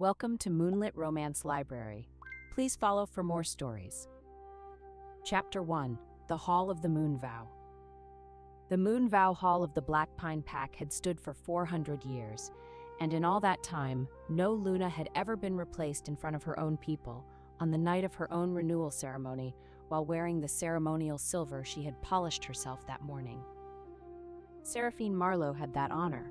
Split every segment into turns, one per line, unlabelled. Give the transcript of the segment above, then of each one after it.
Welcome to Moonlit Romance Library. Please follow for more stories. Chapter 1: The Hall of the Moon Vow. The Moon Vow Hall of the Black Pine Pack had stood for 400 years, and in all that time, no Luna had ever been replaced in front of her own people on the night of her own renewal ceremony while wearing the ceremonial silver she had polished herself that morning. Seraphine Marlowe had that honor.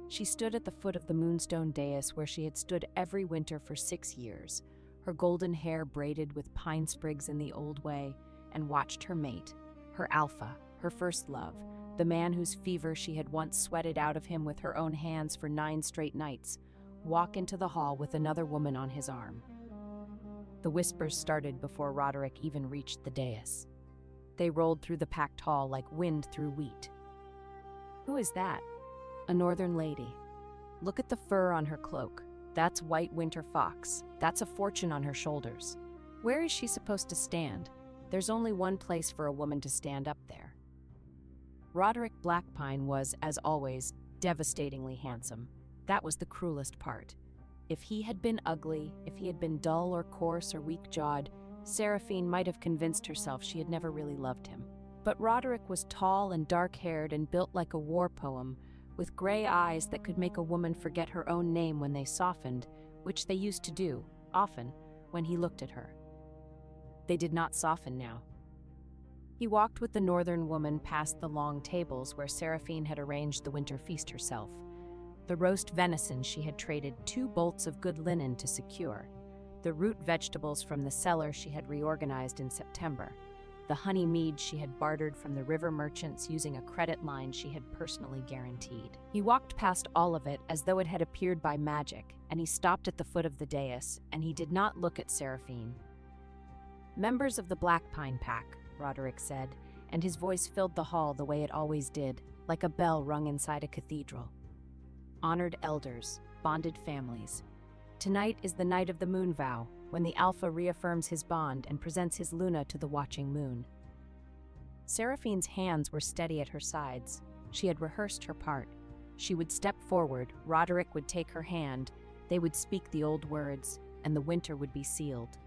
She stood at the foot of the moonstone dais where she had stood every winter for 6 years, her golden hair braided with pine sprigs in the old way, and watched her mate, her alpha, her first love, the man whose fever she had once sweated out of him with her own hands for 9 straight nights, walk into the hall with another woman on his arm. The whispers started before Roderick even reached the dais. They rolled through the packed hall like wind through wheat. "Who is that?" "A northern lady. Look at the fur on her cloak. That's white winter fox. That's a fortune on her shoulders. Where is she supposed to stand? There's only one place for a woman to stand up there." Roderick Blackpine was, as always, devastatingly handsome. That was the cruelest part. If he had been ugly, if he had been dull or coarse or weak-jawed, Seraphine might have convinced herself she had never really loved him. But Roderick was tall and dark-haired and built like a war poem, with gray eyes that could make a woman forget her own name when they softened, which they used to do, often, when he looked at her. They did not soften now. He walked with the northern woman past the long tables where Seraphine had arranged the winter feast herself. The roast venison she had traded 2 bolts of good linen to secure, the root vegetables from the cellar she had reorganized in September, the honey mead she had bartered from the river merchants using a credit line she had personally guaranteed. He walked past all of it as though it had appeared by magic, and he stopped at the foot of the dais, and he did not look at Seraphine. "Members of the Black Pine Pack," Roderick said, and his voice filled the hall the way it always did, like a bell rung inside a cathedral. "Honored elders, bonded families. Tonight is the night of the moon vow, when the Alpha reaffirms his bond and presents his Luna to the watching moon." Seraphine's hands were steady at her sides. She had rehearsed her part. She would step forward, Roderick would take her hand, they would speak the old words, and the winter would be sealed.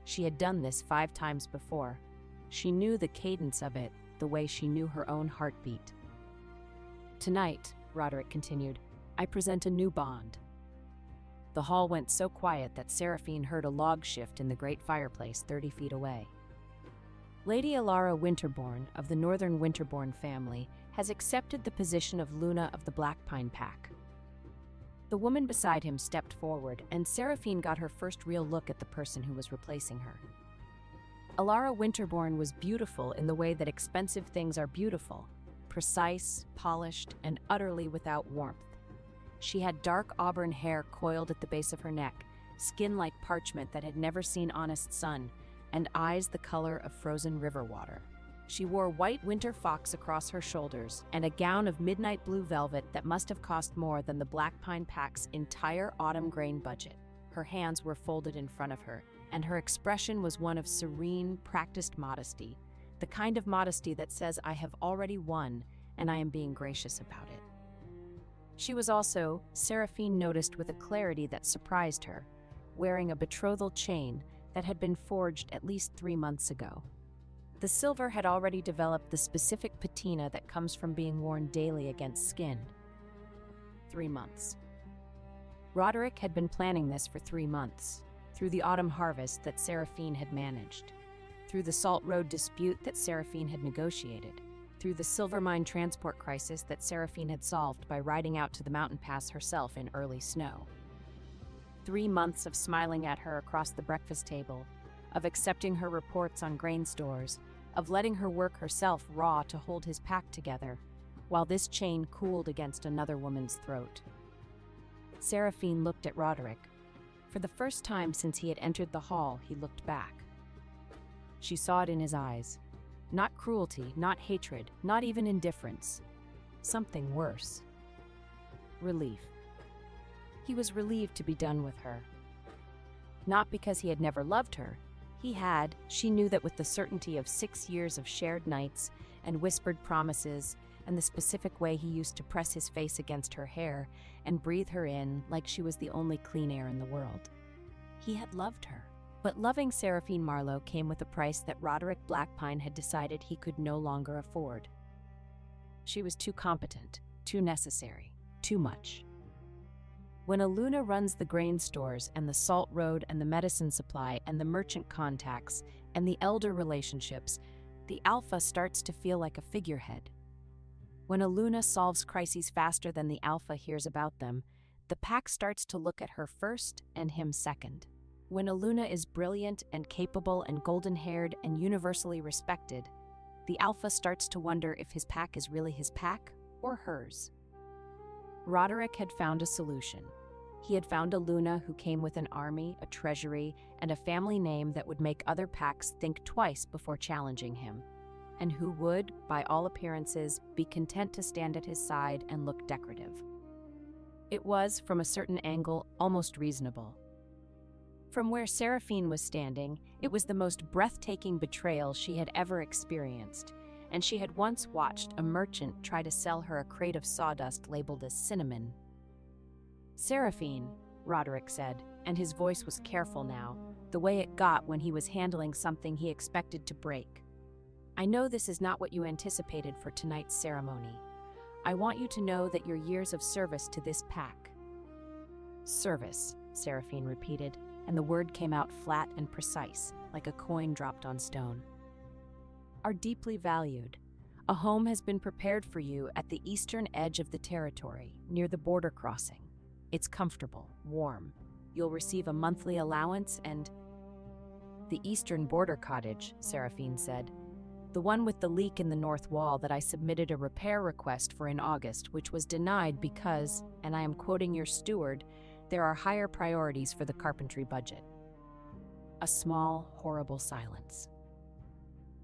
She had done this 5 times before. She knew the cadence of it, the way she knew her own heartbeat. "Tonight," Roderick continued, "I present a new bond." The hall went so quiet that Seraphine heard a log shift in the great fireplace 30 feet away. "Lady Alara Winterbourne, of the Northern Winterbourne family, has accepted the position of Luna of the Black Pine Pack." The woman beside him stepped forward, and Seraphine got her first real look at the person who was replacing her. Alara Winterbourne was beautiful in the way that expensive things are beautiful, precise, polished, and utterly without warmth. She had dark auburn hair coiled at the base of her neck, skin like parchment that had never seen honest sun, and eyes the color of frozen river water. She wore white winter fox across her shoulders and a gown of midnight blue velvet that must have cost more than the Black Pine Pack's entire autumn grain budget. Her hands were folded in front of her, and her expression was one of serene, practiced modesty, the kind of modesty that says, "I have already won, and I am being gracious about it." She was also, Seraphine noticed with a clarity that surprised her, wearing a betrothal chain that had been forged at least 3 months ago. The silver had already developed the specific patina that comes from being worn daily against skin. 3 months. Roderick had been planning this for 3 months, through the autumn harvest that Seraphine had managed, through the Salt Road dispute that Seraphine had negotiated, through the silver mine transport crisis that Seraphine had solved by riding out to the mountain pass herself in early snow. 3 months of smiling at her across the breakfast table, of accepting her reports on grain stores, of letting her work herself raw to hold his pack together, while this chain cooled against another woman's throat. Seraphine looked at Roderick. For the first time since he had entered the hall, he looked back. She saw it in his eyes. Not cruelty, not hatred, not even indifference. Something worse. Relief. He was relieved to be done with her. Not because he had never loved her. He had, she knew that with the certainty of 6 years of shared nights and whispered promises and the specific way he used to press his face against her hair and breathe her in like she was the only clean air in the world. He had loved her. But loving Seraphine Marlowe came with a price that Roderick Blackpine had decided he could no longer afford. She was too competent, too necessary, too much. When a Luna runs the grain stores and the salt road and the medicine supply and the merchant contacts and the elder relationships, the Alpha starts to feel like a figurehead. When a Luna solves crises faster than the Alpha hears about them, the pack starts to look at her first and him second. When a Luna is brilliant and capable and golden-haired and universally respected, the Alpha starts to wonder if his pack is really his pack or hers. Roderick had found a solution. He had found a Luna who came with an army, a treasury, and a family name that would make other packs think twice before challenging him, and who would, by all appearances, be content to stand at his side and look decorative. It was, from a certain angle, almost reasonable. From where Seraphine was standing, it was the most breathtaking betrayal she had ever experienced, and she had once watched a merchant try to sell her a crate of sawdust labeled as cinnamon. "Seraphine," Roderick said, and his voice was careful now, the way it got when he was handling something he expected to break. "I know this is not what you anticipated for tonight's ceremony. I want you to know that your years of service to this pack—" "Service," Seraphine repeated, and the word came out flat and precise, like a coin dropped on stone. "Are deeply valued. A home has been prepared for you at the eastern edge of the territory, near the border crossing. It's comfortable, warm. You'll receive a monthly allowance and—" "The eastern border cottage," Seraphine said. "The one with the leak in the north wall that I submitted a repair request for in August, which was denied because, and I am quoting your steward, there are higher priorities for the carpentry budget." A small, horrible silence.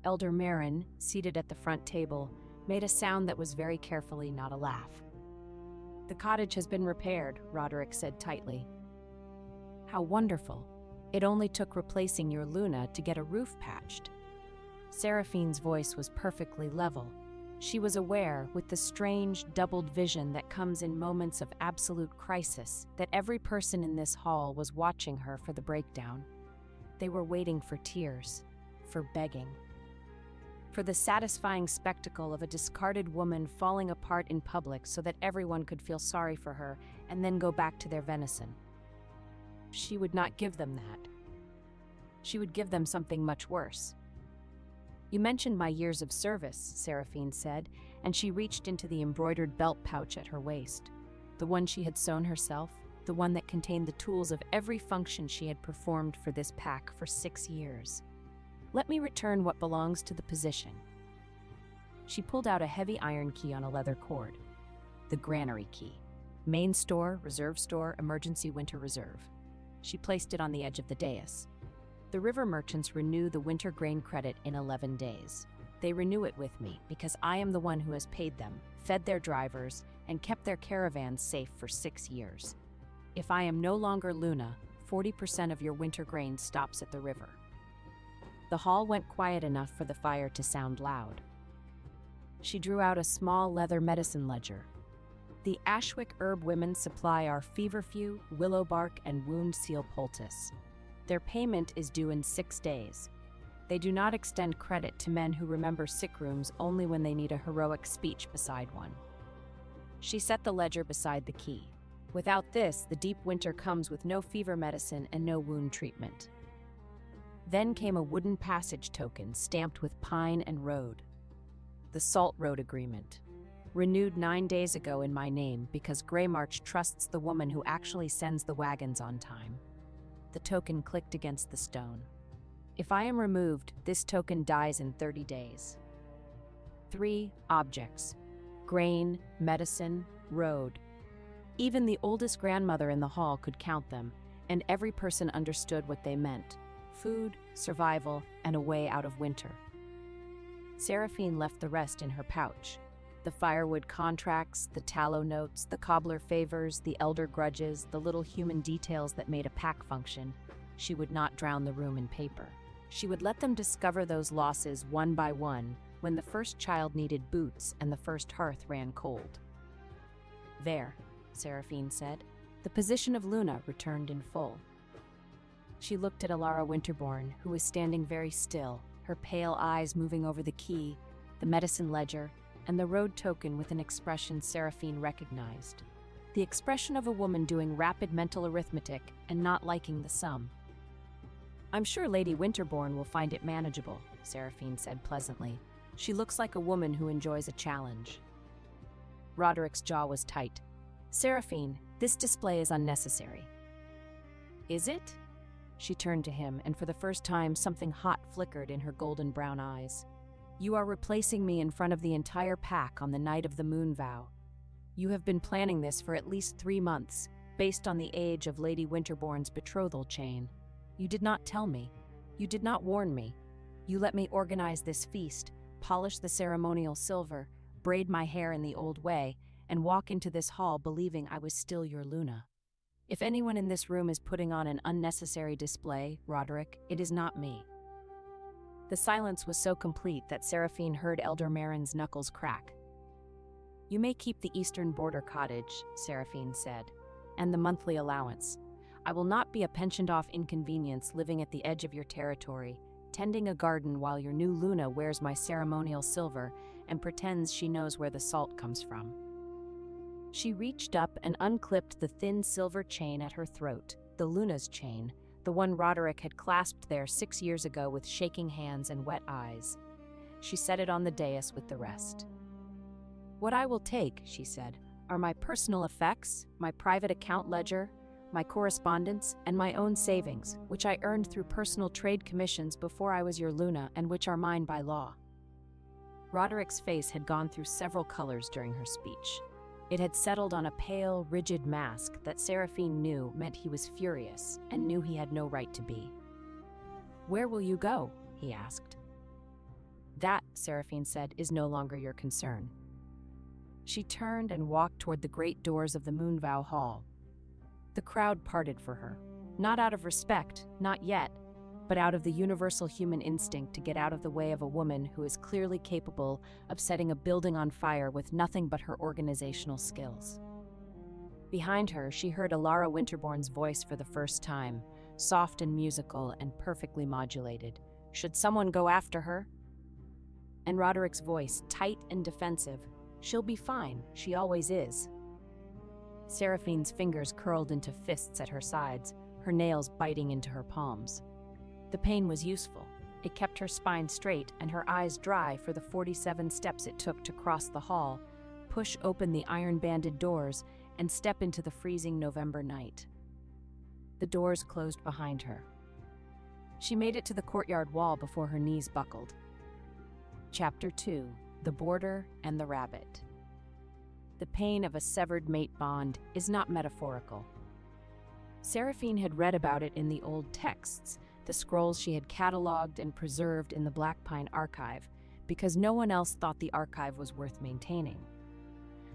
Elder Marin, seated at the front table, made a sound that was very carefully not a laugh. "The cottage has been repaired," Roderick said tightly. "How wonderful. It only took replacing your Luna to get a roof patched." Seraphine's voice was perfectly level. She was aware, with the strange, doubled vision that comes in moments of absolute crisis, that every person in this hall was watching her for the breakdown. They were waiting for tears, for begging, for the satisfying spectacle of a discarded woman falling apart in public so that everyone could feel sorry for her and then go back to their venison. She would not give them that. She would give them something much worse. "You mentioned my years of service," Seraphine said, and she reached into the embroidered belt pouch at her waist, the one she had sewn herself, the one that contained the tools of every function she had performed for this pack for 6 years. "Let me return what belongs to the position." She pulled out a heavy iron key on a leather cord. The granary key. Main store, reserve store, emergency winter reserve. She placed it on the edge of the dais. "The river merchants renew the winter grain credit in 11 days. They renew it with me because I am the one who has paid them, fed their drivers, and kept their caravans safe for 6 years. If I am no longer Luna, 40% of your winter grain stops at the river." The hall went quiet enough for the fire to sound loud. She drew out a small leather medicine ledger. "The Ashwick herb women supply our feverfew, willow bark, and wound seal poultice. Their payment is due in 6 days. They do not extend credit to men who remember sick rooms only when they need a heroic speech beside one." She set the ledger beside the key. "Without this, the deep winter comes with no fever medicine and no wound treatment." Then came a wooden passage token stamped with pine and road. "The Salt Road Agreement. Renewed 9 days ago in my name because Greymarch trusts the woman who actually sends the wagons on time." The token clicked against the stone. "If I am removed, this token dies in 30 days. 3 objects. Grain, medicine, road. Even the oldest grandmother in the hall could count them, and every person understood what they meant. Food, survival, and a way out of winter." Seraphine left the rest in her pouch. The firewood contracts, the tallow notes, the cobbler favors, the elder grudges, the little human details that made a pack function. She would not drown the room in paper. She would let them discover those losses one by one, when the first child needed boots and the first hearth ran cold. There, Seraphine said. The position of Luna returned in full. She looked at Alara Winterborn, who was standing very still, her pale eyes moving over the key, the medicine ledger, and the road token with an expression Seraphine recognized. The expression of a woman doing rapid mental arithmetic and not liking the sum. "I'm sure Lady Winterborn will find it manageable," Seraphine said pleasantly. "She looks like a woman who enjoys a challenge." Roderick's jaw was tight. "Seraphine, this display is unnecessary." "Is it?" She turned to him, and for the first time something hot flickered in her golden brown eyes. "You are replacing me in front of the entire pack on the night of the moon vow. You have been planning this for at least 3 months, based on the age of Lady Winterborn's betrothal chain. You did not tell me. You did not warn me. You let me organize this feast, polish the ceremonial silver, braid my hair in the old way, and walk into this hall believing I was still your Luna. If anyone in this room is putting on an unnecessary display, Roderick, it is not me." The silence was so complete that Seraphine heard Elder Marin's knuckles crack. "You may keep the eastern border cottage," Seraphine said, "and the monthly allowance. I will not be a pensioned-off inconvenience living at the edge of your territory, tending a garden while your new Luna wears my ceremonial silver and pretends she knows where the salt comes from." She reached up and unclipped the thin silver chain at her throat, the Luna's chain, the one Roderick had clasped there 6 years ago with shaking hands and wet eyes. She set it on the dais with the rest. "What I will take," she said, "are my personal effects, my private account ledger, my correspondence, and my own savings, which I earned through personal trade commissions before I was your Luna and which are mine by law." Roderick's face had gone through several colors during her speech. It had settled on a pale, rigid mask that Seraphine knew meant he was furious and knew he had no right to be. "Where will you go?" he asked. "That," Seraphine said, "is no longer your concern." She turned and walked toward the great doors of the Moonvow Hall. The crowd parted for her, not out of respect, not yet, but out of the universal human instinct to get out of the way of a woman who is clearly capable of setting a building on fire with nothing but her organizational skills. Behind her, she heard Alara Winterborn's voice for the first time, soft and musical and perfectly modulated. "Should someone go after her?" And Roderick's voice, tight and defensive. "She'll be fine, she always is." Seraphine's fingers curled into fists at her sides, her nails biting into her palms. The pain was useful. It kept her spine straight and her eyes dry for the 47 steps it took to cross the hall, push open the iron-banded doors, and step into the freezing November night. The doors closed behind her. She made it to the courtyard wall before her knees buckled. Chapter 2: The Border and the Rabbit. The pain of a severed mate bond is not metaphorical. Seraphine had read about it in the old texts, the scrolls she had cataloged and preserved in the Black Pine Archive, because no one else thought the archive was worth maintaining.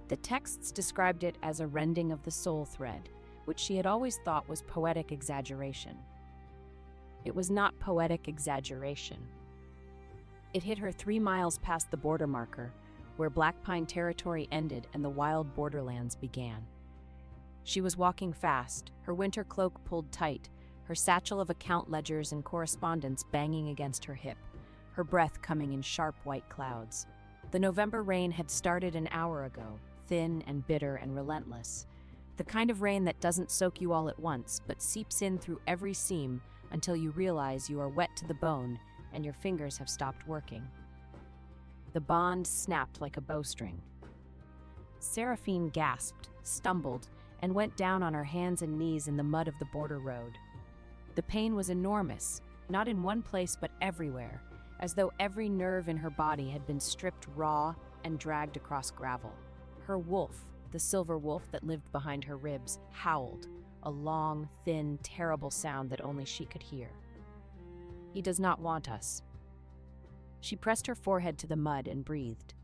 The texts described it as a rending of the soul thread, which she had always thought was poetic exaggeration. It was not poetic exaggeration. It hit her 3 miles past the border marker, where Black Pine territory ended and the wild borderlands began. She was walking fast, her winter cloak pulled tight, her satchel of account ledgers and correspondence banging against her hip, her breath coming in sharp white clouds. The November rain had started an hour ago, thin and bitter and relentless. The kind of rain that doesn't soak you all at once, but seeps in through every seam until you realize you are wet to the bone and your fingers have stopped working. The bond snapped like a bowstring. Seraphine gasped, stumbled, and went down on her hands and knees in the mud of the border road. The pain was enormous, not in one place but everywhere, as though every nerve in her body had been stripped raw and dragged across gravel. Her wolf, the silver wolf that lived behind her ribs, howled, a long, thin, terrible sound that only she could hear. "He does not want us." She pressed her forehead to the mud and breathed.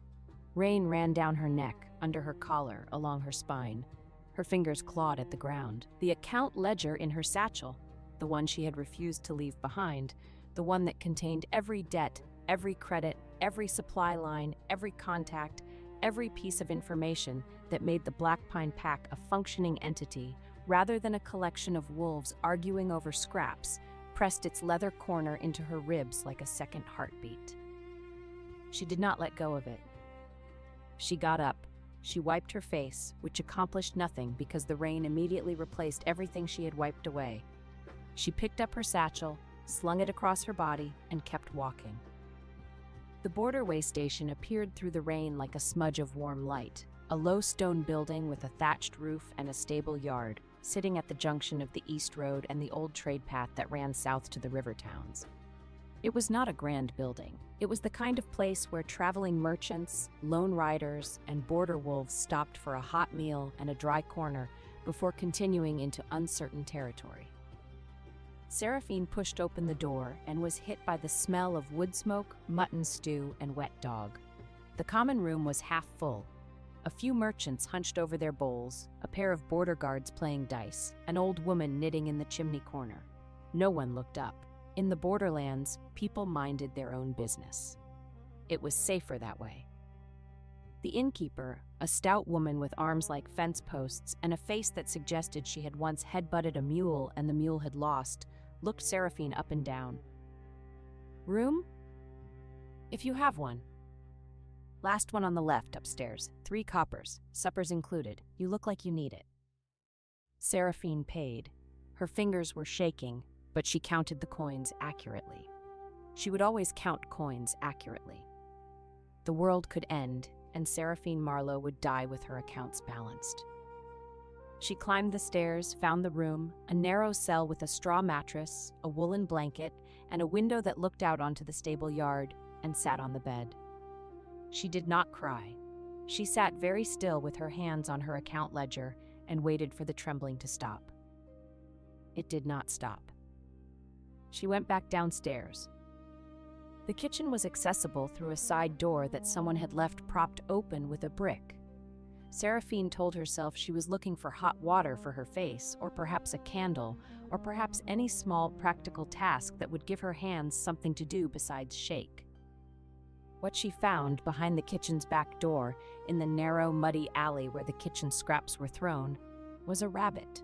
Rain ran down her neck, under her collar, along her spine. Her fingers clawed at the ground. The account ledger in her satchel, the one she had refused to leave behind, the one that contained every debt, every credit, every supply line, every contact, every piece of information that made the Black Pine Pack a functioning entity rather than a collection of wolves arguing over scraps, pressed its leather corner into her ribs like a second heartbeat. She did not let go of it. She got up. She wiped her face, which accomplished nothing because the rain immediately replaced everything she had wiped away. She picked up her satchel, slung it across her body, and kept walking. The borderway station appeared through the rain like a smudge of warm light, a low stone building with a thatched roof and a stable yard, sitting at the junction of the East Road and the old trade path that ran south to the river towns. It was not a grand building. It was the kind of place where traveling merchants, lone riders, and border wolves stopped for a hot meal and a dry corner before continuing into uncertain territory. Seraphine pushed open the door and was hit by the smell of wood smoke, mutton stew, and wet dog. The common room was half full. A few merchants hunched over their bowls, a pair of border guards playing dice, an old woman knitting in the chimney corner. No one looked up. In the borderlands, people minded their own business. It was safer that way. The innkeeper, a stout woman with arms like fence posts and a face that suggested she had once headbutted a mule and the mule had lost, looked Seraphine up and down. "Room? If you have one." "Last one on the left, upstairs. 3 coppers, suppers included. You look like you need it." Seraphine paid. Her fingers were shaking, but she counted the coins accurately. She would always count coins accurately. The world could end, and Seraphine Marlowe would die with her accounts balanced. She climbed the stairs, found the room, a narrow cell with a straw mattress, a woolen blanket, and a window that looked out onto the stable yard, and sat on the bed. She did not cry. She sat very still with her hands on her account ledger and waited for the trembling to stop. It did not stop. She went back downstairs. The kitchen was accessible through a side door that someone had left propped open with a brick. Seraphine told herself she was looking for hot water for her face, or perhaps a candle, or perhaps any small practical task that would give her hands something to do besides shake. What she found behind the kitchen's back door, in the narrow, muddy alley where the kitchen scraps were thrown, was a rabbit.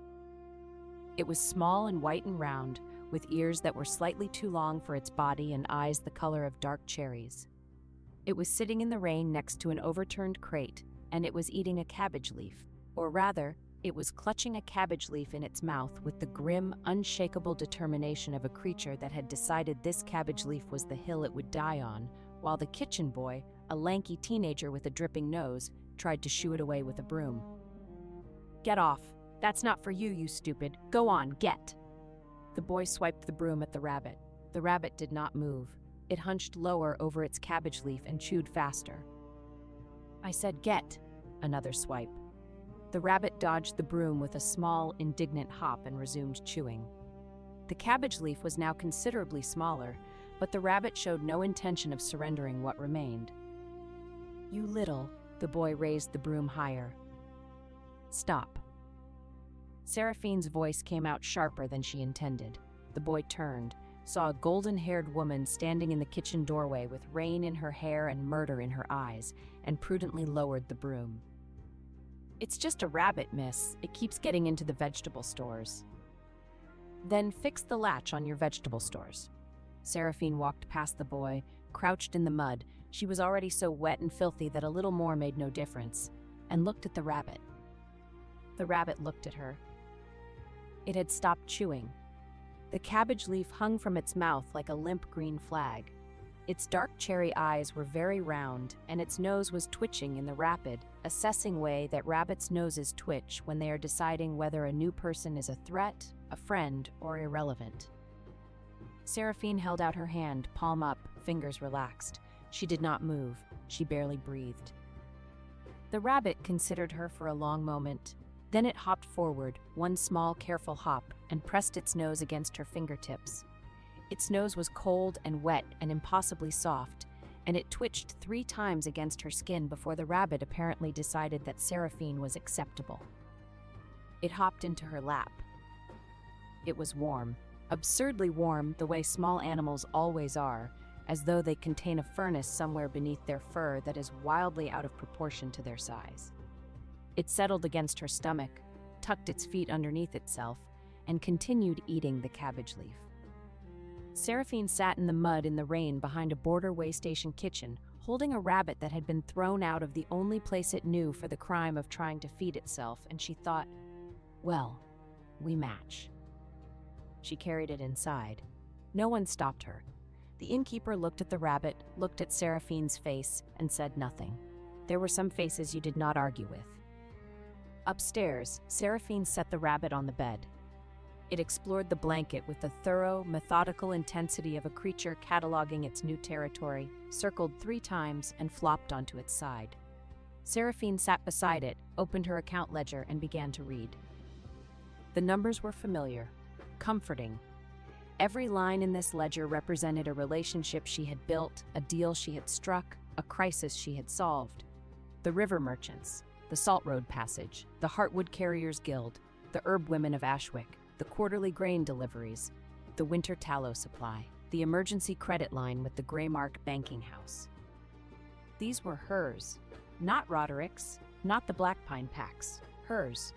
It was small and white and round, with ears that were slightly too long for its body and eyes the color of dark cherries. It was sitting in the rain next to an overturned crate, and it was eating a cabbage leaf. Or rather, it was clutching a cabbage leaf in its mouth with the grim, unshakable determination of a creature that had decided this cabbage leaf was the hill it would die on, while the kitchen boy, a lanky teenager with a dripping nose, tried to shoo it away with a broom. "Get off. That's not for you, you stupid. Go on, get." The boy swiped the broom at the rabbit. The rabbit did not move. It hunched lower over its cabbage leaf and chewed faster. "I said get." Another swipe. The rabbit dodged the broom with a small, indignant hop and resumed chewing. The cabbage leaf was now considerably smaller, but the rabbit showed no intention of surrendering what remained. "You little," the boy raised the broom higher. "Stop." Seraphine's voice came out sharper than she intended. The boy turned, saw a golden-haired woman standing in the kitchen doorway with rain in her hair and murder in her eyes, and prudently lowered the broom. "It's just a rabbit, miss. It keeps getting into the vegetable stores." "Then fix the latch on your vegetable stores." Seraphine walked past the boy, crouched in the mud. She was already so wet and filthy that a little more made no difference, and looked at the rabbit. The rabbit looked at her. It had stopped chewing. The cabbage leaf hung from its mouth like a limp green flag. Its dark cherry eyes were very round, and its nose was twitching in the rapid, assessing way that rabbits' noses twitch when they are deciding whether a new person is a threat, a friend, or irrelevant. Seraphine held out her hand, palm up, fingers relaxed. She did not move. She barely breathed. The rabbit considered her for a long moment. Then it hopped forward, one small, careful hop, and pressed its nose against her fingertips. Its nose was cold and wet and impossibly soft, and it twitched 3 times against her skin before the rabbit apparently decided that Seraphine was acceptable. It hopped into her lap. It was warm, absurdly warm the way small animals always are, as though they contain a furnace somewhere beneath their fur that is wildly out of proportion to their size. It settled against her stomach, tucked its feet underneath itself, and continued eating the cabbage leaf. Seraphine sat in the mud in the rain behind a border way station kitchen, holding a rabbit that had been thrown out of the only place it knew for the crime of trying to feed itself, and she thought, well, we match. She carried it inside. No one stopped her. The innkeeper looked at the rabbit, looked at Seraphine's face, and said nothing. There were some faces you did not argue with. Upstairs, Seraphine set the rabbit on the bed. It explored the blanket with the thorough, methodical intensity of a creature cataloging its new territory, circled 3 times, and flopped onto its side. Seraphine sat beside it, opened her account ledger, and began to read. The numbers were familiar, comforting. Every line in this ledger represented a relationship she had built, a deal she had struck, a crisis she had solved. The river merchants, the Salt Road Passage, the Heartwood Carriers Guild, the Herb Women of Ashwick, the quarterly grain deliveries, the winter tallow supply, the emergency credit line with the Greymark banking house. These were hers, not Roderick's, not the Blackpine Pack's, hers.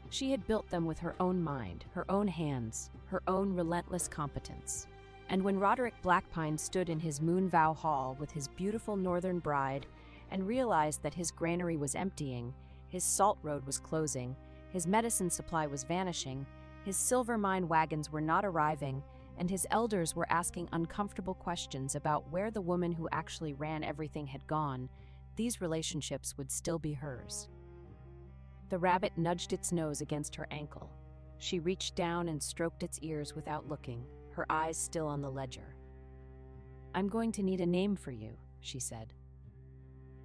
She had built them with her own mind, her own hands, her own relentless competence. And when Roderick Blackpine stood in his Moonvow Hall with his beautiful northern bride and realized that his granary was emptying, his salt road was closing, his medicine supply was vanishing, his silver mine wagons were not arriving, and his elders were asking uncomfortable questions about where the woman who actually ran everything had gone, these relationships would still be hers. The rabbit nudged its nose against her ankle. She reached down and stroked its ears without looking, her eyes still on the ledger. "I'm going to need a name for you," she said.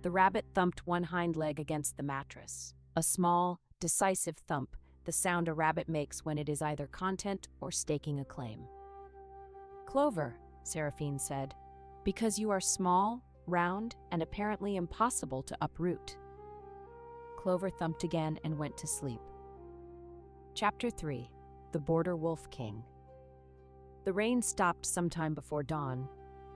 The rabbit thumped one hind leg against the mattress. A small, decisive thump, the sound a rabbit makes when it is either content or staking a claim. "Clover," Seraphine said, "because you are small, round, and apparently impossible to uproot." Clover thumped again and went to sleep. Chapter 3. The Border Wolf King. The rain stopped sometime before dawn.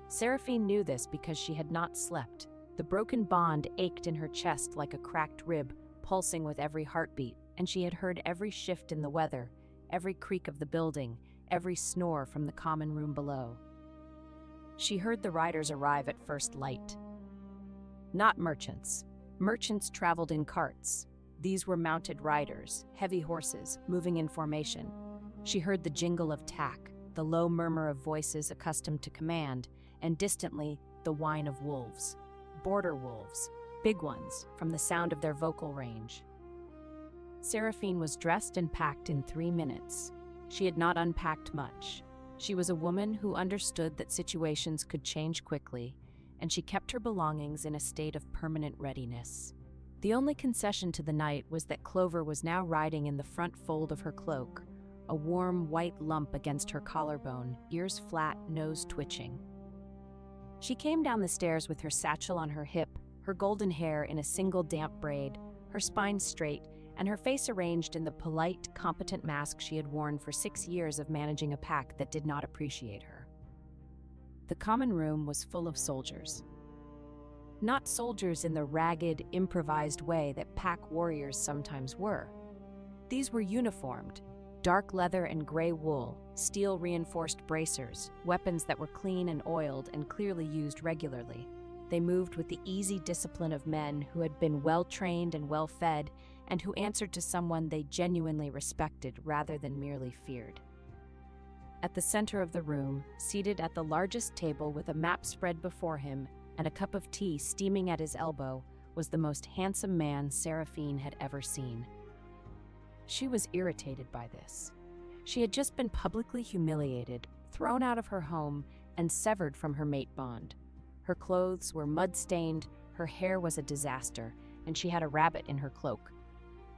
Seraphine knew this because she had not slept. The broken bond ached in her chest like a cracked rib, pulsing with every heartbeat, and she had heard every shift in the weather, every creak of the building, every snore from the common room below. She heard the riders arrive at first light. Not merchants. Merchants traveled in carts. These were mounted riders, heavy horses, moving in formation. She heard the jingle of tack, the low murmur of voices accustomed to command, and distantly, the whine of wolves. Border wolves, big ones, from the sound of their vocal range. Seraphine was dressed and packed in 3 minutes. She had not unpacked much. She was a woman who understood that situations could change quickly, and she kept her belongings in a state of permanent readiness. The only concession to the night was that Clover was now riding in the front fold of her cloak, a warm white lump against her collarbone, ears flat, nose twitching. She came down the stairs with her satchel on her hip, her golden hair in a single damp braid, her spine straight, and her face arranged in the polite, competent mask she had worn for 6 years of managing a pack that did not appreciate her. The common room was full of soldiers. Not soldiers in the ragged, improvised way that pack warriors sometimes were. These were uniformed, dark leather and gray wool, steel-reinforced bracers, weapons that were clean and oiled and clearly used regularly. They moved with the easy discipline of men who had been well-trained and well-fed, and who answered to someone they genuinely respected rather than merely feared. At the center of the room, seated at the largest table with a map spread before him and a cup of tea steaming at his elbow, was the most handsome man Seraphine had ever seen. She was irritated by this. She had just been publicly humiliated, thrown out of her home, and severed from her mate bond. Her clothes were mud-stained, her hair was a disaster, and she had a rabbit in her cloak.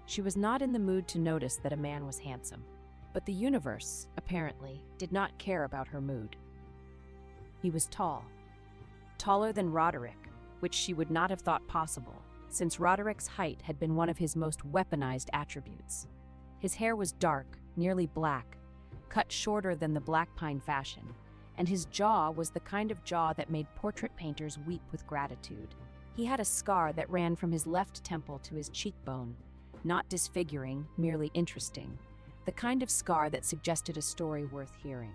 She was not in the mood to notice that a man was handsome. But the universe, apparently, did not care about her mood. He was tall. Taller than Roderick, which she would not have thought possible, since Roderick's height had been one of his most weaponized attributes. His hair was dark, nearly black, cut shorter than the Blackpine fashion, and his jaw was the kind of jaw that made portrait painters weep with gratitude. He had a scar that ran from his left temple to his cheekbone, not disfiguring, merely interesting, the kind of scar that suggested a story worth hearing.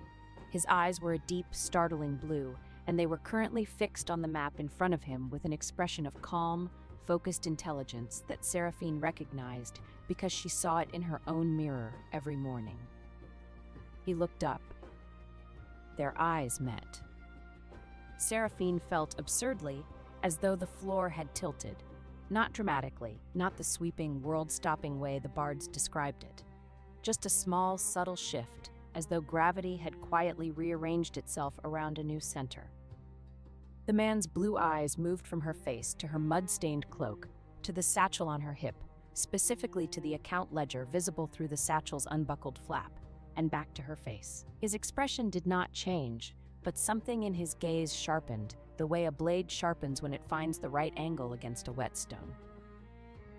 His eyes were a deep, startling blue, and they were currently fixed on the map in front of him with an expression of calm, focused intelligence that Seraphine recognized because she saw it in her own mirror every morning. He looked up. Their eyes met. Seraphine felt absurdly as though the floor had tilted. Not dramatically, not the sweeping, world-stopping way the bards described it. Just a small, subtle shift, as though gravity had quietly rearranged itself around a new center. The man's blue eyes moved from her face to her mud-stained cloak, to the satchel on her hip, specifically to the account ledger visible through the satchel's unbuckled flap, and back to her face. His expression did not change, but something in his gaze sharpened, the way a blade sharpens when it finds the right angle against a whetstone.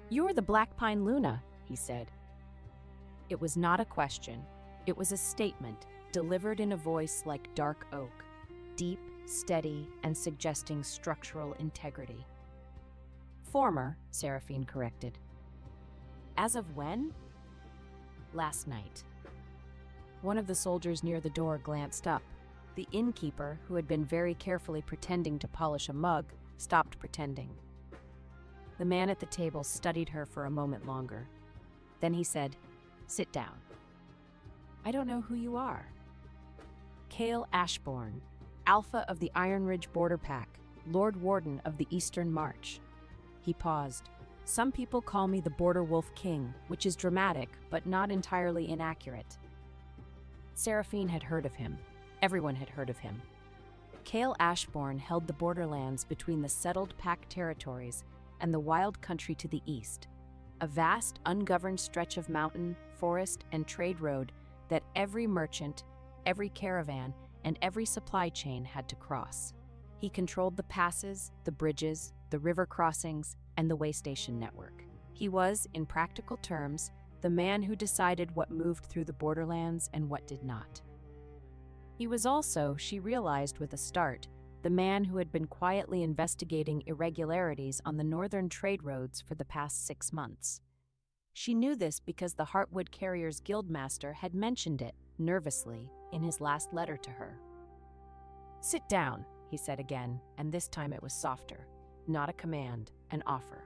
"You're the Black Pine Luna," he said. It was not a question. It was a statement, delivered in a voice like dark oak, deep, steady, and suggesting structural integrity. "Former," Seraphine corrected. "As of when?" "Last night." One of the soldiers near the door glanced up. The innkeeper, who had been very carefully pretending to polish a mug, stopped pretending. The man at the table studied her for a moment longer. Then he said, "Sit down." "I don't know who you are." "Cale Ashbourne, Alpha of the Iron Ridge Border Pack, Lord Warden of the Eastern March." He paused. "Some people call me the Border Wolf King, which is dramatic, but not entirely inaccurate." Seraphine had heard of him. Everyone had heard of him. Cale Ashbourne held the borderlands between the settled Pack territories and the wild country to the east, a vast, ungoverned stretch of mountain, forest, and trade road that every merchant, every caravan, and every supply chain had to cross. He controlled the passes, the bridges, the river crossings, and the way station network. He was, in practical terms, the man who decided what moved through the borderlands and what did not. He was also, she realized with a start, the man who had been quietly investigating irregularities on the northern trade roads for the past 6 months. She knew this because the Heartwood Carriers Guildmaster had mentioned it, nervously, in his last letter to her. "Sit down," he said again, and this time it was softer. Not a command, an offer.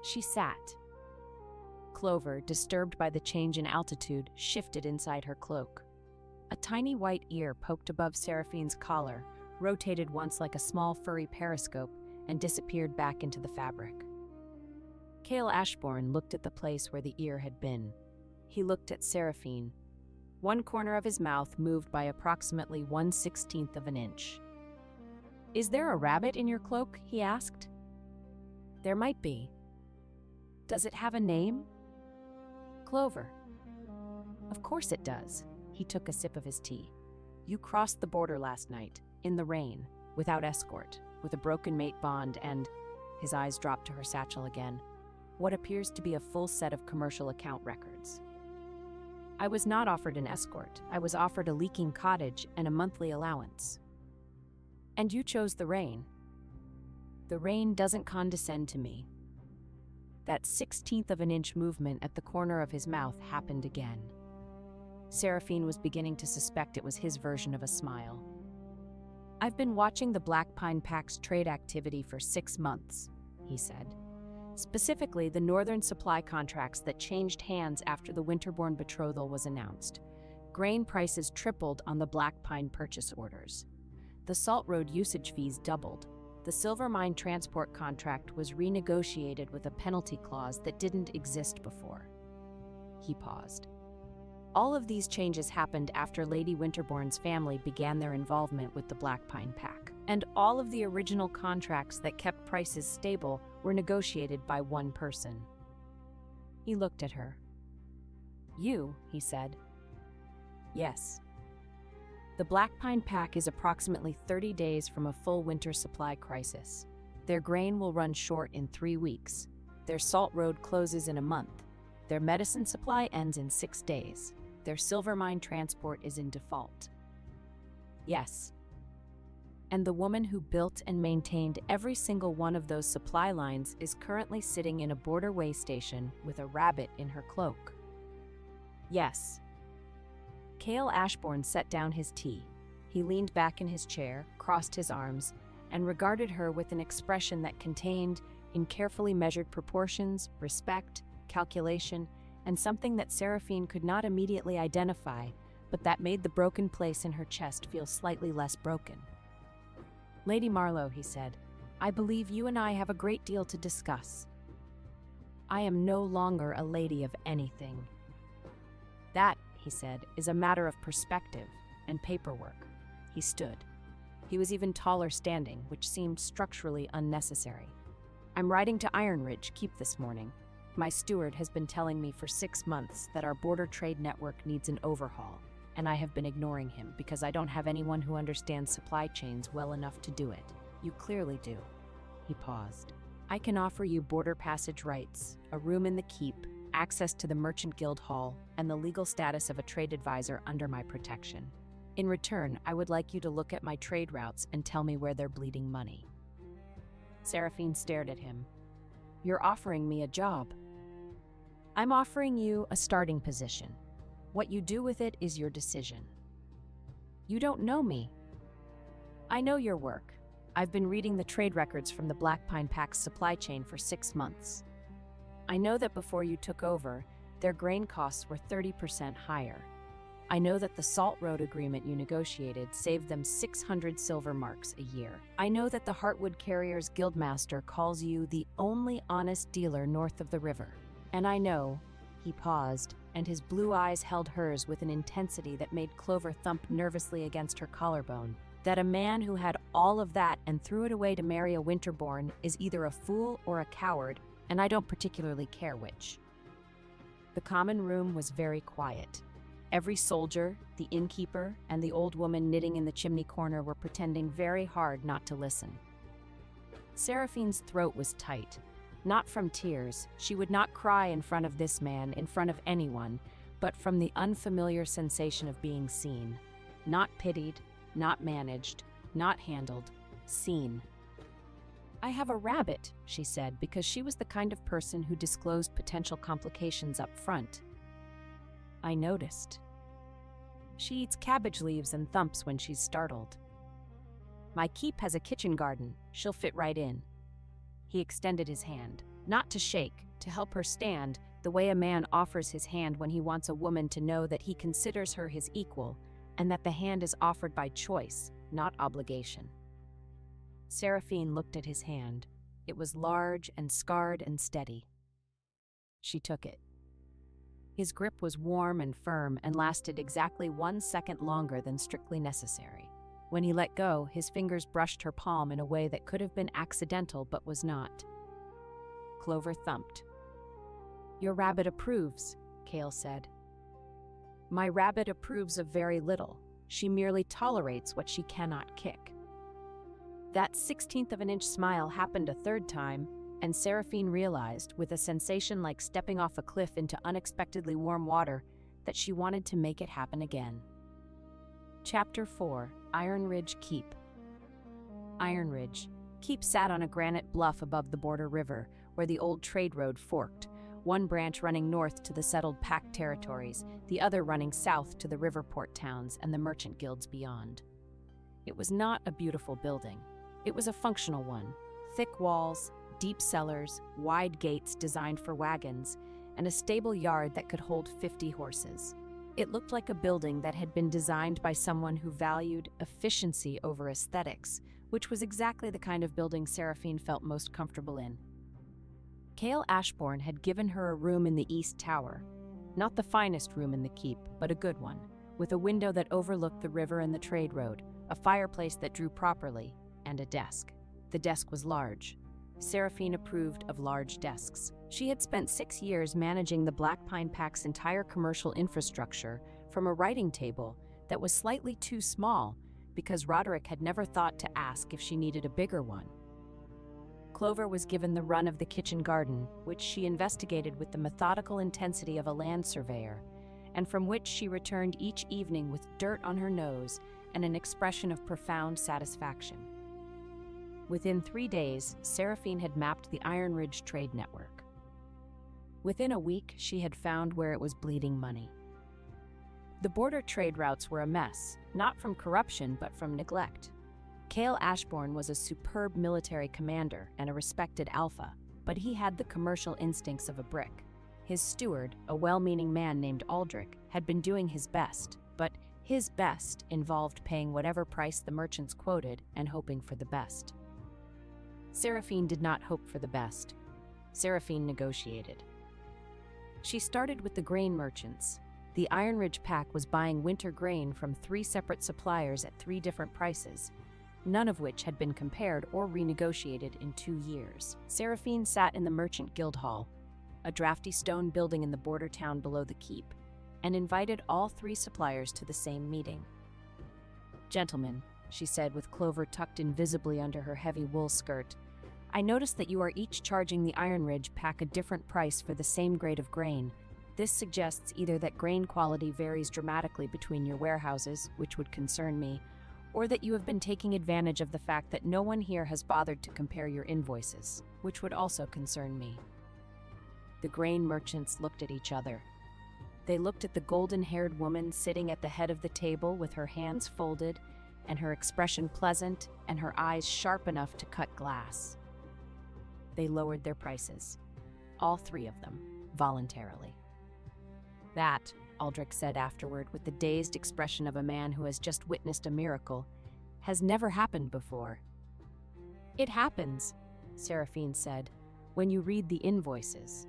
She sat. Clover, disturbed by the change in altitude, shifted inside her cloak. A tiny white ear poked above Seraphine's collar, rotated once like a small furry periscope, and disappeared back into the fabric. Cale Ashbourne looked at the place where the ear had been. He looked at Seraphine. One corner of his mouth moved by approximately 1/16 of an inch. "Is there a rabbit in your cloak?" he asked. "There might be." "Does it have a name?" "Clover." "Of course it does." He took a sip of his tea. "You crossed the border last night, in the rain, without escort, with a broken mate bond and—" his eyes dropped to her satchel again, "what appears to be a full set of commercial account records." "I was not offered an escort. I was offered a leaking cottage and a monthly allowance." "And you chose the rain." "The rain doesn't condescend to me." That 1/16 of an inch movement at the corner of his mouth happened again. Seraphine was beginning to suspect it was his version of a smile. "I've been watching the Black Pine Pack's trade activity for 6 months," he said. "Specifically, the northern supply contracts that changed hands after the Winterborn betrothal was announced. Grain prices tripled on the Black Pine purchase orders. The Salt Road usage fees doubled. The Silver Mine transport contract was renegotiated with a penalty clause that didn't exist before." He paused. "All of these changes happened after Lady Winterborn's family began their involvement with the Black Pine Pack, and all of the original contracts that kept prices stable were negotiated by one person." He looked at her. "You," he said. "Yes." The Black Pine Pack is approximately 30 days from a full winter supply crisis. Their grain will run short in 3 weeks. Their Salt Road closes in a month. Their medicine supply ends in 6 days. Their silver mine transport is in default. Yes. And the woman who built and maintained every single one of those supply lines is currently sitting in a border way station with a rabbit in her cloak. Yes. Cale Ashbourne set down his tea. He leaned back in his chair, crossed his arms, and regarded her with an expression that contained, in carefully measured proportions, respect, calculation, and something that Seraphine could not immediately identify, but that made the broken place in her chest feel slightly less broken. "Lady Marlowe," he said, "I believe you and I have a great deal to discuss. I am no longer a lady of anything." "That," he said, "is a matter of perspective and paperwork." He stood. He was even taller standing, which seemed structurally unnecessary. "I'm riding to Iron Ridge Keep this morning. My steward has been telling me for 6 months that our border trade network needs an overhaul, and I have been ignoring him because I don't have anyone who understands supply chains well enough to do it. You clearly do." He paused. "I can offer you border passage rights, a room in the keep, access to the Merchant Guild Hall, and the legal status of a trade advisor under my protection. In return, I would like you to look at my trade routes and tell me where they're bleeding money." Seraphine stared at him. "You're offering me a job." "I'm offering you a starting position. What you do with it is your decision." "You don't know me." "I know your work. I've been reading the trade records from the Black Pine Pack's supply chain for 6 months. I know that before you took over, their grain costs were 30% higher. I know that the Salt Road agreement you negotiated saved them 600 silver marks a year. I know that the Heartwood Carriers Guildmaster calls you the only honest dealer north of the river. And I know," he paused, and his blue eyes held hers with an intensity that made Clover thump nervously against her collarbone, "that a man who had all of that and threw it away to marry a Winterborn is either a fool or a coward, and I don't particularly care which." The common room was very quiet. Every soldier, the innkeeper, and the old woman knitting in the chimney corner were pretending very hard not to listen. Seraphine's throat was tight. Not from tears, she would not cry in front of this man, in front of anyone, but from the unfamiliar sensation of being seen. Not pitied, not managed, not handled, seen. "I have a rabbit," she said, because she was the kind of person who disclosed potential complications up front. "I noticed. She eats cabbage leaves and thumps when she's startled. My keep has a kitchen garden. She'll fit right in." He extended his hand, not to shake, to help her stand, the way a man offers his hand when he wants a woman to know that he considers her his equal, and that the hand is offered by choice, not obligation. Seraphine looked at his hand. It was large and scarred and steady. She took it. His grip was warm and firm and lasted exactly 1 second longer than strictly necessary. When he let go, his fingers brushed her palm in a way that could have been accidental but was not. Clover thumped. "Your rabbit approves," Cale said. "My rabbit approves of very little. She merely tolerates what she cannot kick." That 1/16 of an inch smile happened a third time, and Seraphine realized, with a sensation like stepping off a cliff into unexpectedly warm water, that she wanted to make it happen again. Chapter 4: Iron Ridge Keep. Iron Ridge Keep sat on a granite bluff above the border river, where the old trade road forked, one branch running north to the settled Pack territories, the other running south to the riverport towns and the merchant guilds beyond. It was not a beautiful building. It was a functional one: thick walls, deep cellars, wide gates designed for wagons, and a stable yard that could hold 50 horses. It looked like a building that had been designed by someone who valued efficiency over aesthetics, which was exactly the kind of building Seraphine felt most comfortable in. Cale Ashbourne had given her a room in the East Tower. Not the finest room in the keep, but a good one, with a window that overlooked the river and the trade road, a fireplace that drew properly, and a desk. The desk was large. Seraphine approved of large desks. She had spent 6 years managing the Black Pine Pack's entire commercial infrastructure from a writing table that was slightly too small because Roderick had never thought to ask if she needed a bigger one. Clover was given the run of the kitchen garden, which she investigated with the methodical intensity of a land surveyor, and from which she returned each evening with dirt on her nose and an expression of profound satisfaction. Within 3 days, Seraphine had mapped the Iron Ridge trade network. Within a week, she had found where it was bleeding money. The border trade routes were a mess, not from corruption but from neglect. Cale Ashbourne was a superb military commander and a respected alpha, but he had the commercial instincts of a brick. His steward, a well-meaning man named Aldrich, had been doing his best, but his best involved paying whatever price the merchants quoted and hoping for the best. Seraphine did not hope for the best. Seraphine negotiated. She started with the grain merchants. The Iron Ridge pack was buying winter grain from 3 separate suppliers at 3 different prices, none of which had been compared or renegotiated in 2 years. Seraphine sat in the Merchant Guild Hall, a drafty stone building in the border town below the keep, and invited all 3 suppliers to the same meeting. "Gentlemen," she said with Clover tucked invisibly under her heavy wool skirt, "I notice that you are each charging the Iron Ridge pack a different price for the same grade of grain. This suggests either that grain quality varies dramatically between your warehouses, which would concern me, or that you have been taking advantage of the fact that no one here has bothered to compare your invoices, which would also concern me." The grain merchants looked at each other. They looked at the golden-haired woman sitting at the head of the table with her hands folded and her expression pleasant and her eyes sharp enough to cut glass. They lowered their prices, all 3 of them, voluntarily. "That," Aldrich said afterward with the dazed expression of a man who has just witnessed a miracle, "has never happened before." "It happens," Seraphine said, "when you read the invoices."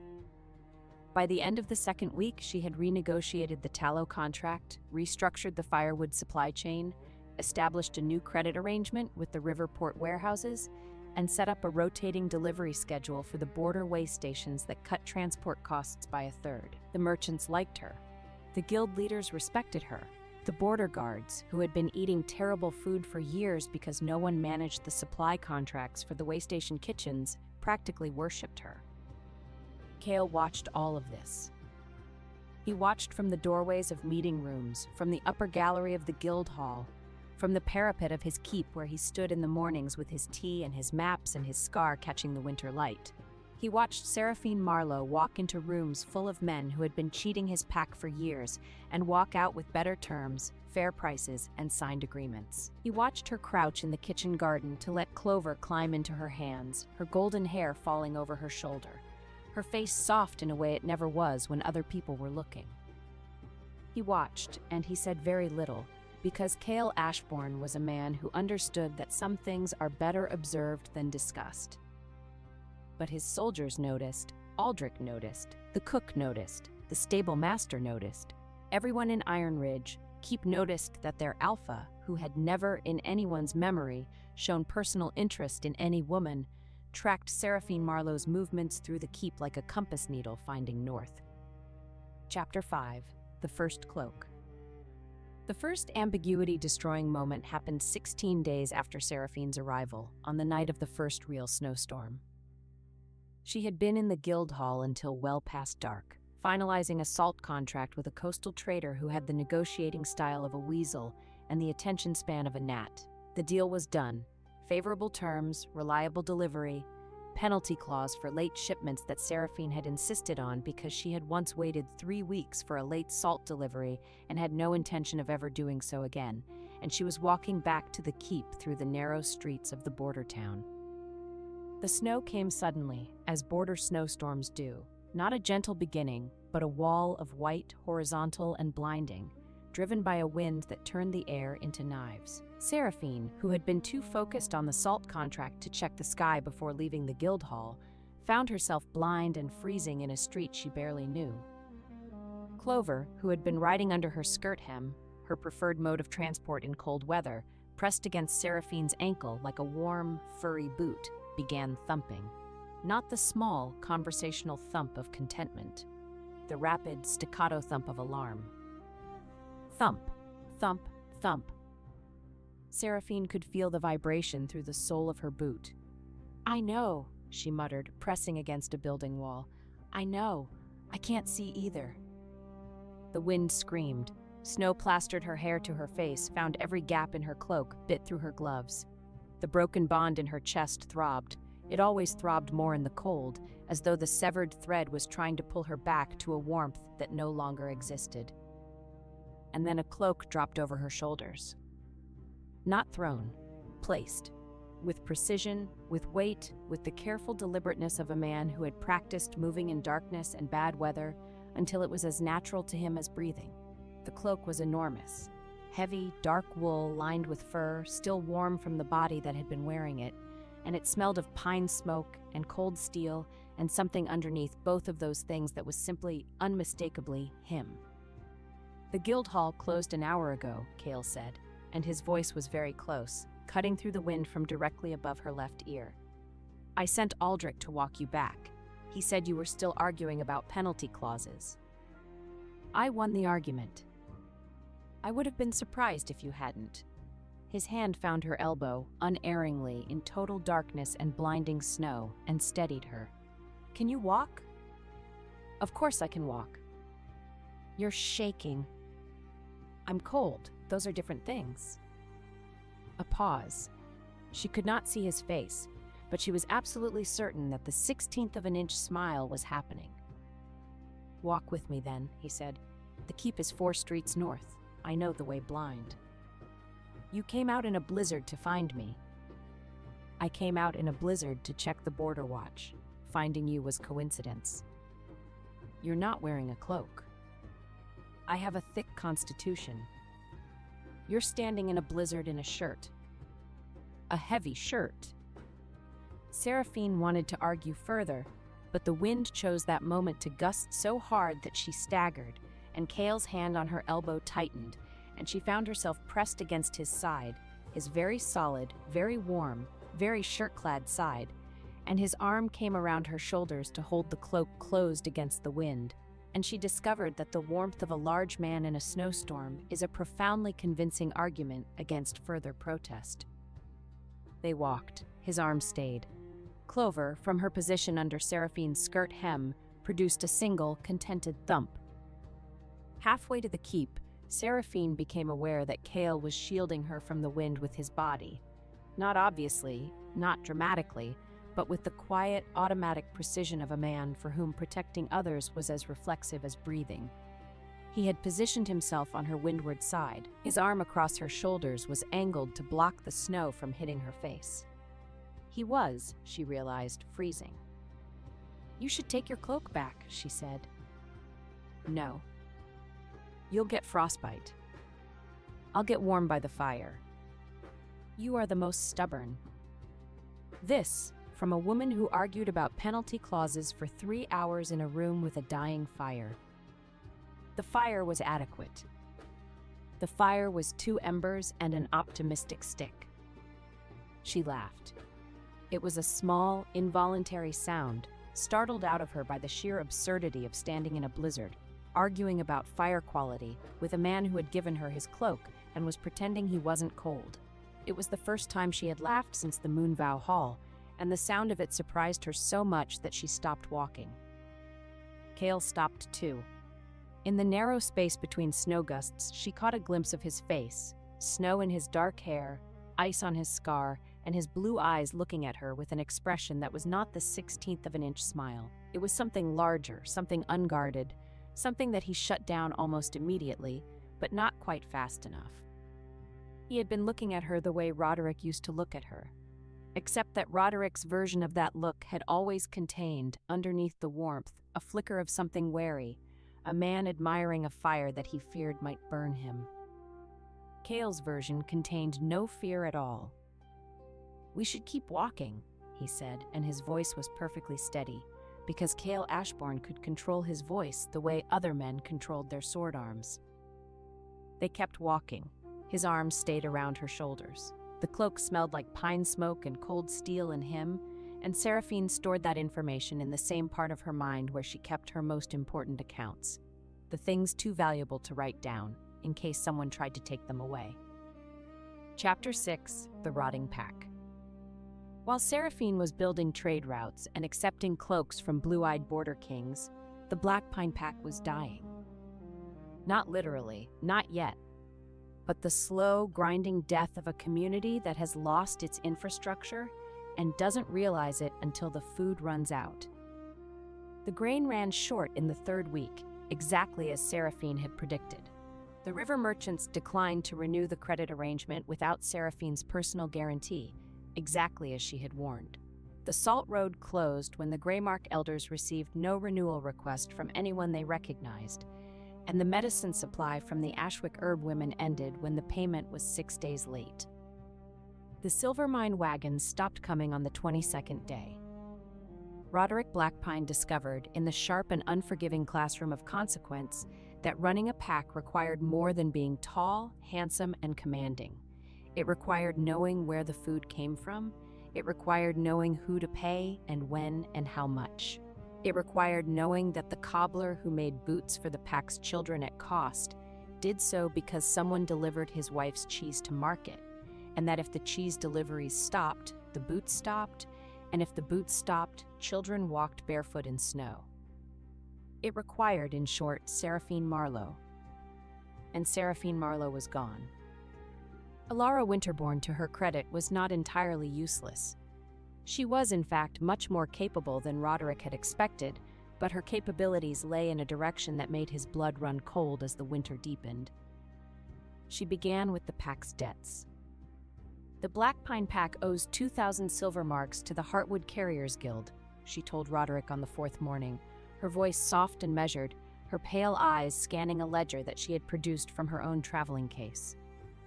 By the end of the 2nd week, she had renegotiated the tallow contract, restructured the firewood supply chain, established a new credit arrangement with the Riverport warehouses, and set up a rotating delivery schedule for the border way stations that cut transport costs by 1/3. The merchants liked her. The guild leaders respected her. The border guards, who had been eating terrible food for years because no one managed the supply contracts for the way station kitchens, practically worshipped her. Cale watched all of this. He watched from the doorways of meeting rooms, from the upper gallery of the guild hall, from the parapet of his keep where he stood in the mornings with his tea and his maps and his scar catching the winter light. He watched Seraphine Marlowe walk into rooms full of men who had been cheating his pack for years and walk out with better terms, fair prices, and signed agreements. He watched her crouch in the kitchen garden to let Clover climb into her hands, her golden hair falling over her shoulder, her face soft in a way it never was when other people were looking. He watched, and he said very little, because Cale Ashbourne was a man who understood that some things are better observed than discussed. But his soldiers noticed, Aldrich noticed, the cook noticed, the stable master noticed. Everyone in Iron Ridge, Keep noticed that their alpha, who had never in anyone's memory shown personal interest in any woman, tracked Seraphine Marlowe's movements through the keep like a compass needle finding north. Chapter 5. The First Cloak. The first ambiguity-destroying moment happened 16 days after Seraphine's arrival, on the night of the first real snowstorm. She had been in the guild hall until well past dark, finalizing a salt contract with a coastal trader who had the negotiating style of a weasel and the attention span of a gnat. The deal was done. Favorable terms, reliable delivery, penalty clause for late shipments that Seraphine had insisted on because she had once waited 3 weeks for a late salt delivery and had no intention of ever doing so again, and she was walking back to the keep through the narrow streets of the border town. The snow came suddenly, as border snowstorms do, not a gentle beginning, but a wall of white, horizontal, and blinding, driven by a wind that turned the air into knives. Seraphine, who had been too focused on the salt contract to check the sky before leaving the guild hall, found herself blind and freezing in a street she barely knew. Clover, who had been riding under her skirt hem, her preferred mode of transport in cold weather, pressed against Seraphine's ankle like a warm, furry boot, began thumping. Not the small, conversational thump of contentment, the rapid, staccato thump of alarm. Thump, thump, thump. Seraphine could feel the vibration through the sole of her boot. "I know," she muttered, pressing against a building wall. "I know. I can't see either." The wind screamed. Snow plastered her hair to her face, found every gap in her cloak, bit through her gloves. The broken bond in her chest throbbed. It always throbbed more in the cold, as though the severed thread was trying to pull her back to a warmth that no longer existed. And then a cloak dropped over her shoulders. Not thrown, placed. With precision, with weight, with the careful deliberateness of a man who had practiced moving in darkness and bad weather until it was as natural to him as breathing. The cloak was enormous. Heavy, dark wool lined with fur, still warm from the body that had been wearing it, and it smelled of pine smoke and cold steel and something underneath both of those things that was simply, unmistakably, him. "The Guildhall closed an hour ago," Cale said, and his voice was very close, cutting through the wind from directly above her left ear. "I sent Aldrich to walk you back. He said you were still arguing about penalty clauses. I won the argument. I would have been surprised if you hadn't." His hand found her elbow, unerringly, in total darkness and blinding snow, and steadied her. "Can you walk?" "Of course I can walk." "You're shaking." "I'm cold. Those are different things." A pause. She could not see his face, but she was absolutely certain that the 16th of an inch smile was happening. "Walk with me then," he said. "The keep is 4 streets north. I know the way blind." "You came out in a blizzard to find me." "I came out in a blizzard to check the border watch. Finding you was coincidence." "You're not wearing a cloak." "I have a thick constitution." "You're standing in a blizzard in a shirt." "A heavy shirt." Seraphine wanted to argue further, but the wind chose that moment to gust so hard that she staggered, and Cale's hand on her elbow tightened, and she found herself pressed against his side, his very solid, very warm, very shirt-clad side, and his arm came around her shoulders to hold the cloak closed against the wind, and she discovered that the warmth of a large man in a snowstorm is a profoundly convincing argument against further protest. They walked. His arm stayed. Clover, from her position under Seraphine's skirt hem, produced a single, contented thump. Halfway to the keep, Seraphine became aware that Cale was shielding her from the wind with his body. Not obviously, not dramatically, but with the quiet, automatic precision of a man for whom protecting others was as reflexive as breathing. He had positioned himself on her windward side. His arm across her shoulders was angled to block the snow from hitting her face. He was, she realized, freezing. "You should take your cloak back," she said. "No. You'll get frostbite. I'll get warm by the fire." "You are the most stubborn." This, from a woman who argued about penalty clauses for 3 hours in a room with a dying fire. The fire was adequate. The fire was 2 embers and an optimistic stick. She laughed. It was a small, involuntary sound, startled out of her by the sheer absurdity of standing in a blizzard, arguing about fire quality with a man who had given her his cloak and was pretending he wasn't cold. It was the first time she had laughed since the Moonvow Hall, and the sound of it surprised her so much that she stopped walking. Cale stopped too. In the narrow space between snow gusts, she caught a glimpse of his face, snow in his dark hair, ice on his scar, and his blue eyes looking at her with an expression that was not the 16th of an inch smile. It was something larger, something unguarded, something that he shut down almost immediately, but not quite fast enough. He had been looking at her the way Roderick used to look at her, except that Roderick's version of that look had always contained, underneath the warmth, a flicker of something wary, a man admiring a fire that he feared might burn him. Cale's version contained no fear at all. "We should keep walking," he said, and his voice was perfectly steady, because Cale Ashbourne could control his voice the way other men controlled their sword arms. They kept walking. His arms stayed around her shoulders. The cloak smelled like pine smoke and cold steel in him, and Seraphine stored that information in the same part of her mind where she kept her most important accounts, the things too valuable to write down, in case someone tried to take them away. Chapter 6: The Rotting Pack. While Seraphine was building trade routes and accepting cloaks from blue-eyed border kings, the Black Pine Pack was dying. Not literally, not yet, but the slow, grinding death of a community that has lost its infrastructure and doesn't realize it until the food runs out. The grain ran short in the third week, exactly as Seraphine had predicted. The river merchants declined to renew the credit arrangement without Seraphine's personal guarantee, exactly as she had warned. The Salt Road closed when the Greymark elders received no renewal request from anyone they recognized, and the medicine supply from the Ashwick herb women ended when the payment was 6 days late. The silver mine wagons stopped coming on the 22nd day. Roderick Blackpine discovered, in the sharp and unforgiving classroom of consequence, that running a pack required more than being tall, handsome, and commanding. It required knowing where the food came from. It required knowing who to pay and when and how much. It required knowing that the cobbler who made boots for the pack's children at cost did so because someone delivered his wife's cheese to market, and that if the cheese deliveries stopped, the boots stopped, and if the boots stopped, children walked barefoot in snow. It required, in short, Seraphine Marlowe. And Seraphine Marlowe was gone. Alara Winterbourne, to her credit, was not entirely useless. She was, in fact, much more capable than Roderick had expected, but her capabilities lay in a direction that made his blood run cold as the winter deepened. She began with the pack's debts. The Blackpine Pack owes 2,000 silver marks to the Heartwood Carriers Guild, she told Roderick on the fourth morning, her voice soft and measured, her pale eyes scanning a ledger that she had produced from her own traveling case.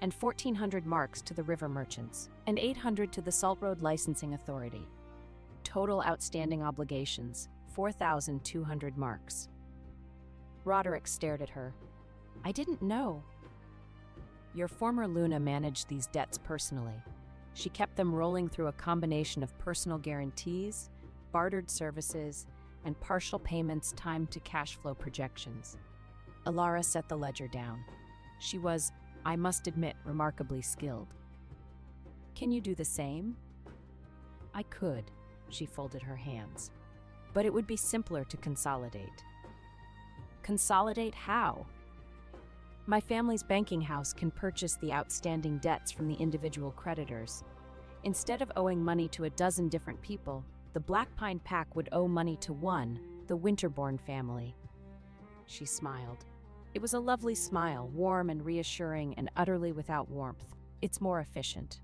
And 1,400 marks to the river merchants, and 800 to the Salt Road Licensing Authority. Total outstanding obligations, 4,200 marks. Roderick stared at her. I didn't know. Your former Luna managed these debts personally. She kept them rolling through a combination of personal guarantees, bartered services, and partial payments timed to cash flow projections. Alara set the ledger down. She was, I must admit, remarkably skilled. Can you do the same? I could, she folded her hands. But it would be simpler to consolidate. Consolidate how? My family's banking house can purchase the outstanding debts from the individual creditors. Instead of owing money to a dozen different people, the Blackpine Pack would owe money to one, the Winterbourne family. She smiled. It was a lovely smile, warm and reassuring and utterly without warmth. It's more efficient.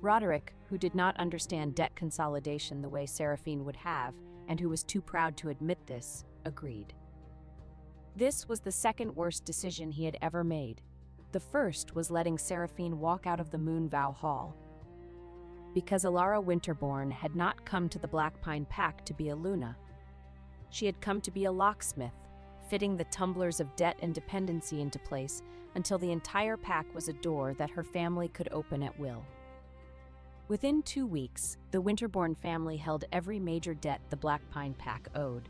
Roderick, who did not understand debt consolidation the way Seraphine would have, and who was too proud to admit this, agreed. This was the second worst decision he had ever made. The first was letting Seraphine walk out of the Moonvow Hall. Because Alara Winterbourne had not come to the Blackpine Pack to be a Luna. She had come to be a locksmith, fitting the tumblers of debt and dependency into place until the entire pack was a door that her family could open at will. Within 2 weeks, the Winterbourne family held every major debt the Blackpine Pack owed.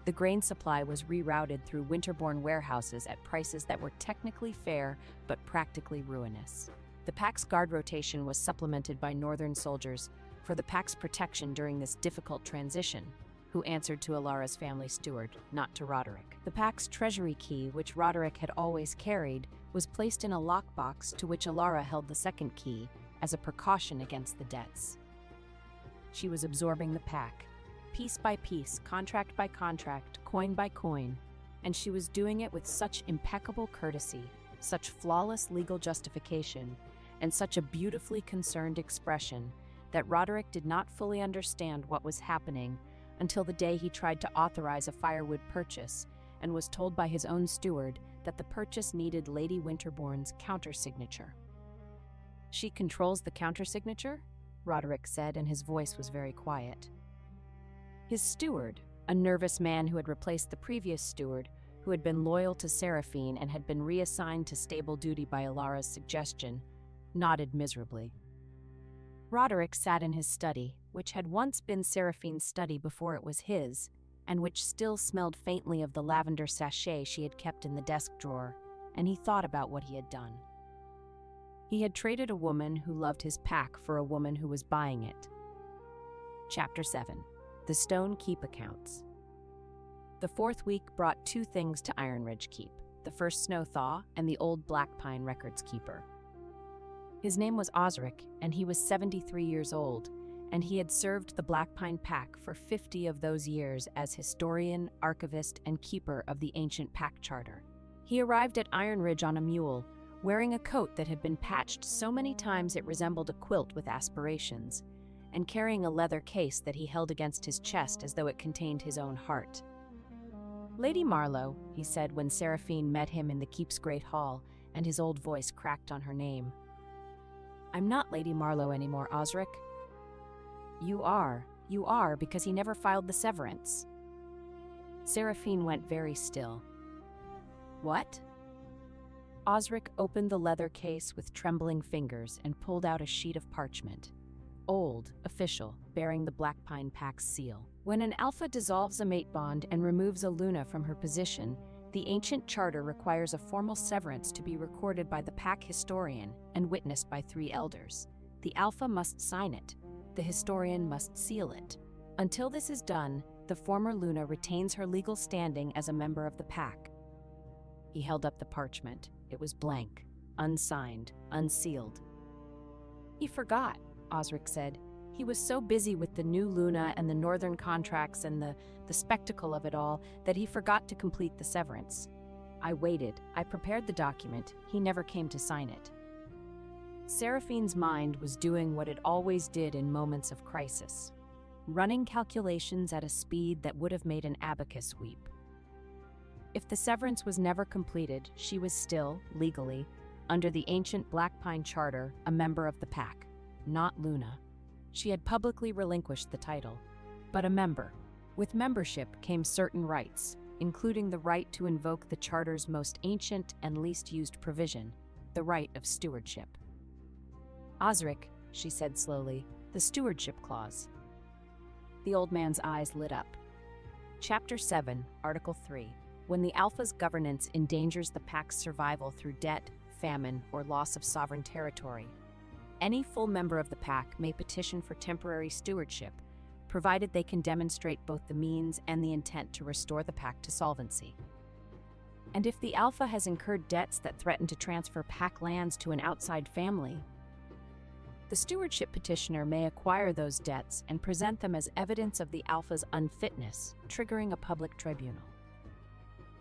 The grain supply was rerouted through Winterbourne warehouses at prices that were technically fair but practically ruinous. The pack's guard rotation was supplemented by Northern soldiers for the pack's protection during this difficult transition, who answered to Alara's family steward, not to Roderick. The pack's treasury key, which Roderick had always carried, was placed in a lockbox to which Alara held the second key as a precaution against the debts. She was absorbing the pack, piece by piece, contract by contract, coin by coin, and she was doing it with such impeccable courtesy, such flawless legal justification, and such a beautifully concerned expression that Roderick did not fully understand what was happening until the day he tried to authorize a firewood purchase and was told by his own steward that the purchase needed Lady Winterbourne's countersignature. She controls the countersignature? Roderick said, and his voice was very quiet. His steward, a nervous man who had replaced the previous steward, who had been loyal to Seraphine and had been reassigned to stable duty by Alara's suggestion, nodded miserably. Roderick sat in his study, which had once been Seraphine's study before it was his, and which still smelled faintly of the lavender sachet she had kept in the desk drawer, and he thought about what he had done. He had traded a woman who loved his pack for a woman who was buying it. Chapter 7. The Stone Keep Accounts. The fourth week brought two things to Iron Ridge Keep: the first snow thaw and the old Black Pine records keeper. His name was Osric, and he was 73 years old, and he had served the Black Pine Pack for 50 of those years as historian, archivist, and keeper of the ancient pack charter. He arrived at Iron Ridge on a mule, wearing a coat that had been patched so many times it resembled a quilt with aspirations, and carrying a leather case that he held against his chest as though it contained his own heart. "Lady Marlowe," he said when Seraphine met him in the keep's great hall, and his old voice cracked on her name. "I'm not Lady Marlowe anymore, Osric." You are, because he never filed the severance." Seraphine went very still. "What?" Osric opened the leather case with trembling fingers and pulled out a sheet of parchment. Old, official, bearing the Black Pine Pack's seal. When an alpha dissolves a mate bond and removes a Luna from her position, the ancient charter requires a formal severance to be recorded by the pack historian and witnessed by 3 elders. The alpha must sign it. The historian must seal it. Until this is done, the former Luna retains her legal standing as a member of the pack. He held up the parchment. It was blank, unsigned, unsealed. "He forgot," Osric said. "He was so busy with the new Luna and the northern contracts and the spectacle of it all that he forgot to complete the severance. I waited. I prepared the document. He never came to sign it." Seraphine's mind was doing what it always did in moments of crisis, running calculations at a speed that would have made an abacus weep. If the severance was never completed, she was still, legally, under the ancient Black Pine Charter, a member of the pack, not Luna. She had publicly relinquished the title, but a member. With membership came certain rights, including the right to invoke the Charter's most ancient and least used provision, the right of stewardship. "Osric," she said slowly, "the stewardship clause." The old man's eyes lit up. Chapter 7, Article 3. When the Alpha's governance endangers the pack's survival through debt, famine, or loss of sovereign territory, any full member of the pack may petition for temporary stewardship, provided they can demonstrate both the means and the intent to restore the pack to solvency. And if the Alpha has incurred debts that threaten to transfer pack lands to an outside family, the stewardship petitioner may acquire those debts and present them as evidence of the Alpha's unfitness, triggering a public tribunal.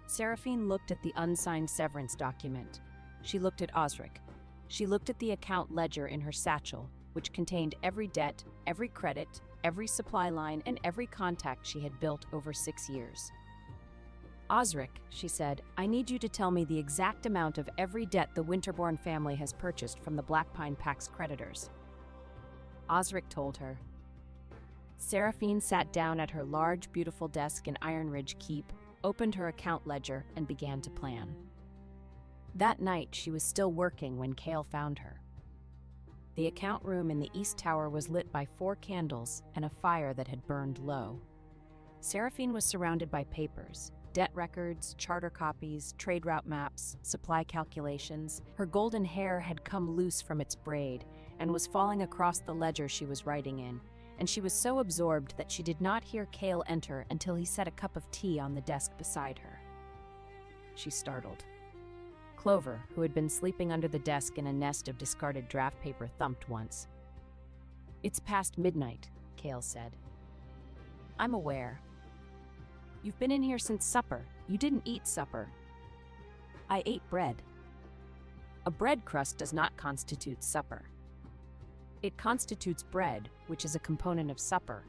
Seraphine looked at the unsigned severance document. She looked at Osric. She looked at the account ledger in her satchel, which contained every debt, every credit, every supply line, and every contact she had built over 6 years. "Osric," she said, "I need you to tell me the exact amount of every debt the Winterbourne family has purchased from the Black Pine Pack's creditors." Osric told her. Seraphine sat down at her large, beautiful desk in Iron Ridge Keep, opened her account ledger, and began to plan. That night, she was still working when Cale found her. The account room in the East Tower was lit by 4 candles and a fire that had burned low. Seraphine was surrounded by papers, debt records, charter copies, trade route maps, supply calculations. Her golden hair had come loose from its braid and was falling across the ledger she was writing in, and she was so absorbed that she did not hear Cale enter until he set a cup of tea on the desk beside her. She startled. Clover, who had been sleeping under the desk in a nest of discarded draft paper, thumped once. "It's past midnight," Cale said. "I'm aware. You've been in here since supper. You didn't eat supper." "I ate bread." "A bread crust does not constitute supper. It constitutes bread, which is a component of supper."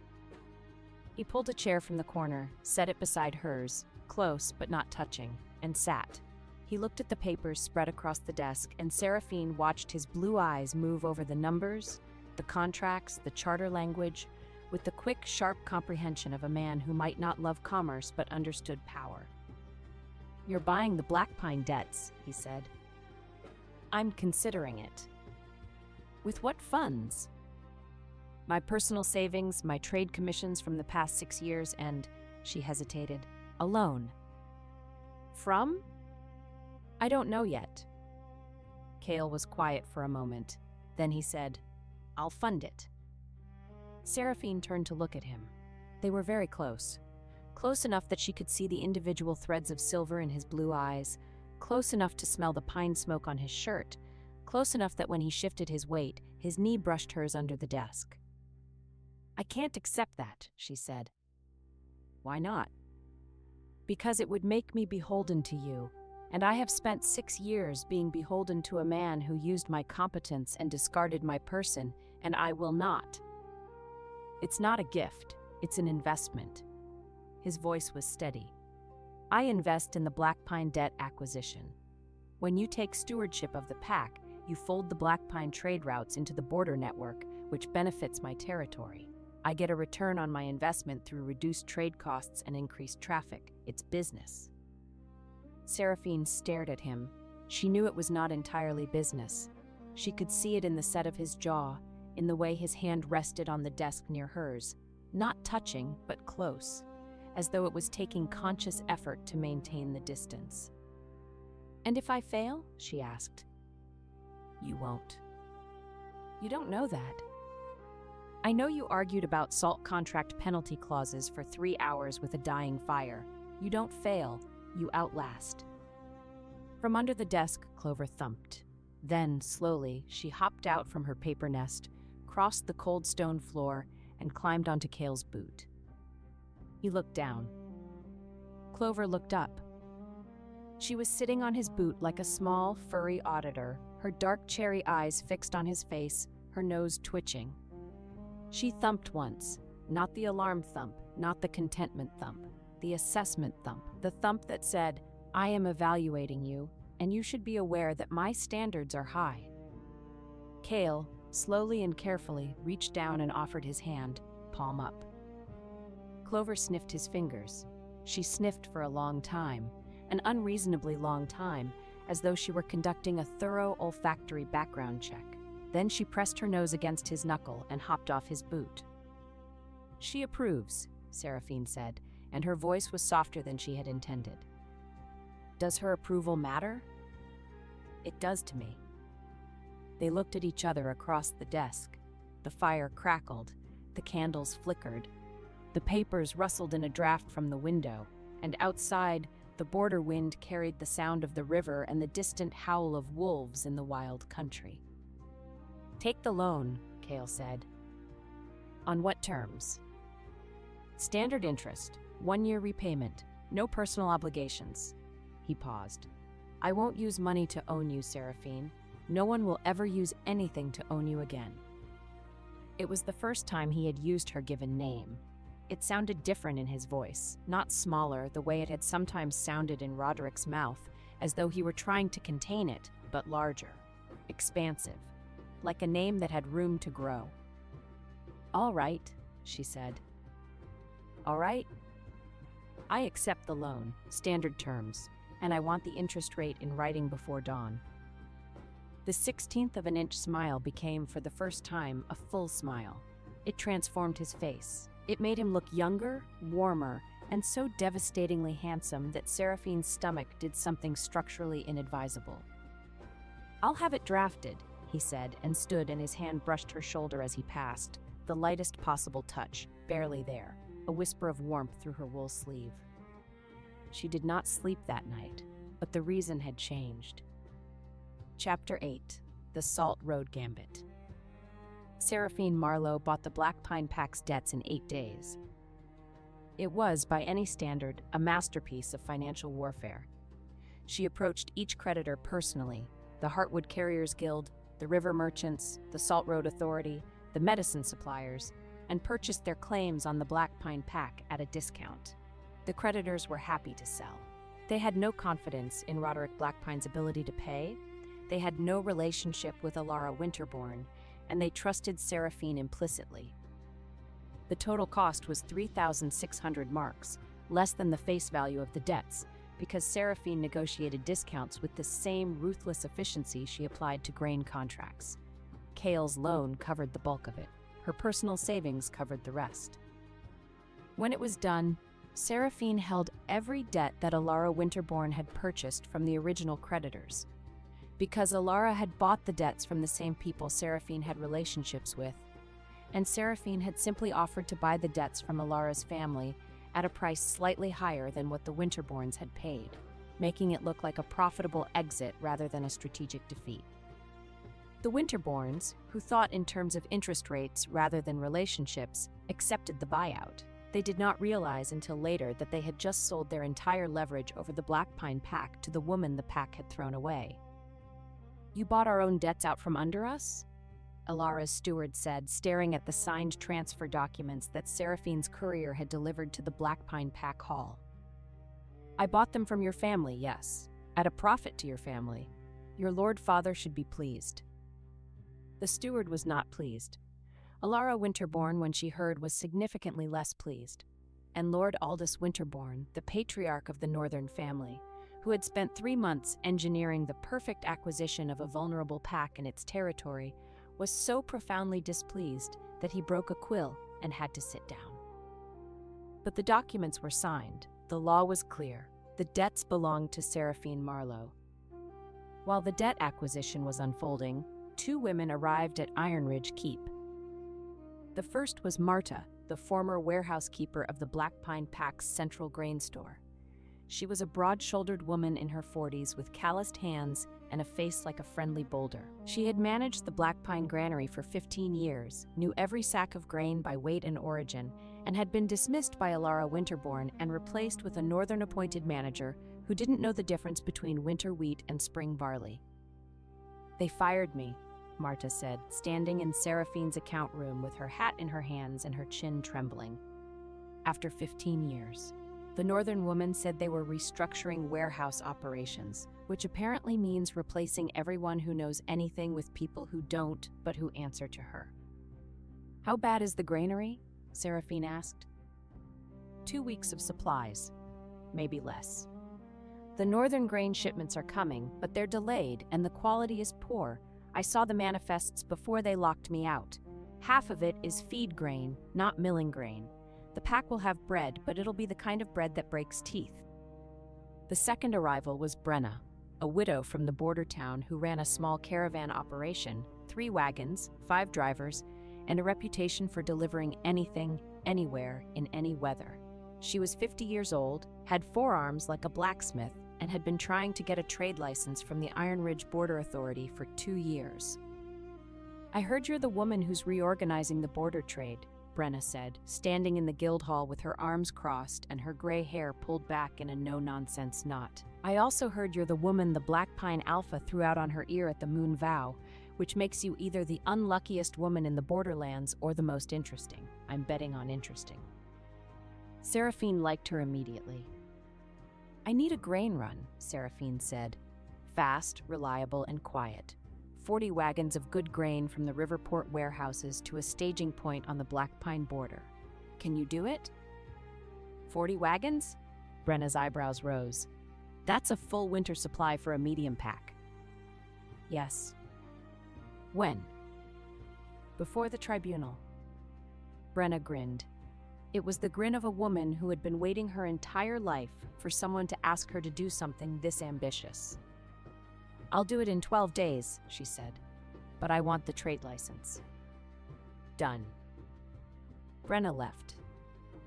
He pulled a chair from the corner, set it beside hers, close but not touching, and sat. He looked at the papers spread across the desk, and Seraphine watched his blue eyes move over the numbers, the contracts, the charter language, with the quick, sharp comprehension of a man who might not love commerce but understood power. "You're buying the Black Pine debts," he said. "I'm considering it." "With what funds?" "My personal savings, my trade commissions from the past 6 years, and," she hesitated, "a loan." "From?" "I don't know yet." Cale was quiet for a moment. Then he said, "I'll fund it." Seraphine turned to look at him. They were very close. close enough that she could see the individual threads of silver in his blue eyes, close enough to smell the pine smoke on his shirt, close enough that when he shifted his weight, his knee brushed hers under the desk. "I can't accept that," she said. "Why not?" "Because it would make me beholden to you, and I have spent 6 years being beholden to a man who used my competence and discarded my person, and I will not." "It's not a gift, it's an investment." His voice was steady. "I invest in the Black Pine debt acquisition. When you take stewardship of the pack, you fold the Black Pine trade routes into the border network, which benefits my territory. I get a return on my investment through reduced trade costs and increased traffic. It's business." Seraphine stared at him. She knew it was not entirely business. She could see it in the set of his jaw, in the way his hand rested on the desk near hers, not touching, but close, as though it was taking conscious effort to maintain the distance. "And if I fail?" she asked. "You won't." "You don't know that." "I know you argued about salt contract penalty clauses for 3 hours with a dying fire. You don't fail, you outlast." From under the desk, Clover thumped. Then, slowly, she hopped out from her paper nest, crossed the cold stone floor, and climbed onto Cale's boot. He looked down. Clover looked up. She was sitting on his boot like a small, furry auditor, her dark cherry eyes fixed on his face, her nose twitching. She thumped once, not the alarm thump, not the contentment thump, the assessment thump, the thump that said, "I am evaluating you, and you should be aware that my standards are high." Cale, slowly and carefully, reached down and offered his hand, palm up. Clover sniffed his fingers. She sniffed for a long time, an unreasonably long time, as though she were conducting a thorough olfactory background check. Then she pressed her nose against his knuckle and hopped off his boot. "She approves," Seraphine said, and her voice was softer than she had intended. "Does her approval matter?" "It does to me." They looked at each other across the desk. The fire crackled, the candles flickered, the papers rustled in a draft from the window, and outside, the border wind carried the sound of the river and the distant howl of wolves in the wild country. "Take the loan," Cale said. "On what terms?" "Standard interest, 1-year repayment, no personal obligations." He paused. "I won't use money to own you, Seraphine. No one will ever use anything to own you again." It was the first time he had used her given name. It sounded different in his voice, not smaller the way it had sometimes sounded in Roderick's mouth, as though he were trying to contain it, but larger, expansive, like a name that had room to grow. "All right," she said. "All right? I accept the loan, standard terms, and I want the interest rate in writing before dawn." The 16th of an inch smile became, for the first time, a full smile. It transformed his face. It made him look younger, warmer, and so devastatingly handsome that Seraphine's stomach did something structurally inadvisable. "I'll have it drafted," he said, and stood, and his hand brushed her shoulder as he passed, the lightest possible touch, barely there, a whisper of warmth through her wool sleeve. She did not sleep that night, but the reason had changed. Chapter 8. The Salt Road Gambit. Seraphine Marlowe bought the Black Pine Pack's debts in 8 days. It was, by any standard, a masterpiece of financial warfare. She approached each creditor personally, the Heartwood Carriers Guild, the River Merchants, the Salt Road Authority, the medicine suppliers, and purchased their claims on the Black Pine Pack at a discount. The creditors were happy to sell. They had no confidence in Roderick Blackpine's ability to pay. They had no relationship with Alara Winterbourne, and they trusted Seraphine implicitly. The total cost was 3,600 marks, less than the face value of the debts, because Seraphine negotiated discounts with the same ruthless efficiency she applied to grain contracts. Cale's loan covered the bulk of it. Her personal savings covered the rest. When it was done, Seraphine held every debt that Alara Winterbourne had purchased from the original creditors. Because Alara had bought the debts from the same people Seraphine had relationships with, and Seraphine had simply offered to buy the debts from Alara's family at a price slightly higher than what the Winterborns had paid, making it look like a profitable exit rather than a strategic defeat. The Winterborns, who thought in terms of interest rates rather than relationships, accepted the buyout. They did not realize until later that they had just sold their entire leverage over the Black Pine pack to the woman the pack had thrown away. "You bought our own debts out from under us?" Alara's steward said, staring at the signed transfer documents that Seraphine's courier had delivered to the Black Pine pack hall. "I bought them from your family, yes, at a profit to your family. Your Lord Father should be pleased." The steward was not pleased. Alara Winterborn, when she heard, was significantly less pleased. And Lord Aldous Winterborn, the patriarch of the Northern family, who had spent 3 months engineering the perfect acquisition of a vulnerable pack in its territory, was so profoundly displeased that he broke a quill and had to sit down. But the documents were signed. The law was clear. The debts belonged to Seraphine Marlowe. While the debt acquisition was unfolding, 2 women arrived at Iron Ridge Keep. The first was Marta, the former warehouse keeper of the Black Pine Pack's central grain store. She was a broad-shouldered woman in her 40s with calloused hands and a face like a friendly boulder. She had managed the Black Pine granary for 15 years, knew every sack of grain by weight and origin, and had been dismissed by Alara Winterborn and replaced with a northern-appointed manager who didn't know the difference between winter wheat and spring barley. "They fired me," Marta said, standing in Seraphine's account room with her hat in her hands and her chin trembling. "After 15 years. The northern woman said they were restructuring warehouse operations, which apparently means replacing everyone who knows anything with people who don't, but who answer to her." "How bad is the granary?" Seraphine asked. 2 weeks of supplies, maybe less. The northern grain shipments are coming, but they're delayed and the quality is poor. I saw the manifests before they locked me out. Half of it is feed grain, not milling grain. The pack will have bread, but it'll be the kind of bread that breaks teeth. The second arrival was Brenna, a widow from the border town who ran a small caravan operation, 3 wagons, 5 drivers, and a reputation for delivering anything, anywhere, in any weather. She was 50 years old, had 4 arms like a blacksmith, and had been trying to get a trade license from the Iron Ridge Border Authority for 2 years. "I heard you're the woman who's reorganizing the border trade," Brenna said, standing in the guild hall with her arms crossed and her gray hair pulled back in a no-nonsense knot. "I also heard you're the woman the Black Pine Alpha threw out on her ear at the Moon Vow, which makes you either the unluckiest woman in the borderlands or the most interesting. I'm betting on interesting." Seraphine liked her immediately. "I need a grain run," Seraphine said. "Fast, reliable, and quiet. 40 wagons of good grain from the Riverport warehouses to a staging point on the Black Pine border. Can you do it?" 40 wagons? Brenna's eyebrows rose. "That's a full winter supply for a medium pack." "Yes." "When?" "Before the tribunal." Brenna grinned. It was the grin of a woman who had been waiting her entire life for someone to ask her to do something this ambitious. "I'll do it in 12 days, she said, "but I want the trade license." "Done." Brenna left.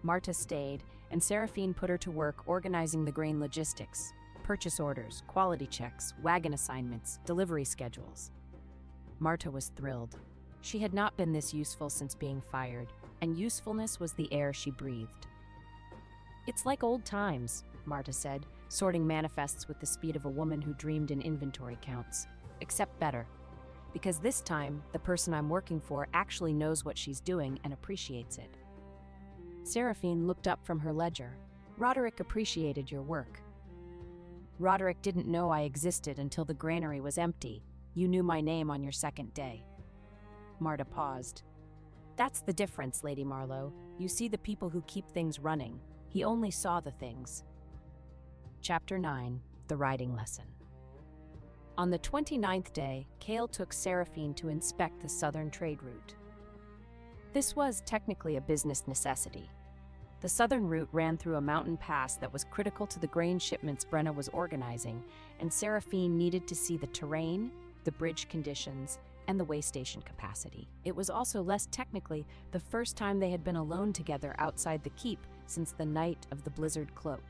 Marta stayed, and Seraphine put her to work organizing the grain logistics, purchase orders, quality checks, wagon assignments, delivery schedules. Marta was thrilled. She had not been this useful since being fired, and usefulness was the air she breathed. "It's like old times," Marta said, sorting manifests with the speed of a woman who dreamed in inventory counts. "Except better. Because this time, the person I'm working for actually knows what she's doing and appreciates it." Seraphine looked up from her ledger. "Roderick appreciated your work." "Roderick didn't know I existed until the granary was empty. You knew my name on your second day." Marta paused. "That's the difference, Lady Marlowe. You see the people who keep things running. He only saw the things." Chapter 9. The Riding Lesson. On the 29th day, Cale took Seraphine to inspect the southern trade route. This was technically a business necessity. The southern route ran through a mountain pass that was critical to the grain shipments Brenna was organizing, and Seraphine needed to see the terrain, the bridge conditions, and the way station capacity. It was also less technically the first time they had been alone together outside the keep since the night of the blizzard cloak.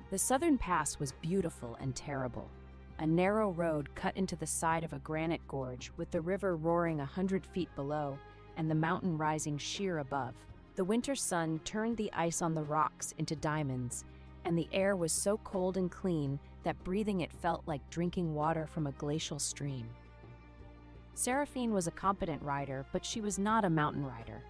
The southern pass was beautiful and terrible. A narrow road cut into the side of a granite gorge with the river roaring 100 feet below and the mountain rising sheer above. The winter sun turned the ice on the rocks into diamonds, and the air was so cold and clean that breathing it felt like drinking water from a glacial stream. Seraphine was a competent rider, but she was not a mountain rider.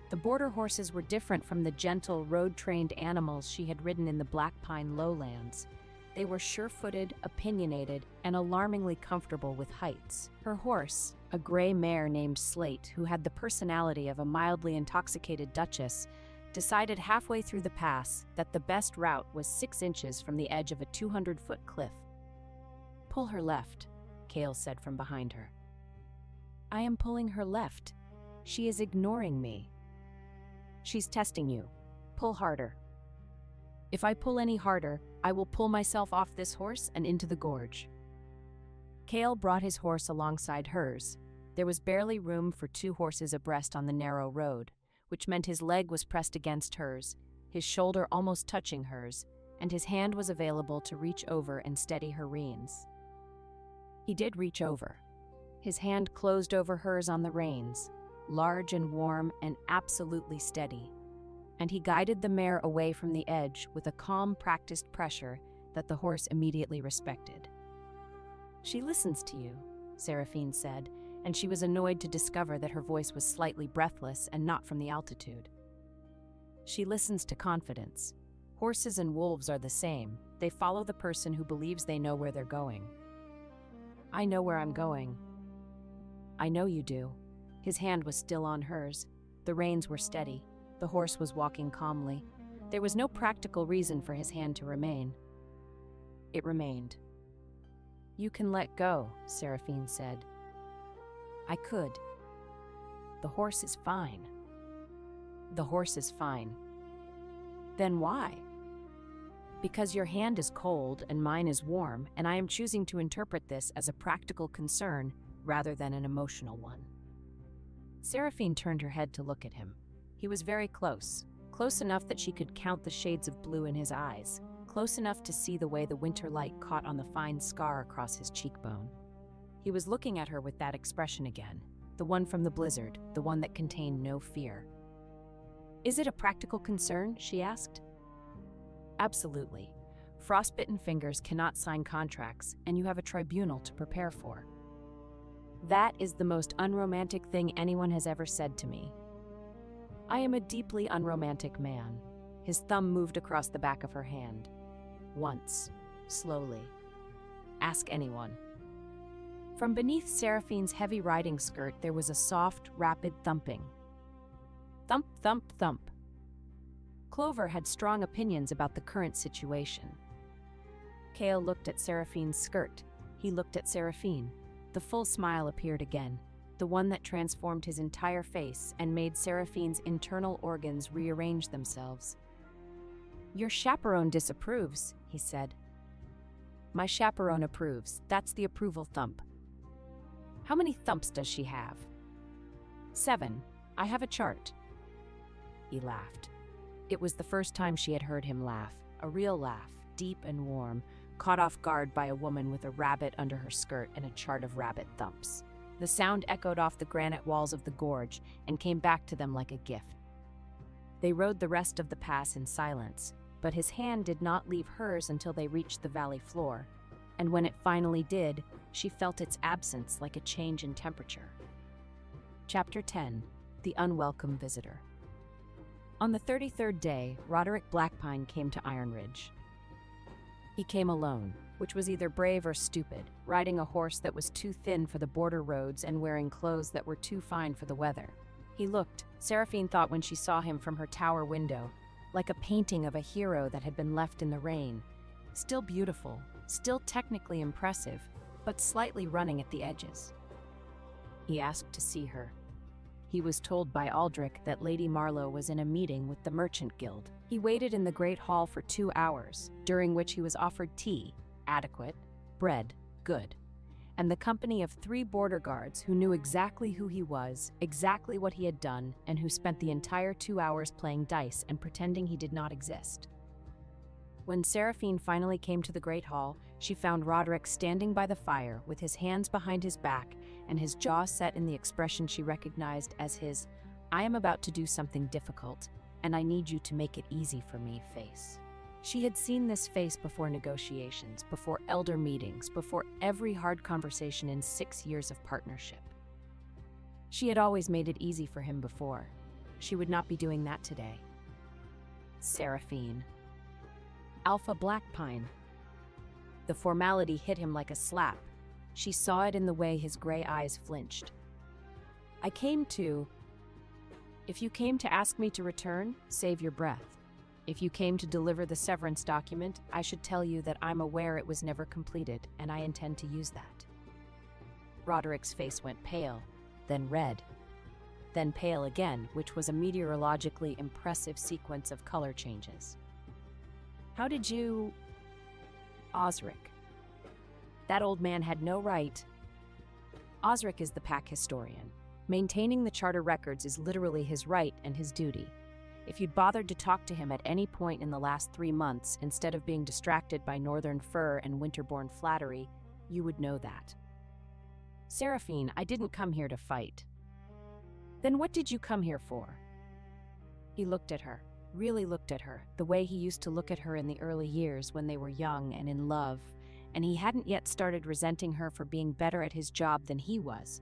The border horses were different from the gentle, road-trained animals she had ridden in the Black Pine lowlands. They were sure-footed, opinionated, and alarmingly comfortable with heights. Her horse, a gray mare named Slate, who had the personality of a mildly intoxicated duchess, decided halfway through the pass that the best route was 6 inches from the edge of a 200-foot cliff. "Pull her left," Kale said from behind her. "I am pulling her left. She is ignoring me." "She's testing you. Pull harder." "If I pull any harder, I will pull myself off this horse and into the gorge." Kale brought his horse alongside hers. There was barely room for 2 horses abreast on the narrow road, which meant his leg was pressed against hers, his shoulder almost touching hers, and his hand was available to reach over and steady her reins. He did reach over. His hand closed over hers on the reins, large and warm and absolutely steady, and he guided the mare away from the edge with a calm, practiced pressure that the horse immediately respected. "She listens to you," Seraphine said, and she was annoyed to discover that her voice was slightly breathless and not from the altitude. "She listens to confidence. Horses and wolves are the same. They follow the person who believes they know where they're going." "I know where I'm going." "I know you do." His hand was still on hers. The reins were steady. The horse was walking calmly. There was no practical reason for his hand to remain. It remained. "You can let go," Seraphine said. "I could." "The horse is fine." "The horse is fine." "Then why?" "Because your hand is cold and mine is warm, and I am choosing to interpret this as a practical concern rather than an emotional one." Seraphine turned her head to look at him. He was very close, close enough that she could count the shades of blue in his eyes, close enough to see the way the winter light caught on the fine scar across his cheekbone. He was looking at her with that expression again, the one from the blizzard, the one that contained no fear. "Is it a practical concern?" she asked. "Absolutely. Frostbitten fingers cannot sign contracts, and you have a tribunal to prepare for." "That is the most unromantic thing anyone has ever said to me." "I am a deeply unromantic man." His thumb moved across the back of her hand. Once, slowly. "Ask anyone." From beneath Seraphine's heavy riding skirt there was a soft, rapid thumping. Thump, thump, thump. Clover had strong opinions about the current situation. Kale looked at Seraphine's skirt. He looked at Seraphine. The full smile appeared again, the one that transformed his entire face and made Seraphine's internal organs rearrange themselves. "Your chaperone disapproves," he said. "My chaperone approves. That's the approval thump." "How many thumps does she have?" 7. I have a chart." He laughed. It was the first time she had heard him laugh, a real laugh, deep and warm, caught off guard by a woman with a rabbit under her skirt and a chart of rabbit thumps. The sound echoed off the granite walls of the gorge and came back to them like a gift. They rode the rest of the pass in silence, but his hand did not leave hers until they reached the valley floor, and when it finally did, she felt its absence like a change in temperature. Chapter 10. The Unwelcome Visitor. On the 33rd day, Roderick Blackpine came to Iron Ridge. He came alone, which was either brave or stupid, riding a horse that was too thin for the border roads and wearing clothes that were too fine for the weather. He looked, Seraphine thought when she saw him from her tower window, like a painting of a hero that had been left in the rain. Still beautiful, still technically impressive, but slightly running at the edges. He asked to see her. He was told by Aldrich that Lady Marlowe was in a meeting with the Merchant Guild. He waited in the Great Hall for 2 hours, during which he was offered tea, adequate, bread, good, and the company of 3 border guards who knew exactly who he was, exactly what he had done, and who spent the entire 2 hours playing dice and pretending he did not exist. When Seraphine finally came to the Great Hall, she found Roderick standing by the fire with his hands behind his back and his jaw set in the expression she recognized as his "I am about to do something difficult, and I need you to make it easy for me" face. She had seen this face before negotiations, before elder meetings, before every hard conversation in 6 years of partnership. She had always made it easy for him before. She would not be doing that today. Seraphine. Alpha Blackpine. The formality hit him like a slap. She saw it in the way his gray eyes flinched. If you came to ask me to return, save your breath. If you came to deliver the severance document, I should tell you that I'm aware it was never completed, and I intend to use that. Roderick's face went pale, then red, then pale again, which was a meteorologically impressive sequence of color changes. How did you... Osric. That old man had no right. Osric is the pack historian. Maintaining the charter records is literally his right and his duty. If you'd bothered to talk to him at any point in the last 3 months, instead of being distracted by northern fur and winterborn flattery, you would know that. Seraphine, I didn't come here to fight. Then what did you come here for? He looked at her, really looked at her, the way he used to look at her in the early years when they were young and in love, and he hadn't yet started resenting her for being better at his job than he was.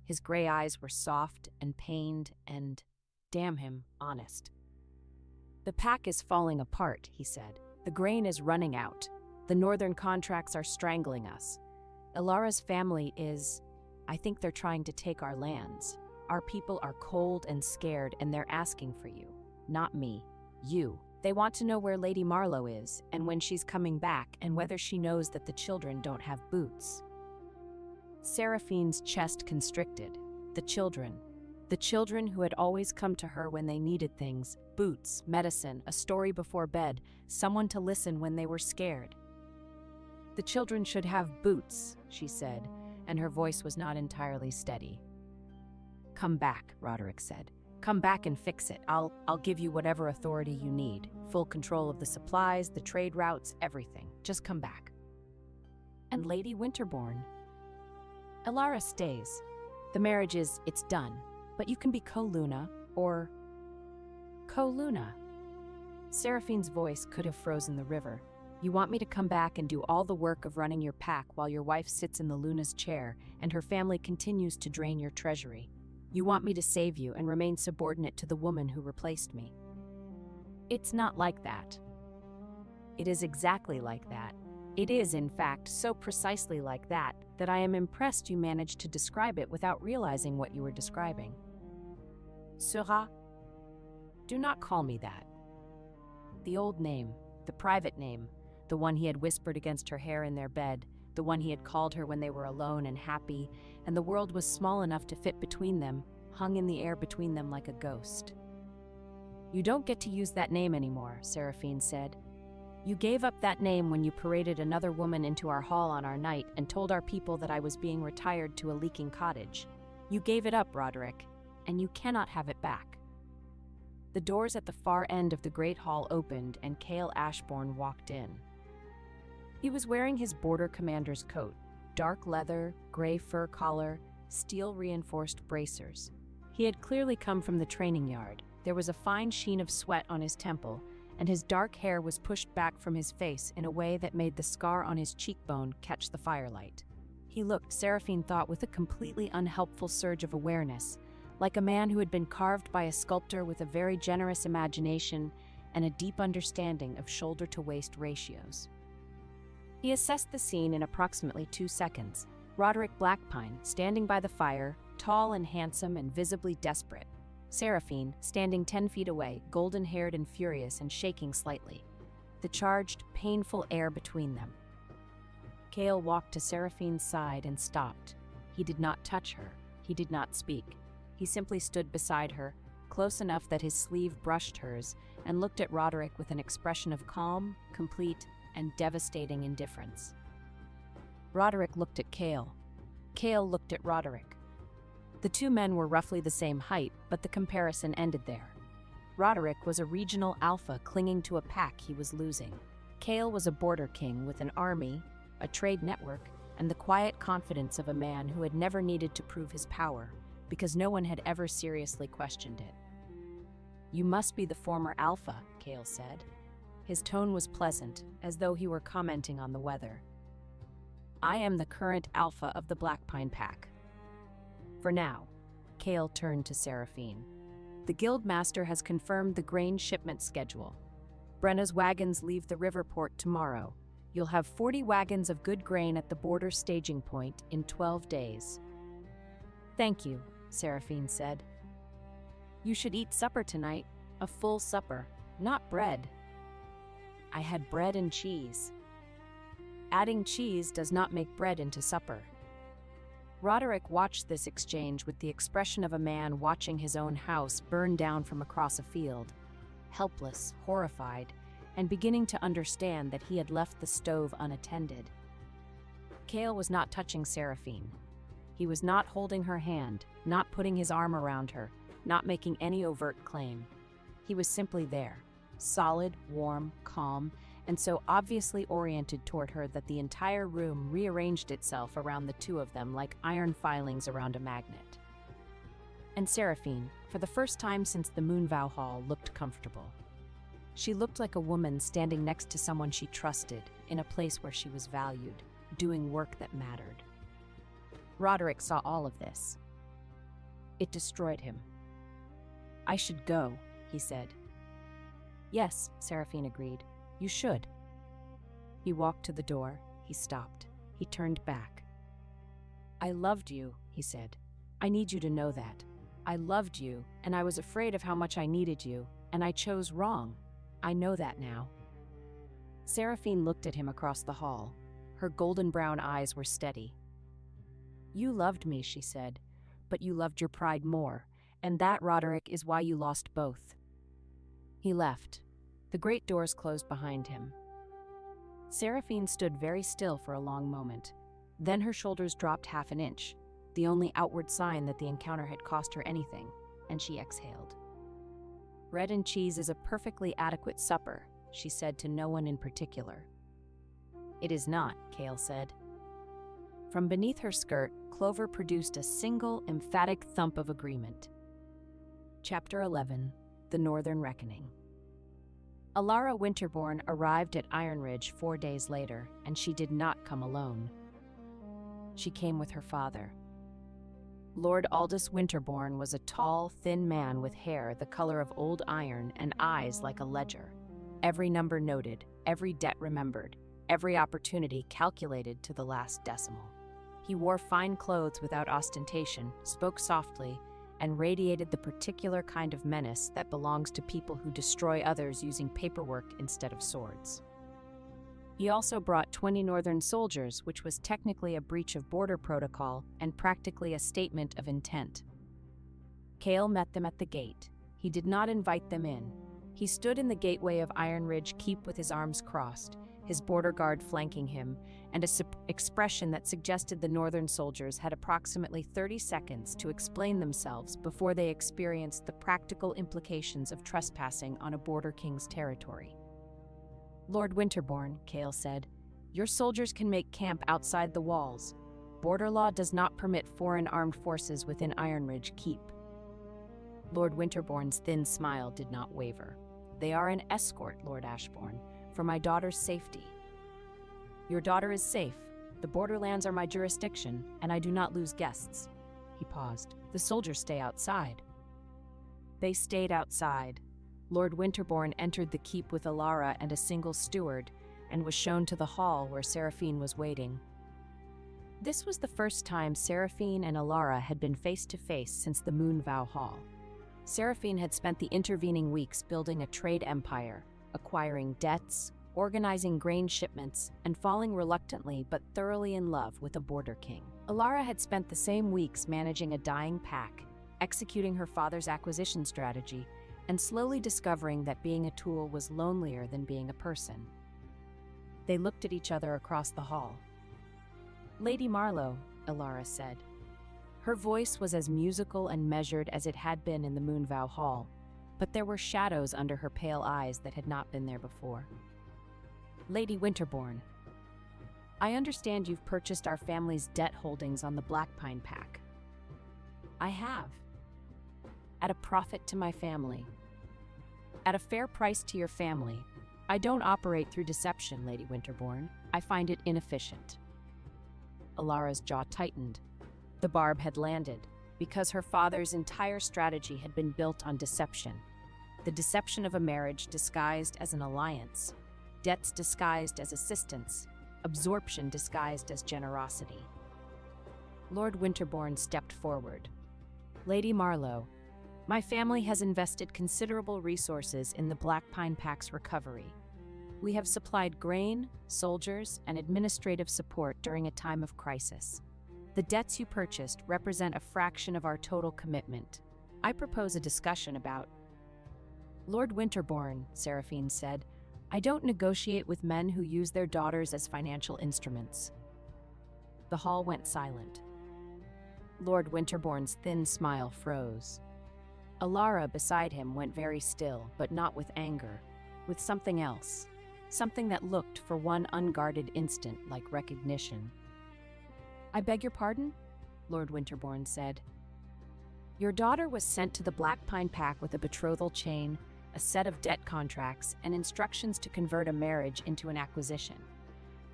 His gray eyes were soft and pained and, damn him, honest. The pack is falling apart, he said. The grain is running out. The northern contracts are strangling us. Ilara's family is... I think they're trying to take our lands. Our people are cold and scared, and they're asking for you. Not me. You. They want to know where Lady Marlowe is, and when she's coming back, and whether she knows that the children don't have boots. Seraphine's chest constricted. The children who had always come to her when they needed things, boots, medicine, a story before bed, someone to listen when they were scared. The children should have boots, she said, and her voice was not entirely steady. Come back, Roderick said. Come back and fix it. I'll give you whatever authority you need. Full control of the supplies, the trade routes, everything. Just come back. And Lady Winterborn? Ilara stays. The marriage it's done. But you can be co-Luna, or... Co-Luna. Seraphine's voice could have frozen the river. You want me to come back and do all the work of running your pack while your wife sits in the Luna's chair and her family continues to drain your treasury. You want me to save you and remain subordinate to the woman who replaced me. It's not like that. It is exactly like that. It is, in fact, so precisely like that I am impressed you managed to describe it without realizing what you were describing. Sera? Do not call me that. The old name, the private name, the one he had whispered against her hair in their bed, the one he had called her when they were alone and happy, and the world was small enough to fit between them, hung in the air between them like a ghost. You don't get to use that name anymore, Seraphine said. You gave up that name when you paraded another woman into our hall on our night and told our people that I was being retired to a leaking cottage. You gave it up, Roderick, and you cannot have it back. The doors at the far end of the great hall opened and Cale Ashbourne walked in. He was wearing his border commander's coat, dark leather, gray fur collar, steel-reinforced bracers. He had clearly come from the training yard. There was a fine sheen of sweat on his temple, and his dark hair was pushed back from his face in a way that made the scar on his cheekbone catch the firelight. He looked, Seraphine thought, with a completely unhelpful surge of awareness, like a man who had been carved by a sculptor with a very generous imagination and a deep understanding of shoulder-to-waist ratios. He assessed the scene in approximately 2 seconds. Roderick Blackpine, standing by the fire, tall and handsome and visibly desperate. Seraphine, standing 10 feet away, golden-haired and furious and shaking slightly. The charged, painful air between them. Cale walked to Seraphine's side and stopped. He did not touch her. He did not speak. He simply stood beside her, close enough that his sleeve brushed hers, and looked at Roderick with an expression of calm, complete, and devastating indifference. Roderick looked at Cale. Cale looked at Roderick. The two men were roughly the same height, but the comparison ended there. Roderick was a regional alpha clinging to a pack he was losing. Cale was a border king with an army, a trade network, and the quiet confidence of a man who had never needed to prove his power, because no one had ever seriously questioned it. "You must be the former alpha," Cale said. His tone was pleasant, as though he were commenting on the weather. "I am the current alpha of the Black Pine Pack." For now, Cale turned to Seraphine. "The Guildmaster has confirmed the grain shipment schedule. Brenna's wagons leave the river port tomorrow. You'll have 40 wagons of good grain at the border staging point in 12 days. "Thank you," Seraphine said. "You should eat supper tonight, a full supper, not bread." "I had bread and cheese." "Adding cheese does not make bread into supper." Roderick watched this exchange with the expression of a man watching his own house burn down from across a field, helpless, horrified, and beginning to understand that he had left the stove unattended. Cale was not touching Seraphine. He was not holding her hand, not putting his arm around her, not making any overt claim. He was simply there, solid, warm, calm, and so obviously oriented toward her that the entire room rearranged itself around the two of them like iron filings around a magnet. And Seraphine, for the first time since the Moonvow Hall, looked comfortable. She looked like a woman standing next to someone she trusted, in a place where she was valued, doing work that mattered. Roderick saw all of this. It destroyed him. "I should go," he said. "Yes," Seraphine agreed. "You should." He walked to the door. He stopped. He turned back. "I loved you," he said. "I need you to know that. I loved you, and I was afraid of how much I needed you, and I chose wrong. I know that now." Seraphine looked at him across the hall. Her golden brown eyes were steady. "You loved me," she said, "but you loved your pride more, and that, Roderick, is why you lost both." He left. The great doors closed behind him. Seraphine stood very still for a long moment. Then her shoulders dropped half an inch, the only outward sign that the encounter had cost her anything, and she exhaled. "Bread and cheese is a perfectly adequate supper," she said to no one in particular. "It is not," Cale said. From beneath her skirt, Clover produced a single, emphatic thump of agreement. Chapter 11: The Northern Reckoning. Alara Winterbourne arrived at Iron Ridge 4 days later, and she did not come alone. She came with her father. Lord Aldous Winterbourne was a tall, thin man with hair the color of old iron and eyes like a ledger. Every number noted, every debt remembered, every opportunity calculated to the last decimal. He wore fine clothes without ostentation, spoke softly, and radiated the particular kind of menace that belongs to people who destroy others using paperwork instead of swords. He also brought 20 Northern soldiers, which was technically a breach of border protocol and practically a statement of intent. Cale met them at the gate. He did not invite them in. He stood in the gateway of Iron Ridge Keep with his arms crossed, his border guard flanking him, and an expression that suggested the Northern soldiers had approximately 30 seconds to explain themselves before they experienced the practical implications of trespassing on a border king's territory. "Lord Winterbourne," Cale said, "your soldiers can make camp outside the walls. Border law does not permit foreign armed forces within Iron Ridge Keep." Lord Winterbourne's thin smile did not waver. "They are an escort, Lord Ashbourne, for my daughter's safety." "Your daughter is safe. The borderlands are my jurisdiction, and I do not lose guests." He paused. "The soldiers stay outside." They stayed outside. Lord Winterbourne entered the keep with Alara and a single steward, and was shown to the hall where Seraphine was waiting. This was the first time Seraphine and Alara had been face-to-face since the Moonvow Hall. Seraphine had spent the intervening weeks building a trade empire, acquiring debts, organizing grain shipments, and falling reluctantly but thoroughly in love with a border king. Alara had spent the same weeks managing a dying pack, executing her father's acquisition strategy, and slowly discovering that being a tool was lonelier than being a person. They looked at each other across the hall. Lady Marlowe, Ilara said. Her voice was as musical and measured as it had been in the Moonvow Hall, but there were shadows under her pale eyes that had not been there before. Lady Winterbourne, I understand you've purchased our family's debt holdings on the Blackpine Pack. I have. At a profit to my family. At a fair price to your family. I don't operate through deception, Lady Winterbourne. I find it inefficient. Ilara's jaw tightened. The barb had landed, because her father's entire strategy had been built on deception. The deception of a marriage disguised as an alliance, debts disguised as assistance, absorption disguised as generosity. Lord Winterbourne stepped forward. Lady Marlowe, my family has invested considerable resources in the Blackpine Pack's recovery. We have supplied grain, soldiers, and administrative support during a time of crisis. The debts you purchased represent a fraction of our total commitment. I propose a discussion about... Lord Winterbourne, Seraphine said, I don't negotiate with men who use their daughters as financial instruments. The hall went silent. Lord Winterbourne's thin smile froze. Ilara beside him went very still, but not with anger, with something else, something that looked for one unguarded instant like recognition. I beg your pardon? Lord Winterbourne said. Your daughter was sent to the Blackpine Pack with a betrothal chain, a set of debt contracts, and instructions to convert a marriage into an acquisition.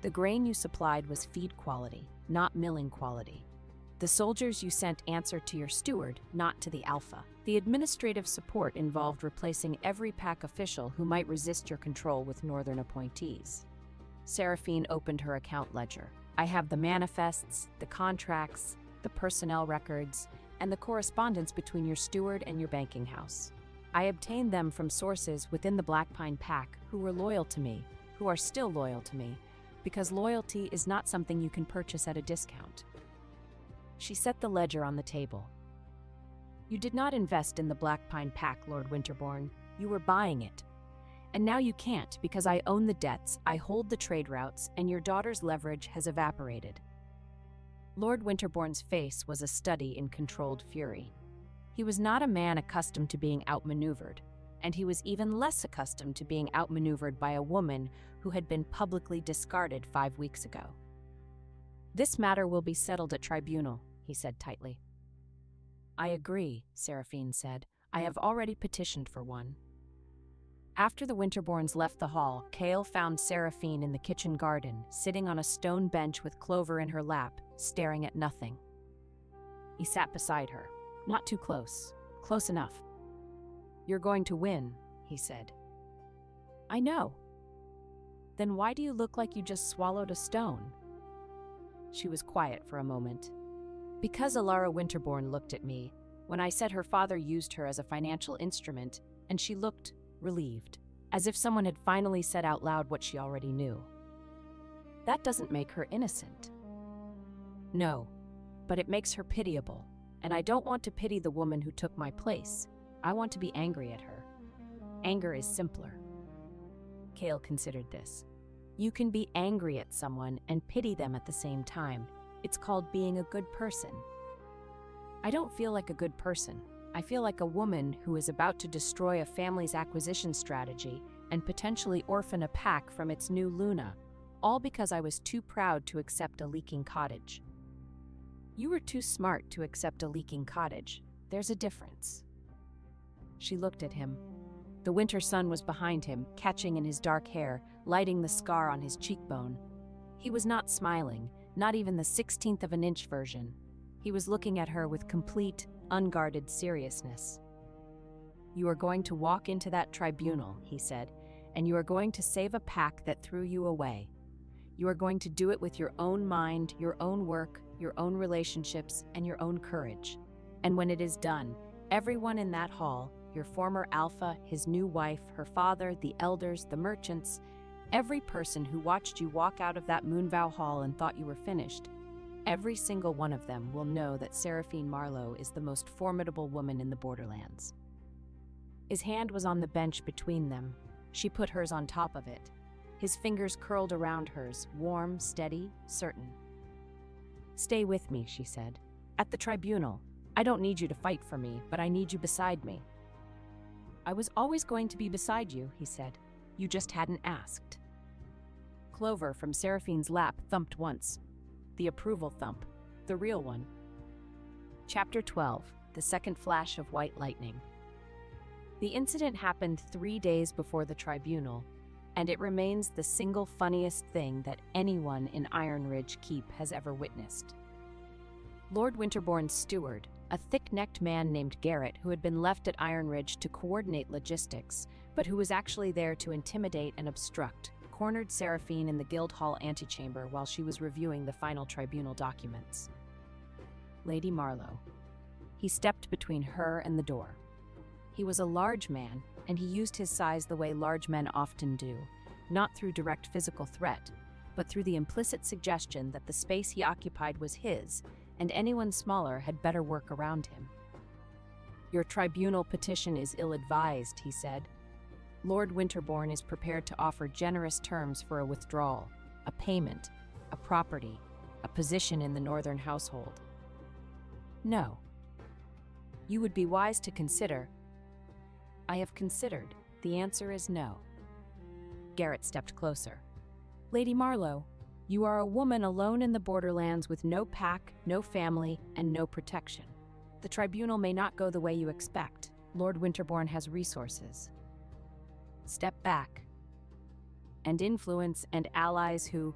The grain you supplied was feed quality, not milling quality. The soldiers you sent answered to your steward, not to the Alpha. The administrative support involved replacing every pack official who might resist your control with northern appointees. Seraphine opened her account ledger. I have the manifests, the contracts, the personnel records, and the correspondence between your steward and your banking house. I obtained them from sources within the Blackpine Pack who were loyal to me, who are still loyal to me, because loyalty is not something you can purchase at a discount. She set the ledger on the table. You did not invest in the Blackpine Pack, Lord Winterbourne. You were buying it. And now you can't because I own the debts, I hold the trade routes, and your daughter's leverage has evaporated. Lord Winterbourne's face was a study in controlled fury. He was not a man accustomed to being outmaneuvered, and he was even less accustomed to being outmaneuvered by a woman who had been publicly discarded 5 weeks ago. This matter will be settled at tribunal, he said tightly. I agree, Seraphine said. I have already petitioned for one. After the Winterbournes left the hall, Kale found Seraphine in the kitchen garden, sitting on a stone bench with Clover in her lap, staring at nothing. He sat beside her. Not too close. Close enough. You're going to win, he said. I know. Then why do you look like you just swallowed a stone? She was quiet for a moment. Because Ilara Winterbourne looked at me, when I said her father used her as a financial instrument, and she looked relieved, as if someone had finally said out loud what she already knew. That doesn't make her innocent. No, but it makes her pitiable, and I don't want to pity the woman who took my place. I want to be angry at her. Anger is simpler. Kale considered this. You can be angry at someone and pity them at the same time. It's called being a good person. I don't feel like a good person. I feel like a woman who is about to destroy a family's acquisition strategy and potentially orphan a pack from its new Luna, all because I was too proud to accept a leaking cottage. You were too smart to accept a leaking cottage. There's a difference. She looked at him. The winter sun was behind him, catching in his dark hair, lighting the scar on his cheekbone. He was not smiling, not even the 16th of an inch version. He was looking at her with complete, unguarded seriousness. You are going to walk into that tribunal, he said, and you are going to save a pack that threw you away. You are going to do it with your own mind, your own work, your own relationships, and your own courage. And when it is done, everyone in that hall, your former Alpha, his new wife, her father, the elders, the merchants, every person who watched you walk out of that Moonvow Hall and thought you were finished, every single one of them will know that Seraphine Marlowe is the most formidable woman in the Borderlands. His hand was on the bench between them. She put hers on top of it. His fingers curled around hers, warm, steady, certain. "Stay with me," she said. "At the tribunal. I don't need you to fight for me, but I need you beside me." "I was always going to be beside you," he said. "You just hadn't asked." Clover from Seraphine's lap thumped once. The approval thump. The real one. Chapter 12. The Second Flash of White Lightning. The incident happened 3 days before the tribunal, and it remains the single funniest thing that anyone in Iron Ridge Keep has ever witnessed. Lord Winterbourne's steward, a thick-necked man named Garrett who had been left at Iron Ridge to coordinate logistics, but who was actually there to intimidate and obstruct, cornered Seraphine in the Guildhall antechamber while she was reviewing the final tribunal documents. Lady Marlowe. He stepped between her and the door. He was a large man, and he used his size the way large men often do, not through direct physical threat, but through the implicit suggestion that the space he occupied was his, and anyone smaller had better work around him. "Your tribunal petition is ill-advised," he said. "Lord Winterbourne is prepared to offer generous terms for a withdrawal, a payment, a property, a position in the Northern household." "No. You would be wise to consider." "I have considered. The answer is no." Garrett stepped closer. "Lady Marlowe, you are a woman alone in the borderlands with no pack, no family, and no protection. The tribunal may not go the way you expect. Lord Winterbourne has resources. Step back. And influence and allies who—"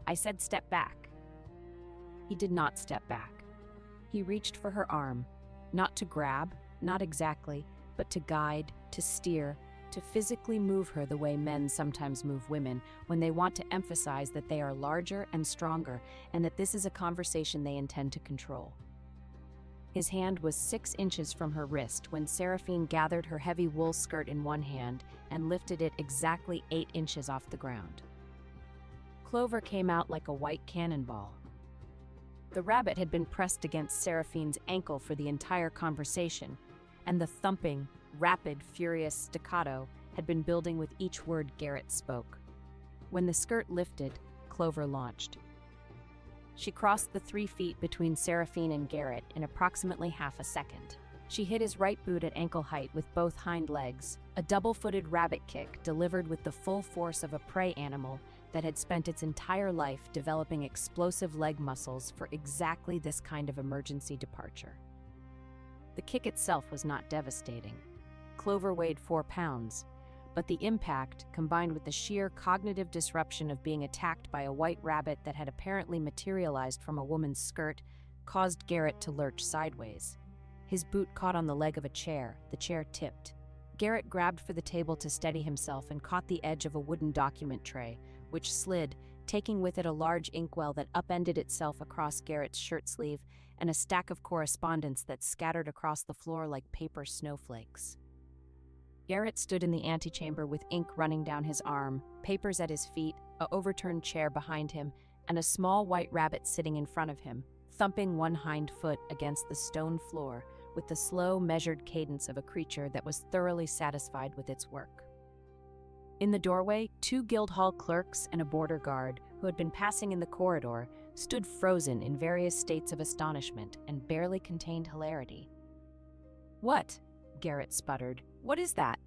"I said step back." He did not step back. He reached for her arm, not to grab, not exactly, but to guide, to steer, to physically move her the way men sometimes move women when they want to emphasize that they are larger and stronger and that this is a conversation they intend to control. His hand was 6 inches from her wrist when Seraphine gathered her heavy wool skirt in one hand and lifted it exactly 8 inches off the ground. Clover came out like a white cannonball. The rabbit had been pressed against Seraphine's ankle for the entire conversation, and the thumping, rapid, furious staccato had been building with each word Garrett spoke. When the skirt lifted, Clover launched. She crossed the 3 feet between Seraphine and Garrett in approximately half a second. She hit his right boot at ankle height with both hind legs, a double-footed rabbit kick delivered with the full force of a prey animal that had spent its entire life developing explosive leg muscles for exactly this kind of emergency departure. The kick itself was not devastating. Clover weighed 4 pounds, but the impact, combined with the sheer cognitive disruption of being attacked by a white rabbit that had apparently materialized from a woman's skirt, caused Garrett to lurch sideways. His boot caught on the leg of a chair. The chair tipped. Garrett grabbed for the table to steady himself and caught the edge of a wooden document tray, which slid, taking with it a large inkwell that upended itself across Garrett's shirt sleeve and a stack of correspondence that scattered across the floor like paper snowflakes. Garrett stood in the antechamber with ink running down his arm, papers at his feet, an overturned chair behind him, and a small white rabbit sitting in front of him, thumping one hind foot against the stone floor with the slow, measured cadence of a creature that was thoroughly satisfied with its work. In the doorway, 2 Guildhall clerks and a border guard, who had been passing in the corridor, stood frozen in various states of astonishment and barely contained hilarity. "What?" Garrett sputtered. "What is that?"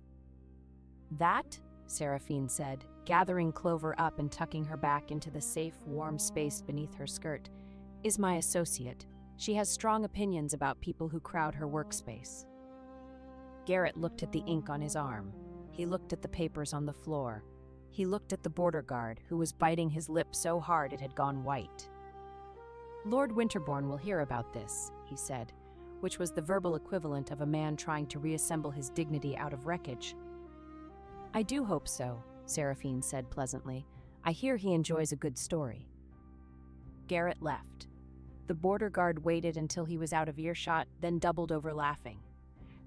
"That," Seraphine said, gathering Clover up and tucking her back into the safe, warm space beneath her skirt, "is my associate. She has strong opinions about people who crowd her workspace." Garrett looked at the ink on his arm. He looked at the papers on the floor. He looked at the border guard, who was biting his lip so hard it had gone white. "Lord Winterbourne will hear about this," he said, which was the verbal equivalent of a man trying to reassemble his dignity out of wreckage. "I do hope so," Seraphine said pleasantly. "I hear he enjoys a good story." Garrett left. The border guard waited until he was out of earshot, then doubled over laughing.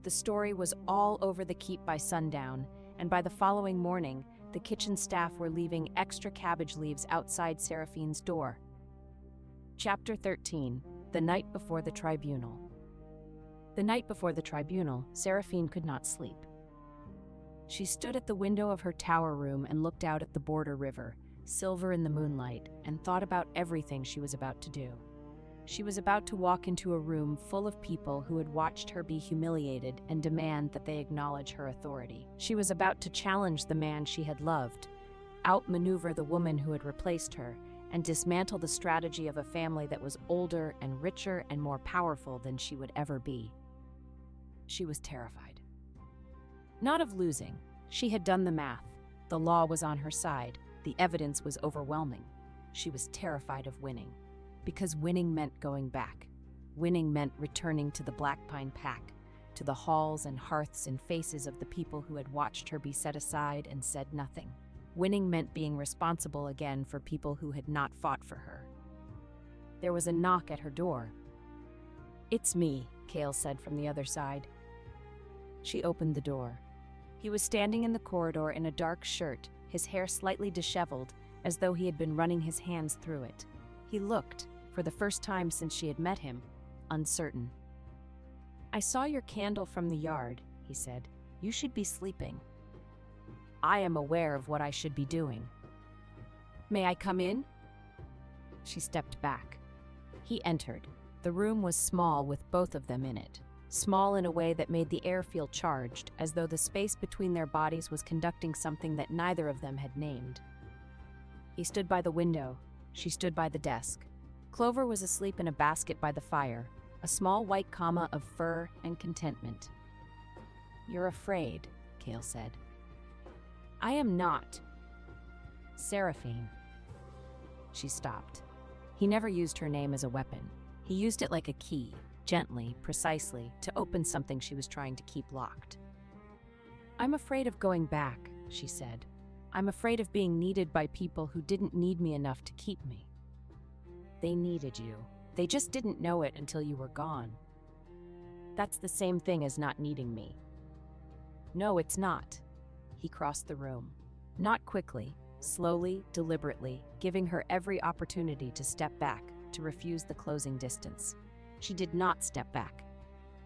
The story was all over the keep by sundown, and by the following morning, the kitchen staff were leaving extra cabbage leaves outside Seraphine's door. Chapter 13. The Night Before the Tribunal. The night before the tribunal, Seraphine could not sleep. She stood at the window of her tower room and looked out at the border river, silver in the moonlight, and thought about everything she was about to do. She was about to walk into a room full of people who had watched her be humiliated and demand that they acknowledge her authority. She was about to challenge the man she had loved, outmaneuver the woman who had replaced her, and dismantle the strategy of a family that was older and richer and more powerful than she would ever be. She was terrified. Not of losing. She had done the math. The law was on her side. The evidence was overwhelming. She was terrified of winning. Because winning meant going back. Winning meant returning to the Black Pine Pack, to the halls and hearths and faces of the people who had watched her be set aside and said nothing. Winning meant being responsible again for people who had not fought for her. There was a knock at her door. "It's me," Cale said from the other side. She opened the door. He was standing in the corridor in a dark shirt, his hair slightly disheveled, as though he had been running his hands through it. He looked, for the first time since she had met him, uncertain. "I saw your candle from the yard," he said. "You should be sleeping." "I am aware of what I should be doing." "May I come in?" She stepped back. He entered. The room was small with both of them in it. Small in a way that made the air feel charged, as though the space between their bodies was conducting something that neither of them had named. He stood by the window. She stood by the desk. Clover was asleep in a basket by the fire, a small white comma of fur and contentment. "You're afraid," Cale said. "I am not." "Seraphine." She stopped. He never used her name as a weapon. He used it like a key, gently, precisely, to open something she was trying to keep locked. "I'm afraid of going back," she said. "I'm afraid of being needed by people who didn't need me enough to keep me." "They needed you. They just didn't know it until you were gone." "That's the same thing as not needing me." "No, it's not." He crossed the room. Not quickly, slowly, deliberately, giving her every opportunity to step back, to refuse the closing distance. She did not step back.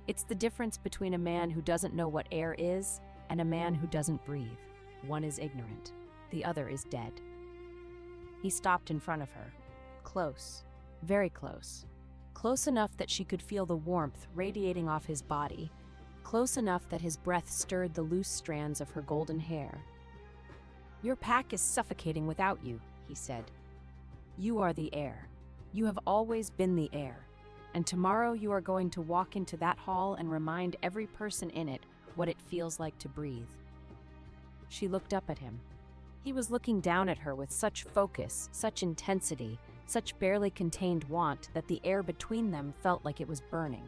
It's the difference between a man who doesn't know what air is and a man who doesn't breathe. One is ignorant. The other is dead. He stopped in front of her. Close. Very close. Close enough that she could feel the warmth radiating off his body. Close enough that his breath stirred the loose strands of her golden hair. "Your pack is suffocating without you," he said. "You are the air. You have always been the air. And tomorrow you are going to walk into that hall and remind every person in it what it feels like to breathe." She looked up at him. He was looking down at her with such focus, such intensity, such barely contained want that the air between them felt like it was burning.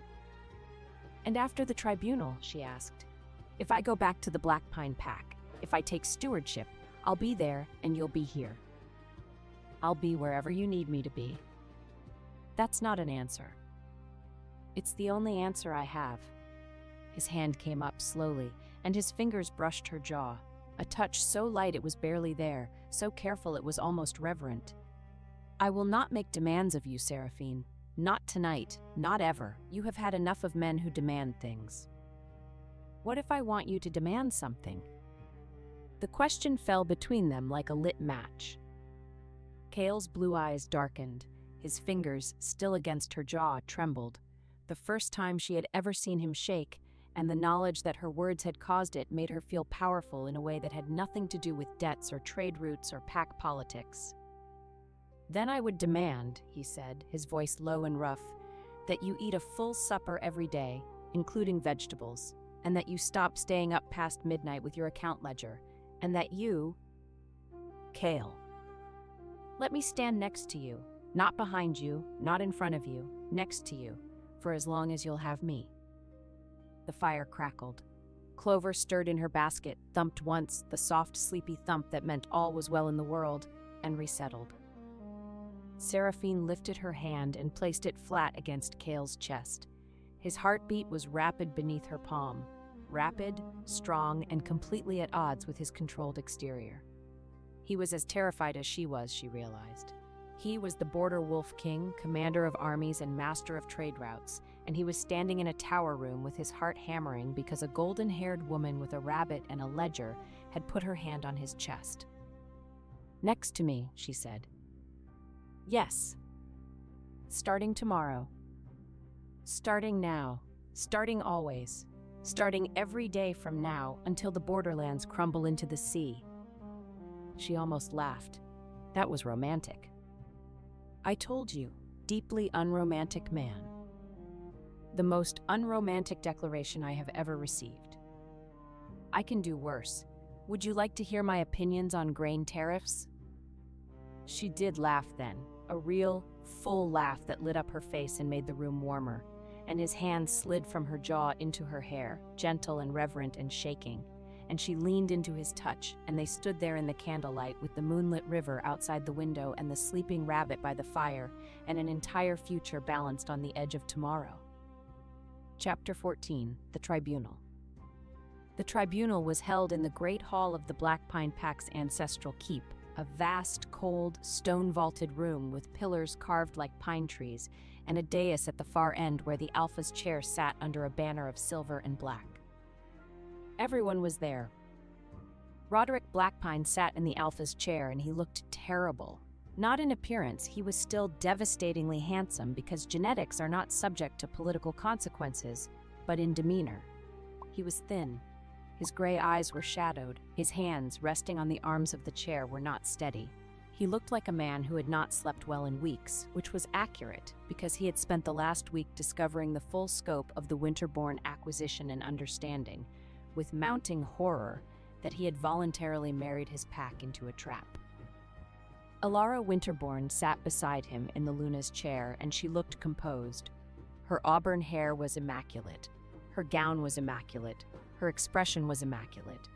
"And after the tribunal," she asked, "if I go back to the Black Pine Pack, if I take stewardship, I'll be there and you'll be here. I'll be wherever you need me to be." "That's not an answer." "It's the only answer I have." His hand came up slowly, and his fingers brushed her jaw. A touch so light it was barely there, so careful it was almost reverent. "I will not make demands of you, Seraphine. Not tonight, not ever. You have had enough of men who demand things." "What if I want you to demand something?" The question fell between them like a lit match. Cale's blue eyes darkened. His fingers, still against her jaw, trembled. The first time she had ever seen him shake, and the knowledge that her words had caused it made her feel powerful in a way that had nothing to do with debts or trade routes or pack politics. "Then I would demand," he said, his voice low and rough, "that you eat a full supper every day, including vegetables, and that you stop staying up past midnight with your account ledger, and that you—" "Cale." "Let me stand next to you, not behind you, not in front of you, next to you, for as long as you'll have me." The fire crackled. Clover stirred in her basket, thumped once, the soft, sleepy thump that meant all was well in the world, and resettled. Seraphine lifted her hand and placed it flat against Cale's chest. His heartbeat was rapid beneath her palm, rapid, strong, and completely at odds with his controlled exterior. He was as terrified as she was, she realized. He was the border wolf king, commander of armies and master of trade routes, and he was standing in a tower room with his heart hammering because a golden-haired woman with a rabbit and a ledger had put her hand on his chest. "Next to me," she said. "Yes. Starting tomorrow. Starting now. Starting always. Starting every day from now until the borderlands crumble into the sea." She almost laughed. That was romantic. "I told you, deeply unromantic man. The most unromantic declaration I have ever received. I can do worse. Would you like to hear my opinions on grain tariffs?" She did laugh then, a real, full laugh that lit up her face and made the room warmer, and his hand slid from her jaw into her hair, gentle and reverent and shaking, and she leaned into his touch, and they stood there in the candlelight with the moonlit river outside the window and the sleeping rabbit by the fire, and an entire future balanced on the edge of tomorrow. Chapter 14. The Tribunal. The tribunal was held in the great hall of the Black Pine Pack's ancestral keep, a vast, cold, stone-vaulted room with pillars carved like pine trees, and a dais at the far end where the Alpha's chair sat under a banner of silver and black. Everyone was there. Roderick Blackpine sat in the Alpha's chair, and he looked terrible. Not in appearance, he was still devastatingly handsome because genetics are not subject to political consequences, but in demeanor. He was thin. His gray eyes were shadowed. His hands, resting on the arms of the chair, were not steady. He looked like a man who had not slept well in weeks, which was accurate because he had spent the last week discovering the full scope of the Winterborn acquisition and understanding, with mounting horror, that he had voluntarily married his pack into a trap. Alara Winterborn sat beside him in the Luna's chair, and she looked composed. Her auburn hair was immaculate. Her gown was immaculate. Her expression was immaculate.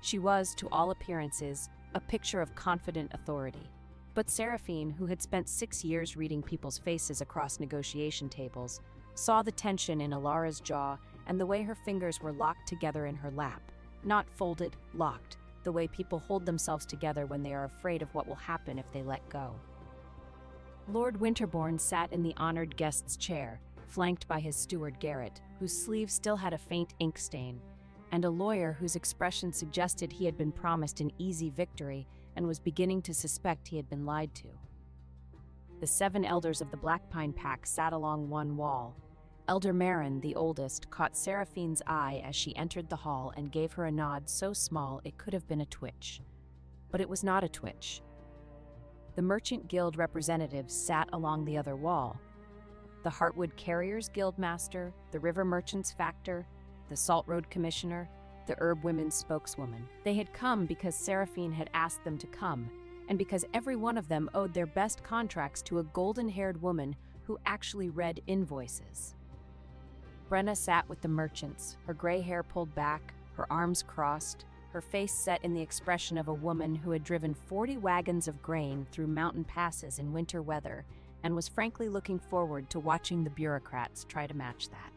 She was, to all appearances, a picture of confident authority. But Seraphine, who had spent 6 years reading people's faces across negotiation tables, saw the tension in Alara's jaw and the way her fingers were locked together in her lap. Not folded, locked, the way people hold themselves together when they are afraid of what will happen if they let go. Lord Winterborn sat in the honored guest's chair, flanked by his steward Garrett, whose sleeve still had a faint ink stain, and a lawyer whose expression suggested he had been promised an easy victory and was beginning to suspect he had been lied to. The 7 elders of the Black Pine Pack sat along one wall. Elder Marin, the oldest, caught Seraphine's eye as she entered the hall and gave her a nod so small it could have been a twitch. But it was not a twitch. The Merchant Guild representatives sat along the other wall. The Heartwood Carriers Guild Master, the River Merchants Factor, the Salt Road Commissioner, the Herb Women's spokeswoman. They had come because Seraphine had asked them to come, and because every one of them owed their best contracts to a golden-haired woman who actually read invoices. Brenna sat with the merchants, her gray hair pulled back, her arms crossed, her face set in the expression of a woman who had driven 40 wagons of grain through mountain passes in winter weather and was frankly looking forward to watching the bureaucrats try to match that.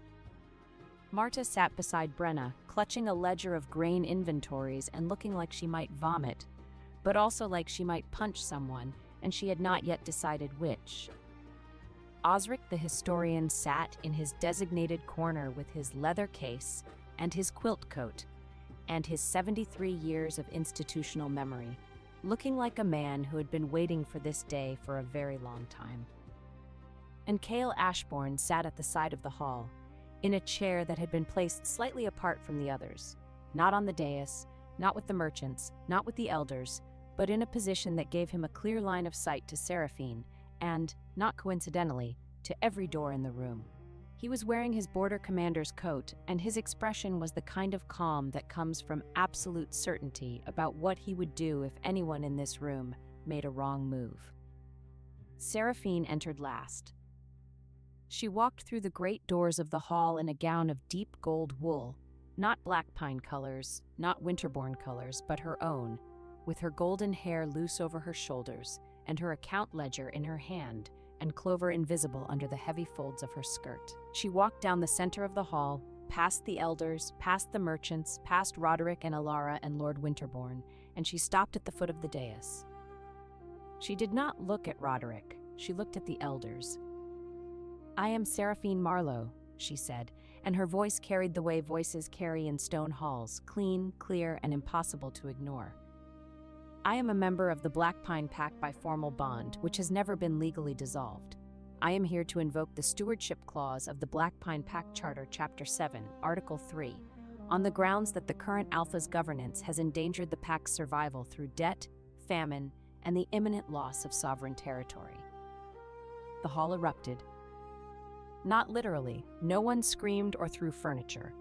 Marta sat beside Brenna, clutching a ledger of grain inventories and looking like she might vomit, but also like she might punch someone, and she had not yet decided which. Osric the historian sat in his designated corner with his leather case and his quilt coat and his 73 years of institutional memory, looking like a man who had been waiting for this day for a very long time. And Cale Ashbourne sat at the side of the hall, in a chair that had been placed slightly apart from the others, not on the dais, not with the merchants, not with the elders, but in a position that gave him a clear line of sight to Seraphine and, not coincidentally, to every door in the room. He was wearing his border commander's coat, and his expression was the kind of calm that comes from absolute certainty about what he would do if anyone in this room made a wrong move. Seraphine entered last. She walked through the great doors of the hall in a gown of deep gold wool, not black pine colors, not Winterborn colors, but her own, with her golden hair loose over her shoulders and her account ledger in her hand and Clover invisible under the heavy folds of her skirt. She walked down the center of the hall, past the elders, past the merchants, past Roderick and Alara and Lord Winterborn, and she stopped at the foot of the dais. She did not look at Roderick, she looked at the elders. "I am Seraphine Marlowe," she said, and her voice carried the way voices carry in stone halls, clean, clear, and impossible to ignore. I am a member of the Black Pine Pack by formal bond, which has never been legally dissolved. I am here to invoke the Stewardship Clause of the Black Pine Pack Charter, Chapter 7, Article 3, on the grounds that the current Alpha's governance has endangered the Pack's survival through debt, famine, and the imminent loss of sovereign territory. The hall erupted. Not literally, no one screamed or threw furniture,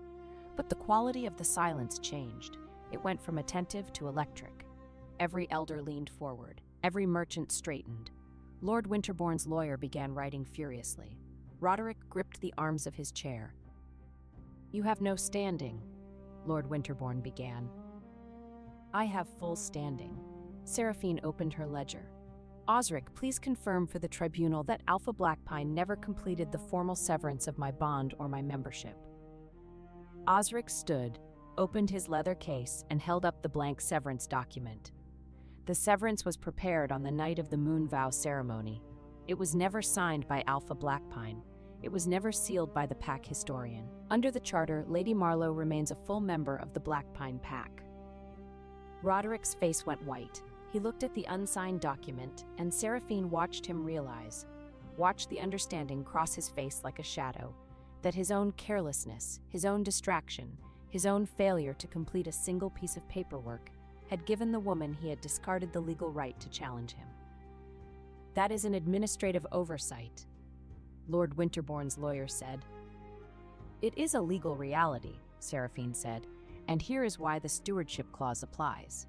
but the quality of the silence changed. It went from attentive to electric. Every elder leaned forward. Every merchant straightened. Lord Winterbourne's lawyer began writing furiously. Roderick gripped the arms of his chair. "You have no standing," Lord Winterbourne began. "I have full standing." Seraphine opened her ledger. "Osric, please confirm for the tribunal that Alpha Blackpine never completed the formal severance of my bond or my membership." Osric stood, opened his leather case, and held up the blank severance document. The severance was prepared on the night of the moon vow ceremony. It was never signed by Alpha Blackpine. It was never sealed by the pack historian. Under the charter, Lady Marlowe remains a full member of the Blackpine Pack. Roderick's face went white. He looked at the unsigned document, and Seraphine watched him watched the understanding cross his face like a shadow, that his own carelessness, his own distraction, his own failure to complete a single piece of paperwork had given the woman he had discarded the legal right to challenge him. "That is an administrative oversight," Lord Winterbourne's lawyer said. "It is a legal reality," Seraphine said, "and here is why the Stewardship Clause applies."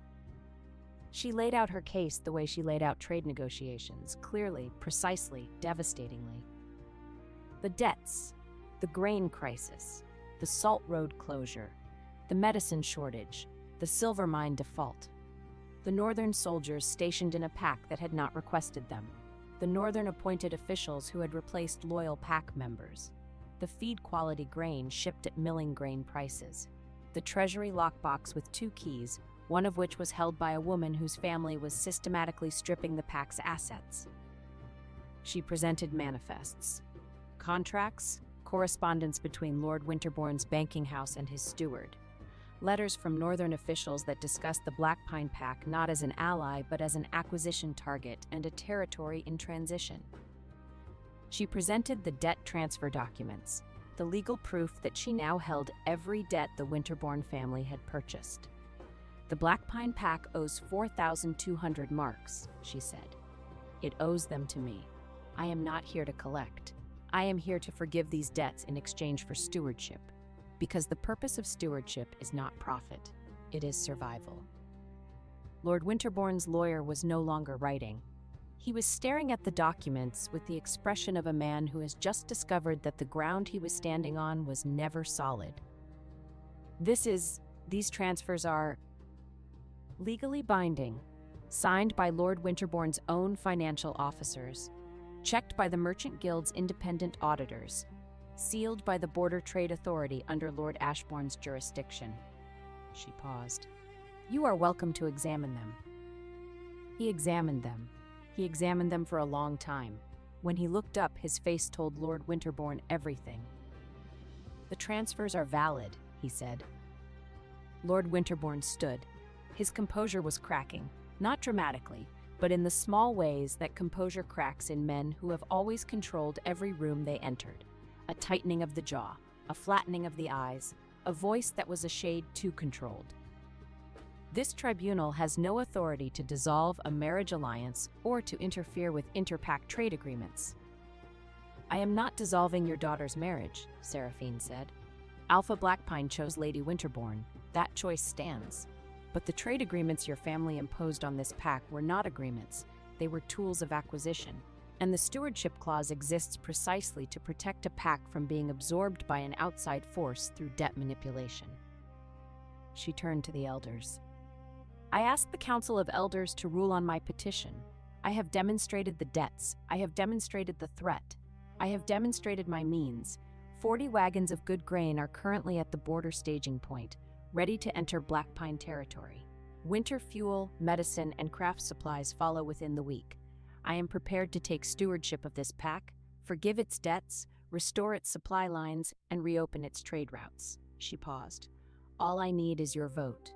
She laid out her case the way she laid out trade negotiations, clearly, precisely, devastatingly. The debts, the grain crisis, the salt road closure, the medicine shortage, the silver mine default, the northern soldiers stationed in a pack that had not requested them, the northern appointed officials who had replaced loyal pack members, the feed-quality grain shipped at milling grain prices, the treasury lockbox with 2 keys, one of which was held by a woman whose family was systematically stripping the pack's assets. She presented manifests, contracts, correspondence between Lord Winterbourne's banking house and his steward, letters from northern officials that discussed the Black Pine Pack not as an ally but as an acquisition target and a territory in transition. She presented the debt transfer documents, the legal proof that she now held every debt the Winterbourne family had purchased. "The Black Pine Pack owes 4,200 marks, she said. "It owes them to me. I am not here to collect. I am here to forgive these debts in exchange for stewardship. Because the purpose of stewardship is not profit, it is survival." Lord Winterbourne's lawyer was no longer writing. He was staring at the documents with the expression of a man who has just discovered that the ground he was standing on was never solid. These transfers are legally binding, signed by Lord Winterbourne's own financial officers, checked by the Merchant Guild's independent auditors, sealed by the Border Trade Authority under Lord Ashbourne's jurisdiction. She paused. "You are welcome to examine them." He examined them. He examined them for a long time. When he looked up, his face told Lord Winterbourne everything. "The transfers are valid," he said. Lord Winterbourne stood. His composure was cracking, not dramatically, but in the small ways that composure cracks in men who have always controlled every room they entered. A tightening of the jaw, a flattening of the eyes, a voice that was a shade too controlled. "This tribunal has no authority to dissolve a marriage alliance or to interfere with inter-pack trade agreements." "I am not dissolving your daughter's marriage," Seraphine said. "Alpha Blackpine chose Lady Winterbourne. That choice stands. But the trade agreements your family imposed on this pack were not agreements. They were tools of acquisition. And the Stewardship Clause exists precisely to protect a pack from being absorbed by an outside force through debt manipulation." She turned to the elders. "I ask the Council of Elders to rule on my petition. I have demonstrated the debts. I have demonstrated the threat. I have demonstrated my means. 40 wagons of good grain are currently at the border staging point, ready to enter Blackpine territory. Winter fuel, medicine, and craft supplies follow within the week. I am prepared to take stewardship of this pack, forgive its debts, restore its supply lines, and reopen its trade routes." She paused. "All I need is your vote."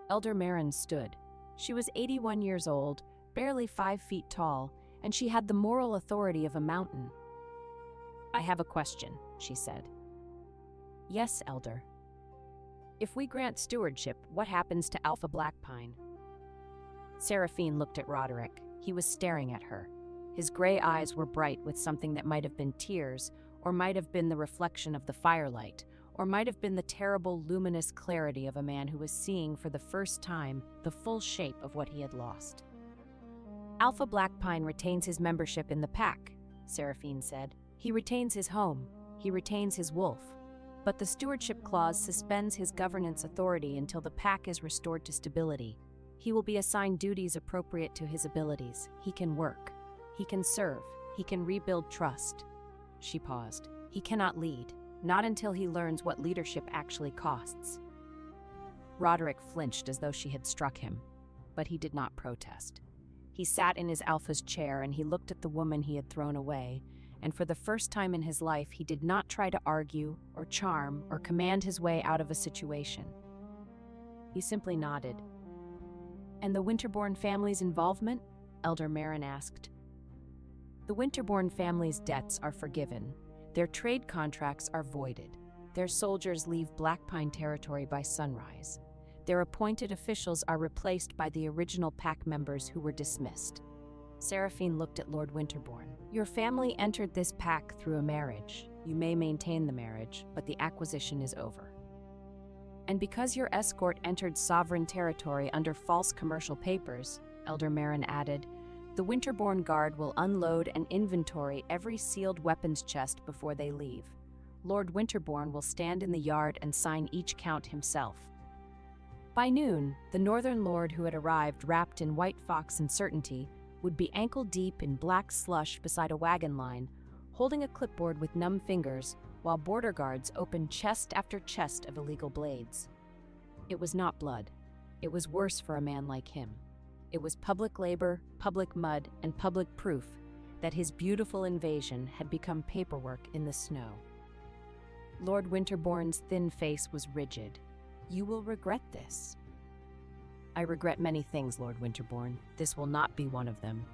Elder Marin stood. She was 81 years old, barely 5 feet tall, and she had the moral authority of a mountain. "I have a question," she said. "Yes, Elder." "If we grant stewardship, what happens to Alpha Blackpine?" Seraphine looked at Roderick. He was staring at her. His gray eyes were bright with something that might have been tears, or might have been the reflection of the firelight, or might have been the terrible, luminous clarity of a man who was seeing for the first time the full shape of what he had lost. "Alpha Blackpine retains his membership in the pack," Seraphine said. "He retains his home. He retains his wolf. But the stewardship clause suspends his governance authority until the pack is restored to stability. He will be assigned duties appropriate to his abilities. He can work. He can serve. He can rebuild trust." She paused. "He cannot lead, not until he learns what leadership actually costs." Roderick flinched as though she had struck him, but he did not protest. He sat in his Alpha's chair and he looked at the woman he had thrown away, and for the first time in his life he did not try to argue or charm or command his way out of a situation. He simply nodded. "And the Winterborn family's involvement?" Elder Marin asked. "The Winterborn family's debts are forgiven. Their trade contracts are voided. Their soldiers leave Blackpine territory by sunrise. Their appointed officials are replaced by the original pack members who were dismissed." Seraphine looked at Lord Winterborn. "Your family entered this pack through a marriage. You may maintain the marriage, but the acquisition is over. And because your escort entered sovereign territory under false commercial papers," Elder Marin added, "the Winterborn Guard will unload and inventory every sealed weapons chest before they leave. Lord Winterborn will stand in the yard and sign each count himself." By noon, the Northern Lord who had arrived wrapped in white fox and certainty would be ankle-deep in black slush beside a wagon line, holding a clipboard with numb fingers, while border guards opened chest after chest of illegal blades. It was not blood. It was worse for a man like him. It was public labor, public mud, and public proof that his beautiful invasion had become paperwork in the snow. Lord Winterborn's thin face was rigid. "You will regret this." "I regret many things, Lord Winterborn. This will not be one of them."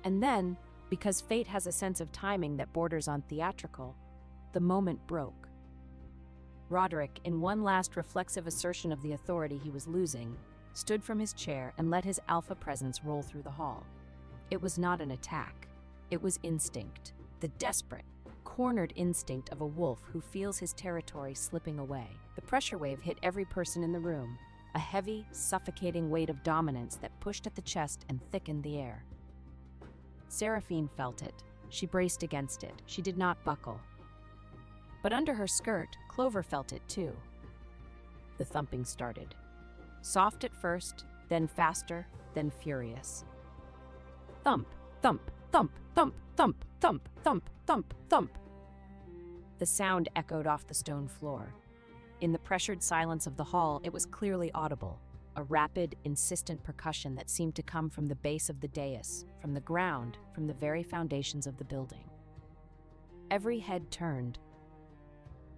And then, because fate has a sense of timing that borders on theatrical, the moment broke. Roderick, in one last reflexive assertion of the authority he was losing, stood from his chair and let his Alpha presence roll through the hall. It was not an attack. It was instinct, the desperate, cornered instinct of a wolf who feels his territory slipping away. The pressure wave hit every person in the room, a heavy, suffocating weight of dominance that pushed at the chest and thickened the air. Seraphine felt it. She braced against it. She did not buckle. But under her skirt, Clover felt it too. The thumping started. Soft at first, then faster, then furious. Thump, thump, thump, thump, thump, thump, thump, thump, thump. The sound echoed off the stone floor. In the pressured silence of the hall, it was clearly audible, a rapid, insistent percussion that seemed to come from the base of the dais, from the ground, from the very foundations of the building. Every head turned.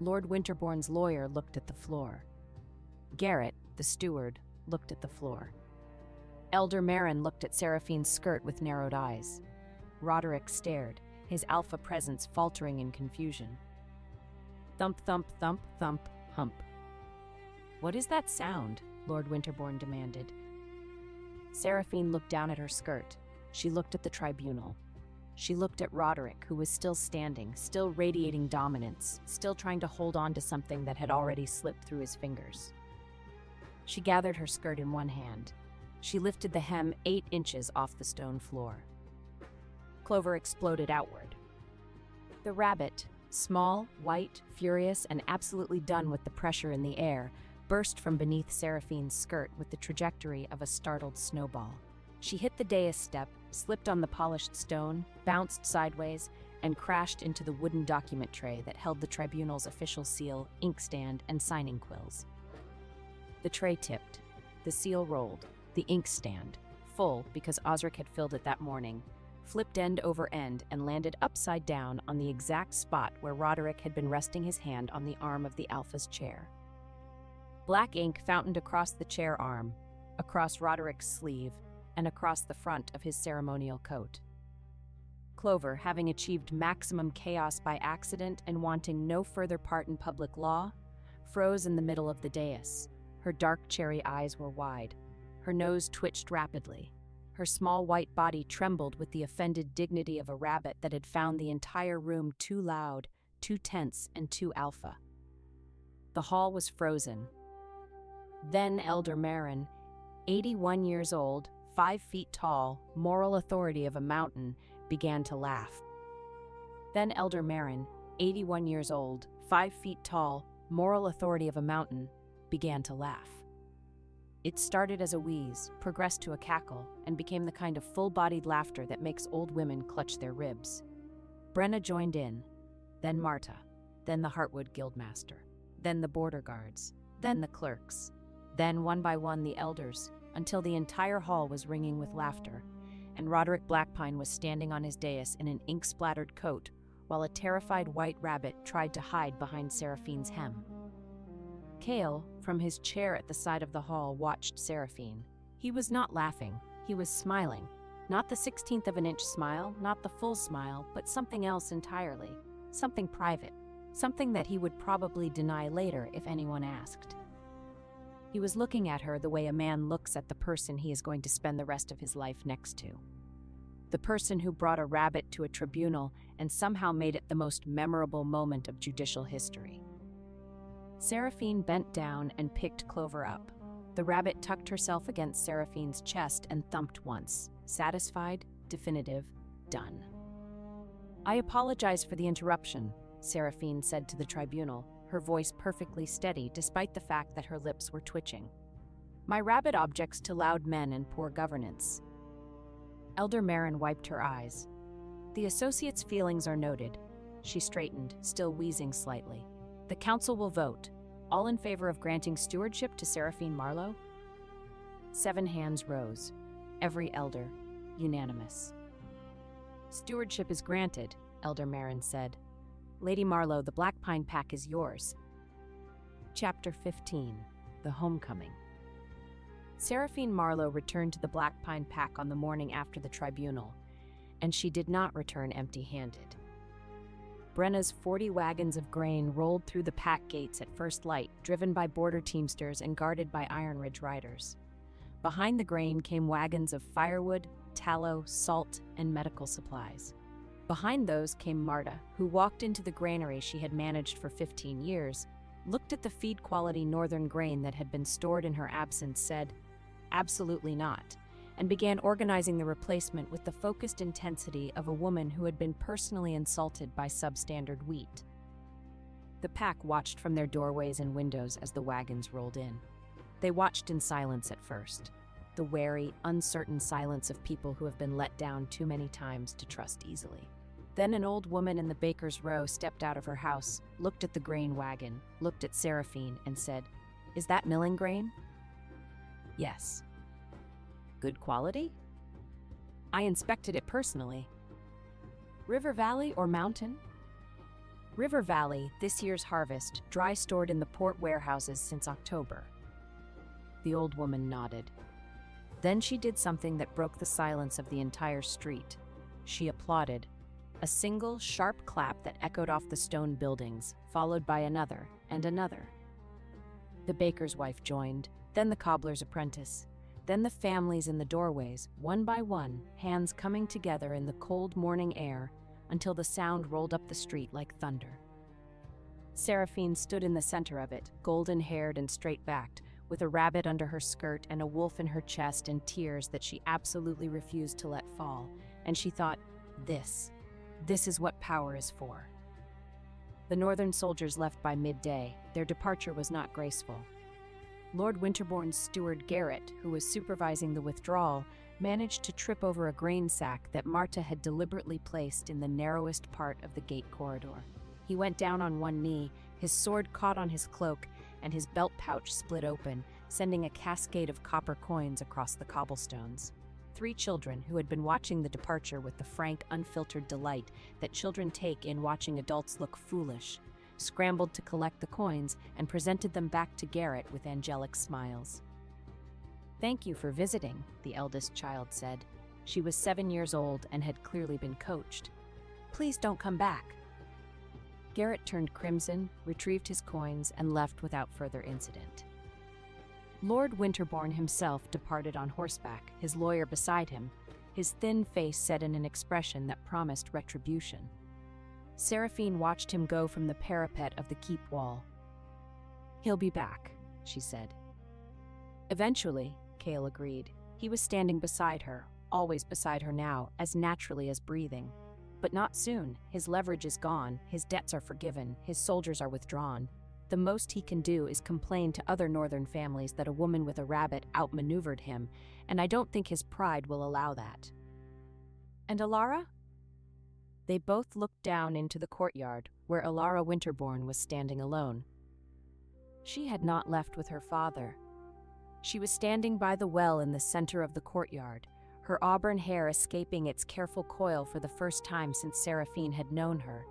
Lord Winterborn's lawyer looked at the floor. Garrett, the steward, looked at the floor. Elder Marin looked at Seraphine's skirt with narrowed eyes. Roderick stared, his Alpha presence faltering in confusion. Thump, thump, thump, thump, hump. "What is that sound?" Lord Winterborn demanded. Seraphine looked down at her skirt. She looked at the tribunal. She looked at Roderick, who was still standing, still radiating dominance, still trying to hold on to something that had already slipped through his fingers. She gathered her skirt in one hand. She lifted the hem 8 inches off the stone floor. Clover exploded outward. The rabbit, small, white, furious, and absolutely done with the pressure in the air, burst from beneath Seraphine's skirt with the trajectory of a startled snowball. She hit the dais step, slipped on the polished stone, bounced sideways, and crashed into the wooden document tray that held the tribunal's official seal, inkstand, and signing quills. The tray tipped. The seal rolled. The inkstand, full because Osric had filled it that morning, flipped end over end and landed upside down on the exact spot where Roderick had been resting his hand on the arm of the Alpha's chair. Black ink fountained across the chair arm, across Roderick's sleeve, and across the front of his ceremonial coat. Clover, having achieved maximum chaos by accident and wanting no further part in public law, froze in the middle of the dais. Her dark cherry eyes were wide. Her nose twitched rapidly. Her small white body trembled with the offended dignity of a rabbit that had found the entire room too loud, too tense, and too alpha. The hall was frozen. Then Elder Marin, 81 years old, 5 feet tall, moral authority of a mountain, began to laugh. Then Elder Marin, 81 years old, 5 feet tall, moral authority of a mountain, began to laugh. It started as a wheeze, progressed to a cackle, and became the kind of full-bodied laughter that makes old women clutch their ribs. Brenna joined in, then Marta, then the Heartwood Guildmaster, then the border guards, then the clerks, then one by one the elders, until the entire hall was ringing with laughter, and Roderick Blackpine was standing on his dais in an ink-splattered coat, while a terrified white rabbit tried to hide behind Seraphine's hem. Cale, from his chair at the side of the hall, watched Seraphine. He was not laughing, he was smiling. Not the 16th of an inch smile, not the full smile, but something else entirely. Something private. Something that he would probably deny later if anyone asked. He was looking at her the way a man looks at the person he is going to spend the rest of his life next to. The person who brought a rabbit to a tribunal and somehow made it the most memorable moment of judicial history. Seraphine bent down and picked Clover up. The rabbit tucked herself against Seraphine's chest and thumped once. Satisfied, definitive, done. "I apologize for the interruption," Seraphine said to the tribunal, her voice perfectly steady despite the fact that her lips were twitching. "My rabbit objects to loud men and poor governance." Elder Marin wiped her eyes. "The associate's feelings are noted." She straightened, still wheezing slightly. "The council will vote. All in favor of granting stewardship to Seraphine Marlowe?" 7 hands rose. Every elder, unanimous. "Stewardship is granted," Elder Marin said. "Lady Marlowe, the Black Pine Pack is yours." Chapter 15. The Homecoming. Seraphine Marlowe returned to the Black Pine Pack on the morning after the tribunal, and she did not return empty-handed. Brenna's 40 wagons of grain rolled through the pack gates at first light, driven by border teamsters and guarded by Iron Ridge riders. Behind the grain came wagons of firewood, tallow, salt, and medical supplies. Behind those came Marta, who walked into the granary she had managed for 15 years, looked at the feed-quality northern grain that had been stored in her absence, said, "Absolutely not," and began organizing the replacement with the focused intensity of a woman who had been personally insulted by substandard wheat. The pack watched from their doorways and windows as the wagons rolled in. They watched in silence at first, the wary, uncertain silence of people who have been let down too many times to trust easily. Then an old woman in the baker's row stepped out of her house, looked at the grain wagon, looked at Seraphine, and said, "Is that milling grain?" "Yes." "Good quality?" "I inspected it personally." "River Valley or Mountain?" "River Valley, this year's harvest, dry stored in the port warehouses since October." The old woman nodded. Then she did something that broke the silence of the entire street. She applauded. A single, sharp clap that echoed off the stone buildings, followed by another and another. The baker's wife joined, then the cobbler's apprentice, then the families in the doorways, one by one, hands coming together in the cold morning air until the sound rolled up the street like thunder. Seraphine stood in the center of it, golden-haired and straight-backed, with a rabbit under her skirt and a wolf in her chest and tears that she absolutely refused to let fall, and she thought, this is what power is for. The northern soldiers left by midday. Their departure was not graceful. Lord Winterbourne's steward Garrett, who was supervising the withdrawal, managed to trip over a grain sack that Marta had deliberately placed in the narrowest part of the gate corridor. He went down on one knee, his sword caught on his cloak, and his belt pouch split open, sending a cascade of copper coins across the cobblestones. 3 children, who had been watching the departure with the frank, unfiltered delight that children take in watching adults look foolish, scrambled to collect the coins and presented them back to Garrett with angelic smiles. "Thank you for visiting," the eldest child said. She was 7 years old and had clearly been coached. "Please don't come back." Garrett turned crimson, retrieved his coins, and left without further incident. Lord Winterbourne himself departed on horseback, his lawyer beside him, his thin face set in an expression that promised retribution. Seraphine watched him go from the parapet of the keep wall. "He'll be back," she said. "Eventually," Cale agreed. He was standing beside her, always beside her now, as naturally as breathing. But not soon. His leverage is gone, his debts are forgiven, his soldiers are withdrawn. The most he can do is complain to other northern families that a woman with a rabbit outmaneuvered him, and I don't think his pride will allow that. "And Alara?" They both looked down into the courtyard, where Alara Winterbourne was standing alone. She had not left with her father. She was standing by the well in the center of the courtyard, her auburn hair escaping its careful coil for the first time since Seraphine had known her,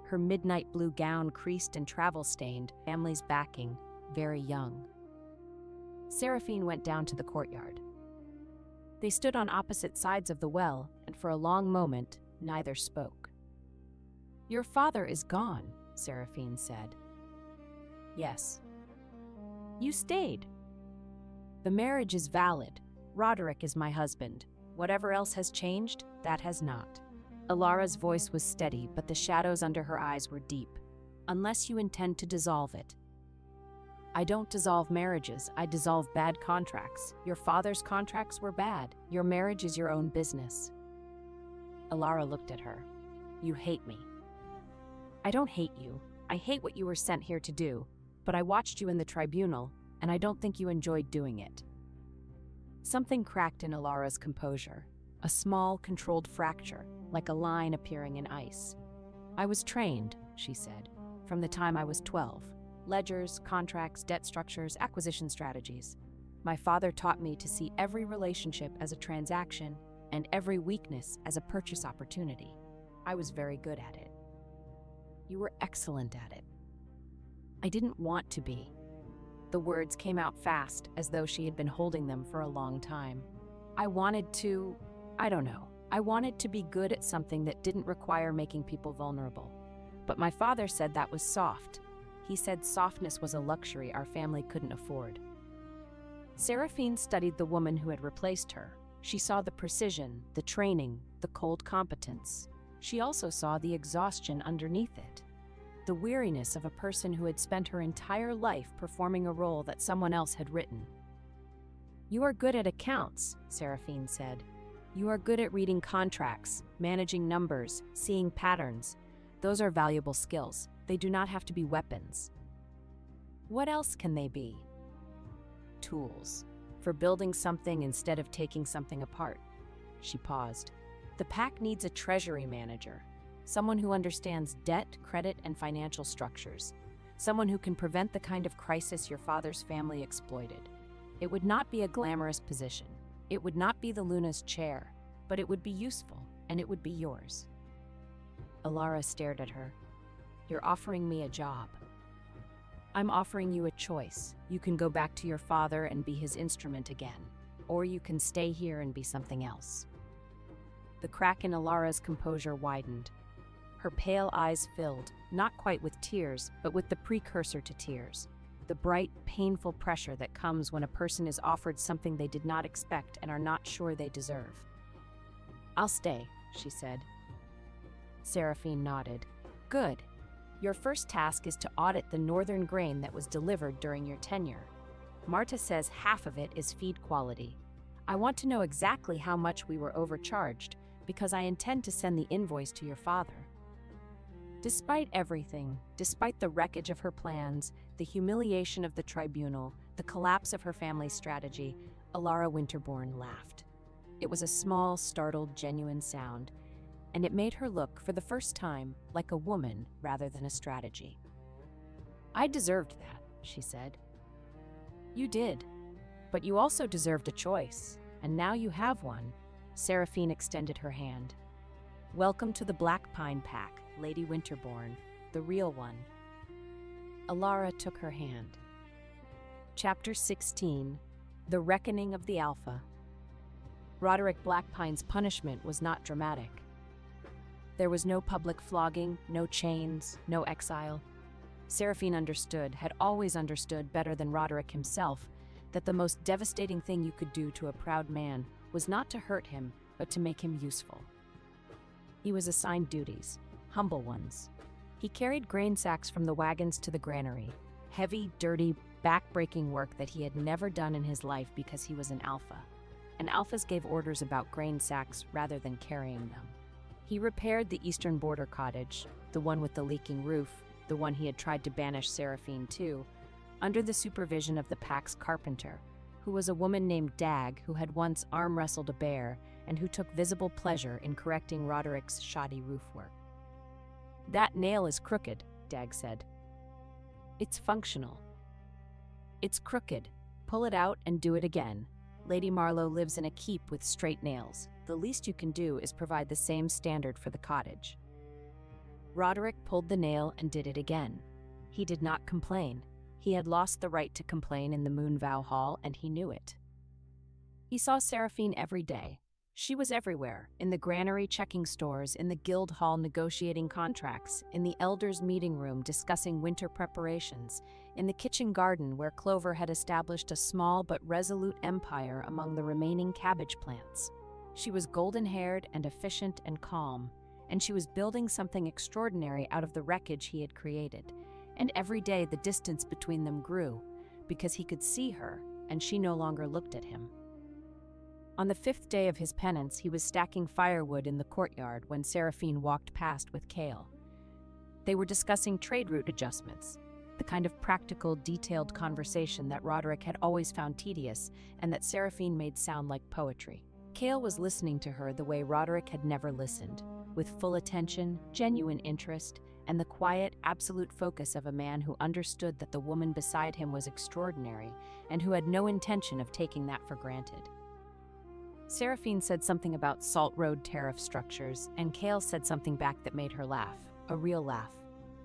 her midnight blue gown creased and travel-stained, family's backing, very young. Seraphine went down to the courtyard. They stood on opposite sides of the well, and for a long moment, neither spoke. "Your father is gone," Seraphine said. "Yes." "You stayed." "The marriage is valid. Roderick is my husband. Whatever else has changed, that has not." Alara's voice was steady, but the shadows under her eyes were deep. "Unless you intend to dissolve it." "I don't dissolve marriages, I dissolve bad contracts. Your father's contracts were bad. Your marriage is your own business." Alara looked at her. "You hate me." "I don't hate you. I hate what you were sent here to do, but I watched you in the tribunal, and I don't think you enjoyed doing it." Something cracked in Alara's composure, a small, controlled fracture, like a line appearing in ice. "I was trained," she said, "from the time I was 12. Ledgers, contracts, debt structures, acquisition strategies. My father taught me to see every relationship as a transaction and every weakness as a purchase opportunity. I was very good at it." "You were excellent at it." "I didn't want to be." The words came out fast, as though she had been holding them for a long time. "I wanted to, I don't know, I wanted to be good at something that didn't require making people vulnerable. But my father said that was soft. He said softness was a luxury our family couldn't afford." Seraphine studied the woman who had replaced her. She saw the precision, the training, the cold competence. She also saw the exhaustion underneath it. The weariness of a person who had spent her entire life performing a role that someone else had written. "You are good at accounts," Seraphine said. "You are good at reading contracts, managing numbers, seeing patterns. Those are valuable skills. They do not have to be weapons." "What else can they be?" "Tools. For building something instead of taking something apart." She paused. "The pack needs a treasury manager. Someone who understands debt, credit, and financial structures. Someone who can prevent the kind of crisis your father's family exploited. It would not be a glamorous position. It would not be the Luna's chair, but it would be useful, and it would be yours." Alara stared at her. "You're offering me a job." "I'm offering you a choice. You can go back to your father and be his instrument again, or you can stay here and be something else." The crack in Alara's composure widened. Her pale eyes filled, not quite with tears, but with the precursor to tears. The bright, painful pressure that comes when a person is offered something they did not expect and are not sure they deserve. "I'll stay," she said. Seraphine nodded. "Good. Your first task is to audit the northern grain that was delivered during your tenure. Marta says half of it is feed quality. I want to know exactly how much we were overcharged, because I intend to send the invoice to your father." Despite everything, despite the wreckage of her plans, the humiliation of the tribunal, the collapse of her family's strategy, Alara Winterbourne laughed. It was a small, startled, genuine sound, and it made her look, for the first time, like a woman rather than a strategy. "I deserved that," she said. "You did. But you also deserved a choice, and now you have one." Seraphine extended her hand. "Welcome to the Black Pine Pack, Lady Winterbourne, the real one." Alara took her hand. Chapter 16. The Reckoning of the Alpha. Roderick Blackpine's punishment was not dramatic. There was no public flogging, no chains, no exile. Seraphine understood, had always understood better than Roderick himself, that the most devastating thing you could do to a proud man was not to hurt him, but to make him useful. He was assigned duties, humble ones. He carried grain sacks from the wagons to the granary, heavy, dirty, back-breaking work that he had never done in his life because he was an alpha. And alphas gave orders about grain sacks rather than carrying them. He repaired the eastern border cottage, the one with the leaking roof, the one he had tried to banish Seraphine to, under the supervision of the pack's carpenter, who was a woman named Dag who had once arm-wrestled a bear and who took visible pleasure in correcting Roderick's shoddy roofwork. "That nail is crooked," Dag said. "It's functional." "It's crooked. Pull it out and do it again. Lady Marlowe lives in a keep with straight nails. The least you can do is provide the same standard for the cottage." Roderick pulled the nail and did it again. He did not complain. He had lost the right to complain in the Moonvow Hall, and he knew it. He saw Seraphine every day. She was everywhere, in the granary checking stores, in the guild hall negotiating contracts, in the elders' meeting room discussing winter preparations, in the kitchen garden where Clover had established a small but resolute empire among the remaining cabbage plants. She was golden-haired and efficient and calm, and she was building something extraordinary out of the wreckage he had created. And every day the distance between them grew, because he could see her, and she no longer looked at him. On the 5th day of his penance, he was stacking firewood in the courtyard when Seraphine walked past with Kale. They were discussing trade route adjustments, the kind of practical, detailed conversation that Roderick had always found tedious and that Seraphine made sound like poetry. Kale was listening to her the way Roderick had never listened, with full attention, genuine interest, and the quiet, absolute focus of a man who understood that the woman beside him was extraordinary and who had no intention of taking that for granted. Seraphine said something about Salt Road tariff structures, and Kale said something back that made her laugh, a real laugh,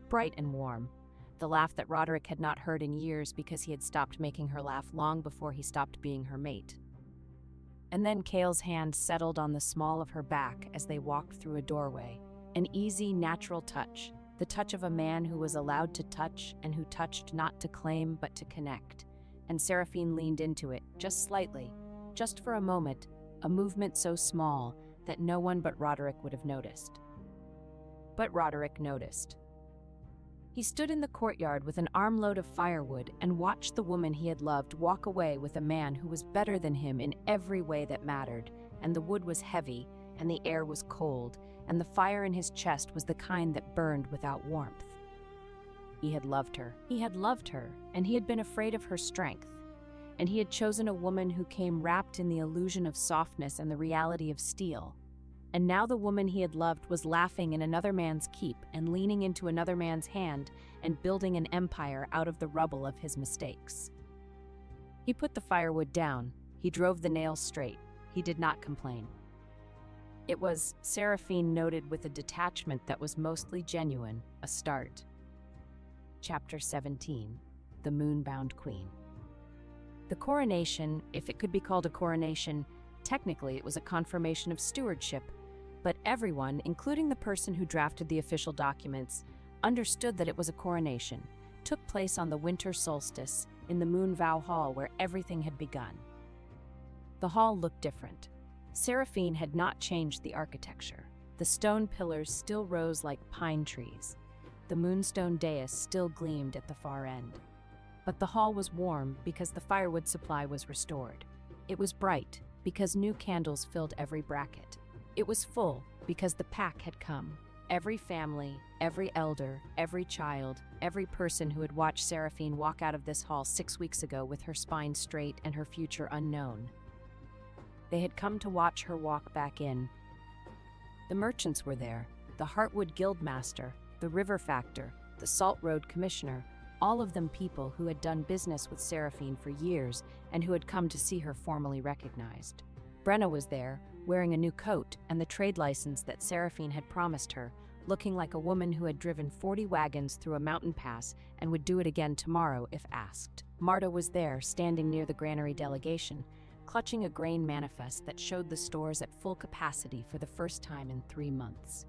bright and warm, the laugh that Roderick had not heard in years because he had stopped making her laugh long before he stopped being her mate. And then Kale's hand settled on the small of her back as they walked through a doorway, an easy, natural touch, the touch of a man who was allowed to touch and who touched not to claim but to connect. And Seraphine leaned into it, just slightly, just for a moment, a movement so small that no one but Roderick would have noticed. But Roderick noticed. He stood in the courtyard with an armload of firewood and watched the woman he had loved walk away with a man who was better than him in every way that mattered, and the wood was heavy, and the air was cold, and the fire in his chest was the kind that burned without warmth. He had loved her. He had loved her, and he had been afraid of her strength. And he had chosen a woman who came wrapped in the illusion of softness and the reality of steel. And now the woman he had loved was laughing in another man's keep and leaning into another man's hand and building an empire out of the rubble of his mistakes. He put the firewood down. He drove the nails straight. He did not complain. It was, Seraphine noted with a detachment that was mostly genuine, a start. Chapter 17. The Moonbound Queen. The coronation, if it could be called a coronation, technically it was a confirmation of stewardship, but everyone, including the person who drafted the official documents, understood that it was a coronation, took place on the winter solstice in the Moonvow Hall where everything had begun. The hall looked different. Seraphine had not changed the architecture. The stone pillars still rose like pine trees. The moonstone dais still gleamed at the far end. But the hall was warm because the firewood supply was restored. It was bright because new candles filled every bracket. It was full because the pack had come. Every family, every elder, every child, every person who had watched Seraphine walk out of this hall 6 weeks ago with her spine straight and her future unknown. They had come to watch her walk back in. The merchants were there, the Heartwood Guildmaster, the River Factor, the Salt Road Commissioner, all of them people who had done business with Seraphine for years and who had come to see her formally recognized. Brenna was there, wearing a new coat and the trade license that Seraphine had promised her, looking like a woman who had driven 40 wagons through a mountain pass and would do it again tomorrow if asked. Marta was there, standing near the granary delegation, clutching a grain manifest that showed the stores at full capacity for the first time in 3 months.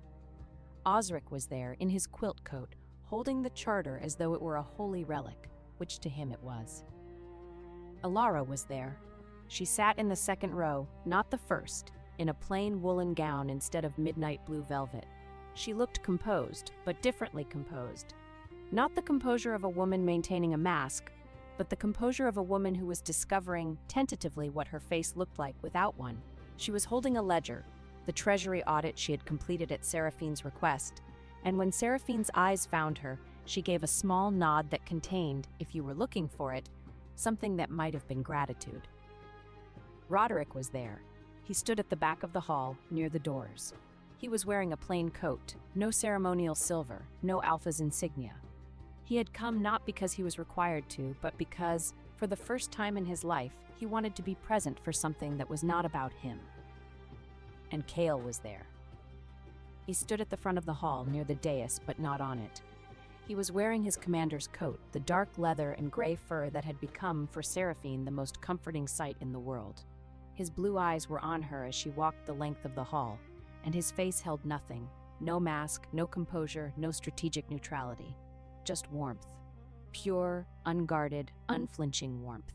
Osric was there, in his quilt coat, holding the charter as though it were a holy relic, which to him it was. Alara was there. She sat in the second row, not the first, in a plain woolen gown instead of midnight blue velvet. She looked composed, but differently composed. Not the composure of a woman maintaining a mask, but the composure of a woman who was discovering tentatively what her face looked like without one. She was holding a ledger, the treasury audit she had completed at Seraphine's request, and when Seraphine's eyes found her, she gave a small nod that contained, if you were looking for it, something that might have been gratitude. Roderick was there. He stood at the back of the hall, near the doors. He was wearing a plain coat, no ceremonial silver, no Alpha's insignia. He had come not because he was required to, but because, for the first time in his life, he wanted to be present for something that was not about him. And Kale was there. He stood at the front of the hall, near the dais, but not on it. He was wearing his commander's coat, the dark leather and gray fur that had become, for Seraphine, the most comforting sight in the world. His blue eyes were on her as she walked the length of the hall, and his face held nothing, no mask, no composure, no strategic neutrality. Just warmth. Pure, unguarded, unflinching warmth.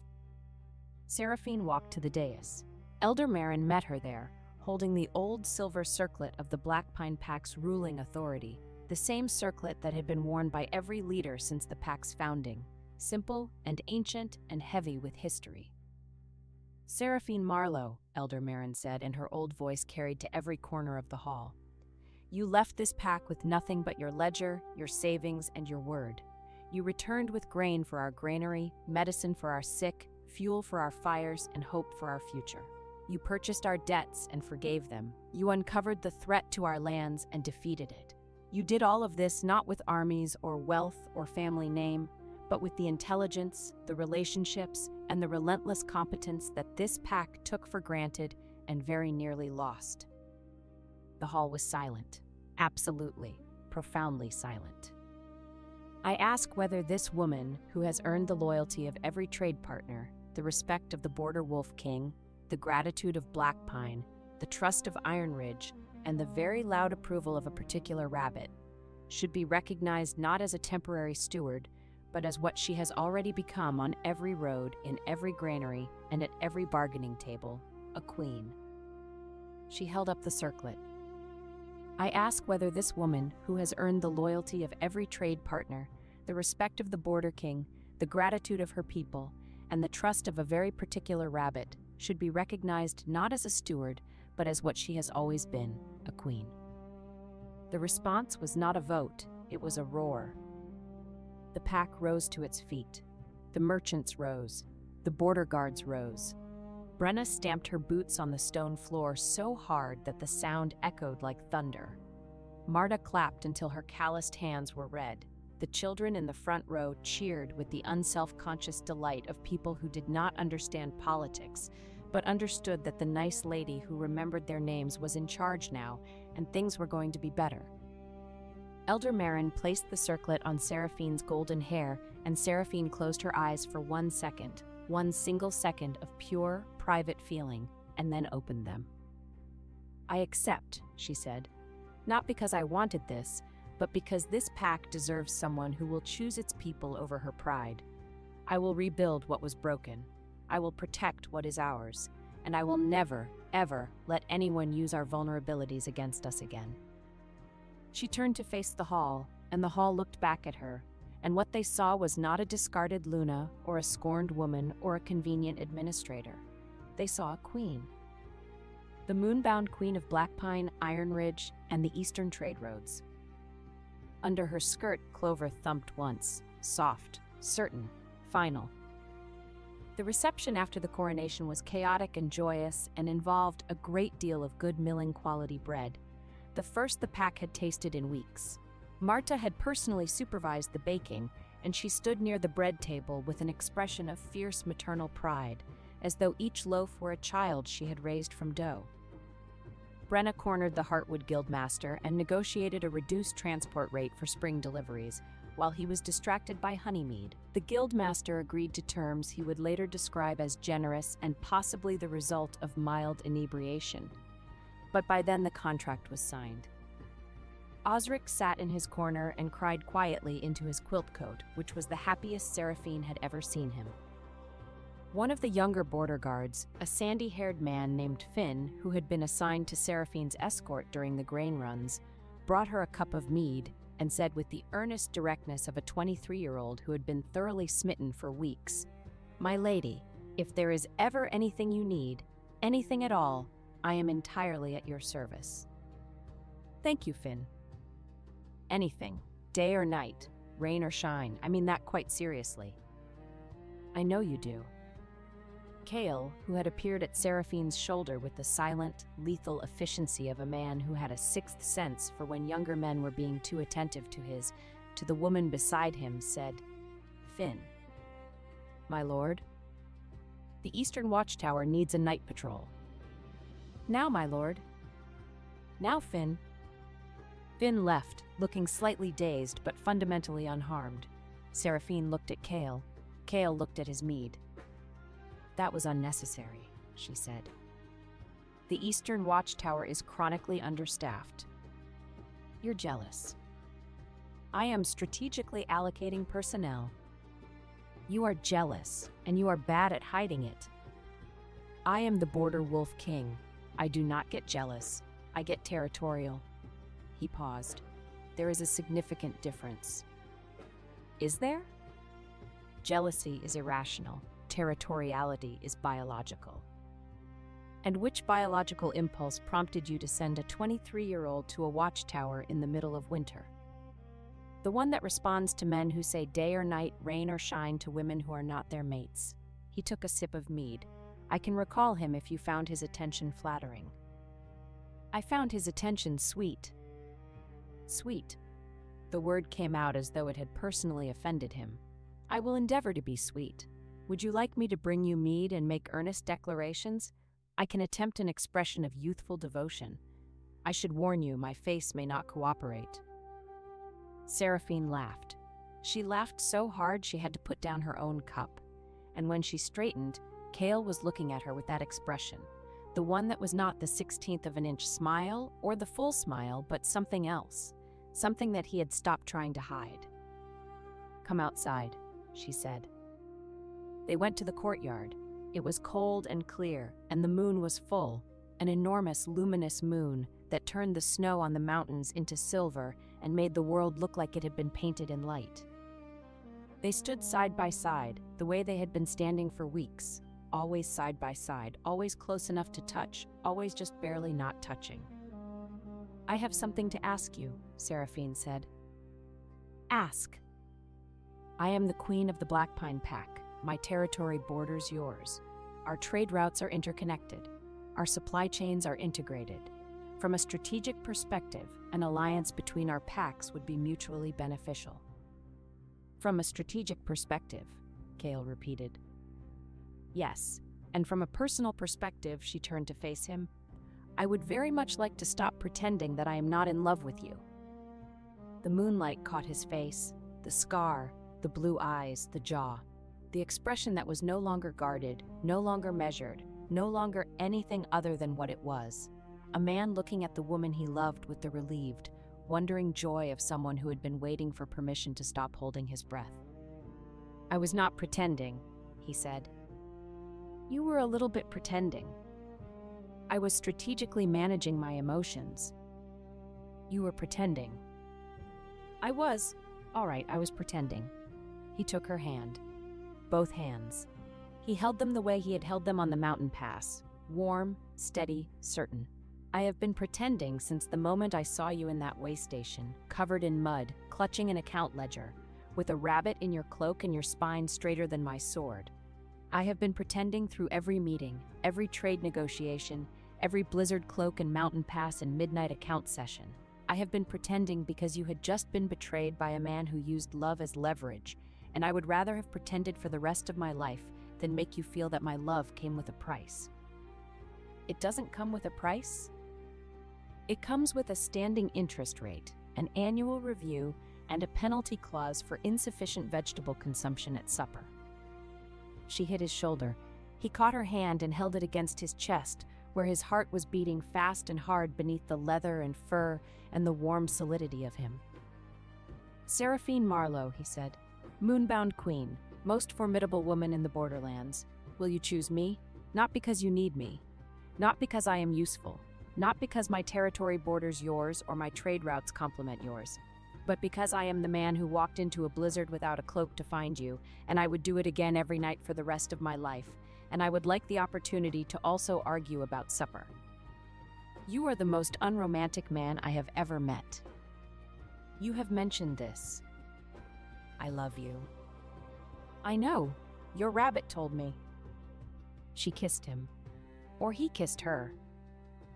Seraphine walked to the dais. Elder Marin met her there, holding the old silver circlet of the Black Pine Pack's ruling authority, the same circlet that had been worn by every leader since the pack's founding, simple and ancient and heavy with history. Seraphine Marlowe, Elder Marin said, and her old voice carried to every corner of the hall. You left this pack with nothing but your ledger, your savings, and your word. You returned with grain for our granary, medicine for our sick, fuel for our fires, and hope for our future. You purchased our debts and forgave them. You uncovered the threat to our lands and defeated it. You did all of this not with armies or wealth or family name, but with the intelligence, the relationships, and the relentless competence that this pack took for granted and very nearly lost. The hall was silent. Absolutely, profoundly silent. I ask whether this woman, who has earned the loyalty of every trade partner, the respect of the Border Wolf King, the gratitude of Black Pine, the trust of Iron Ridge, and the very loud approval of a particular rabbit, should be recognized not as a temporary steward, but as what she has already become on every road, in every granary, and at every bargaining table, a queen. She held up the circlet. I ask whether this woman, who has earned the loyalty of every trade partner, the respect of the Border King, the gratitude of her people, and the trust of a very particular rabbit, should be recognized not as a steward, but as what she has always been, a queen. The response was not a vote, it was a roar. The pack rose to its feet. The merchants rose. The border guards rose. Brenna stamped her boots on the stone floor so hard that the sound echoed like thunder. Marta clapped until her calloused hands were red. The children in the front row cheered with the unself-conscious delight of people who did not understand politics, but understood that the nice lady who remembered their names was in charge now, and things were going to be better. Elder Marin placed the circlet on Seraphine's golden hair, and Seraphine closed her eyes for 1 second, one single second of pure, private feeling, and then opened them. I accept, she said, not because I wanted this, but because this pack deserves someone who will choose its people over her pride. I will rebuild what was broken. I will protect what is ours, and I will never, ever let anyone use our vulnerabilities against us again. She turned to face the hall, and the hall looked back at her, and what they saw was not a discarded Luna or a scorned woman or a convenient administrator. They saw a queen. The moonbound queen of Black Pine, Iron Ridge, and the eastern trade roads. Under her skirt, Clover thumped once, soft, certain, final. The reception after the coronation was chaotic and joyous and involved a great deal of good milling quality bread, the first the pack had tasted in weeks. Marta had personally supervised the baking, and she stood near the bread table with an expression of fierce maternal pride, as though each loaf were a child she had raised from dough. Brenna cornered the Heartwood Guildmaster and negotiated a reduced transport rate for spring deliveries, while he was distracted by Honeymead. The Guildmaster agreed to terms he would later describe as generous and possibly the result of mild inebriation. But by then the contract was signed. Osric sat in his corner and cried quietly into his quilt coat, which was the happiest Seraphine had ever seen him. One of the younger border guards, a sandy-haired man named Finn, who had been assigned to Seraphine's escort during the grain runs, brought her a cup of mead and said with the earnest directness of a 23-year-old who had been thoroughly smitten for weeks, "My lady, if there is ever anything you need, anything at all, I am entirely at your service." "Thank you, Finn." "Anything, day or night, rain or shine, I mean that quite seriously." "I know you do." Cale, who had appeared at Seraphine's shoulder with the silent, lethal efficiency of a man who had a sixth sense for when younger men were being too attentive to the woman beside him, said, "Finn." "My lord?" "The Eastern Watchtower needs a night patrol." "Now, my lord." "Now, Finn." Finn left, looking slightly dazed but fundamentally unharmed. Seraphine looked at Cale. Cale looked at his mead. "That was unnecessary," she said. "The Eastern Watchtower is chronically understaffed." "You're jealous." "I am strategically allocating personnel." "You are jealous, and you are bad at hiding it." "I am the Border Wolf King. I do not get jealous. I get territorial." He paused. "There is a significant difference." "Is there?" "Jealousy is irrational. Territoriality is biological." "And which biological impulse prompted you to send a 23-year-old to a watchtower in the middle of winter?" "The one that responds to men who say day or night, rain or shine to women who are not their mates." He took a sip of mead. "I can recall him if you found his attention flattering." "I found his attention sweet." "Sweet." The word came out as though it had personally offended him. "I will endeavor to be sweet. Would you like me to bring you mead and make earnest declarations? I can attempt an expression of youthful devotion. I should warn you, my face may not cooperate." Seraphine laughed. She laughed so hard she had to put down her own cup. And when she straightened, Cale was looking at her with that expression, the one that was not the 16th of an inch smile or the full smile, but something else, something that he had stopped trying to hide. "Come outside," she said. They went to the courtyard. It was cold and clear, and the moon was full, an enormous luminous moon that turned the snow on the mountains into silver and made the world look like it had been painted in light. They stood side by side, the way they had been standing for weeks, always side by side, always close enough to touch, always just barely not touching. "I have something to ask you," Seraphine said. "Ask." "I am the queen of the Black Pine Pack. My territory borders yours. Our trade routes are interconnected. Our supply chains are integrated. From a strategic perspective, an alliance between our packs would be mutually beneficial." "From a strategic perspective," Cale repeated. "Yes, and from a personal perspective," she turned to face him, "I would very much like to stop pretending that I am not in love with you." The moonlight caught his face, the scar, the blue eyes, the jaw. The expression that was no longer guarded, no longer measured, no longer anything other than what it was. A man looking at the woman he loved with the relieved, wondering joy of someone who had been waiting for permission to stop holding his breath. "I was not pretending," he said. "You were a little bit pretending." "I was strategically managing my emotions." "You were pretending." "I was. All right, I was pretending." He took her hand. Both hands. He held them the way he had held them on the mountain pass, warm, steady, certain. "I have been pretending since the moment I saw you in that way station, covered in mud, clutching an account ledger, with a rabbit in your cloak and your spine straighter than my sword. I have been pretending through every meeting, every trade negotiation, every blizzard cloak and mountain pass and midnight account session. I have been pretending because you had just been betrayed by a man who used love as leverage, and I would rather have pretended for the rest of my life than make you feel that my love came with a price." "It doesn't come with a price?" It comes with a standing interest rate, an annual review, and a penalty clause for insufficient vegetable consumption at supper. She hit his shoulder. He caught her hand and held it against his chest, where his heart was beating fast and hard beneath the leather and fur and the warm solidity of him. "Seraphine Marlowe," he said, "moonbound queen, most formidable woman in the borderlands. Will you choose me? Not because you need me. Not because I am useful. Not because my territory borders yours or my trade routes complement yours. But because I am the man who walked into a blizzard without a cloak to find you, and I would do it again every night for the rest of my life, and I would like the opportunity to also argue about supper. You are the most unromantic man I have ever met. You have mentioned this. I love you." "I know. Your rabbit told me." She kissed him. Or he kissed her.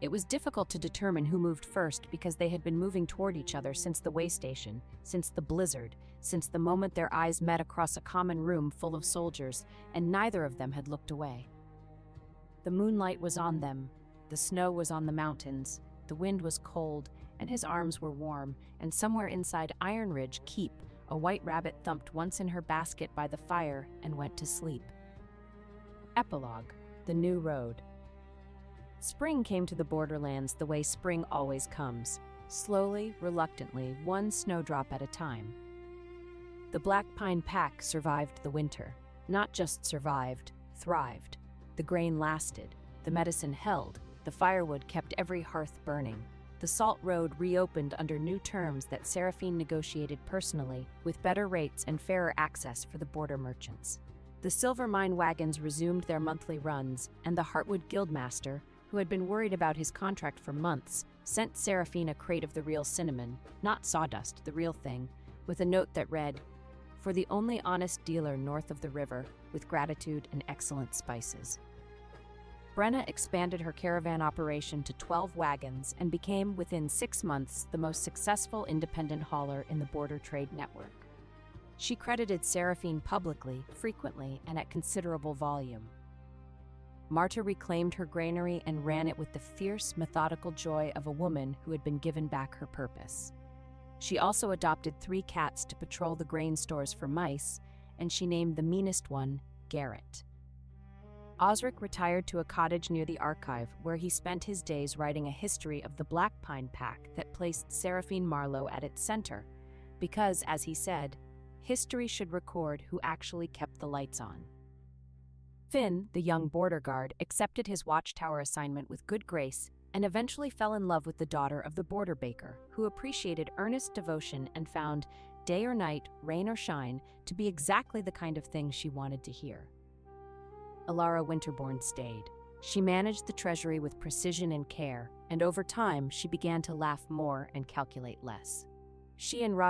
It was difficult to determine who moved first because they had been moving toward each other since the way station, since the blizzard, since the moment their eyes met across a common room full of soldiers, and neither of them had looked away. The moonlight was on them, the snow was on the mountains, the wind was cold, and his arms were warm, and somewhere inside Iron Ridge Keep, a white rabbit thumped once in her basket by the fire and went to sleep. Epilogue: The New Road. Spring came to the borderlands the way spring always comes, slowly, reluctantly, one snowdrop at a time. The Black Pine Pack survived the winter. Not just survived, thrived. The grain lasted, the medicine held, the firewood kept every hearth burning. The Salt Road reopened under new terms that Seraphine negotiated personally, with better rates and fairer access for the border merchants. The silver mine wagons resumed their monthly runs, and the Heartwood Guildmaster, who had been worried about his contract for months, sent Seraphine a crate of the real cinnamon, not sawdust, the real thing, with a note that read, "For the only honest dealer north of the river, with gratitude and excellent spices." Brenna expanded her caravan operation to 12 wagons and became, within 6 months, the most successful independent hauler in the border trade network. She credited Seraphine publicly, frequently, and at considerable volume. Marta reclaimed her granary and ran it with the fierce, methodical joy of a woman who had been given back her purpose. She also adopted 3 cats to patrol the grain stores for mice, and she named the meanest one Garrett. Osric retired to a cottage near the archive, where he spent his days writing a history of the Black Pine Pack that placed Seraphine Marlowe at its center, because, as he said, history should record who actually kept the lights on. Finn, the young border guard, accepted his watchtower assignment with good grace and eventually fell in love with the daughter of the border baker, who appreciated earnest devotion and found, day or night, rain or shine, to be exactly the kind of thing she wanted to hear. Alara Winterbourne stayed. She managed the treasury with precision and care, and over time she began to laugh more and calculate less. She and Rod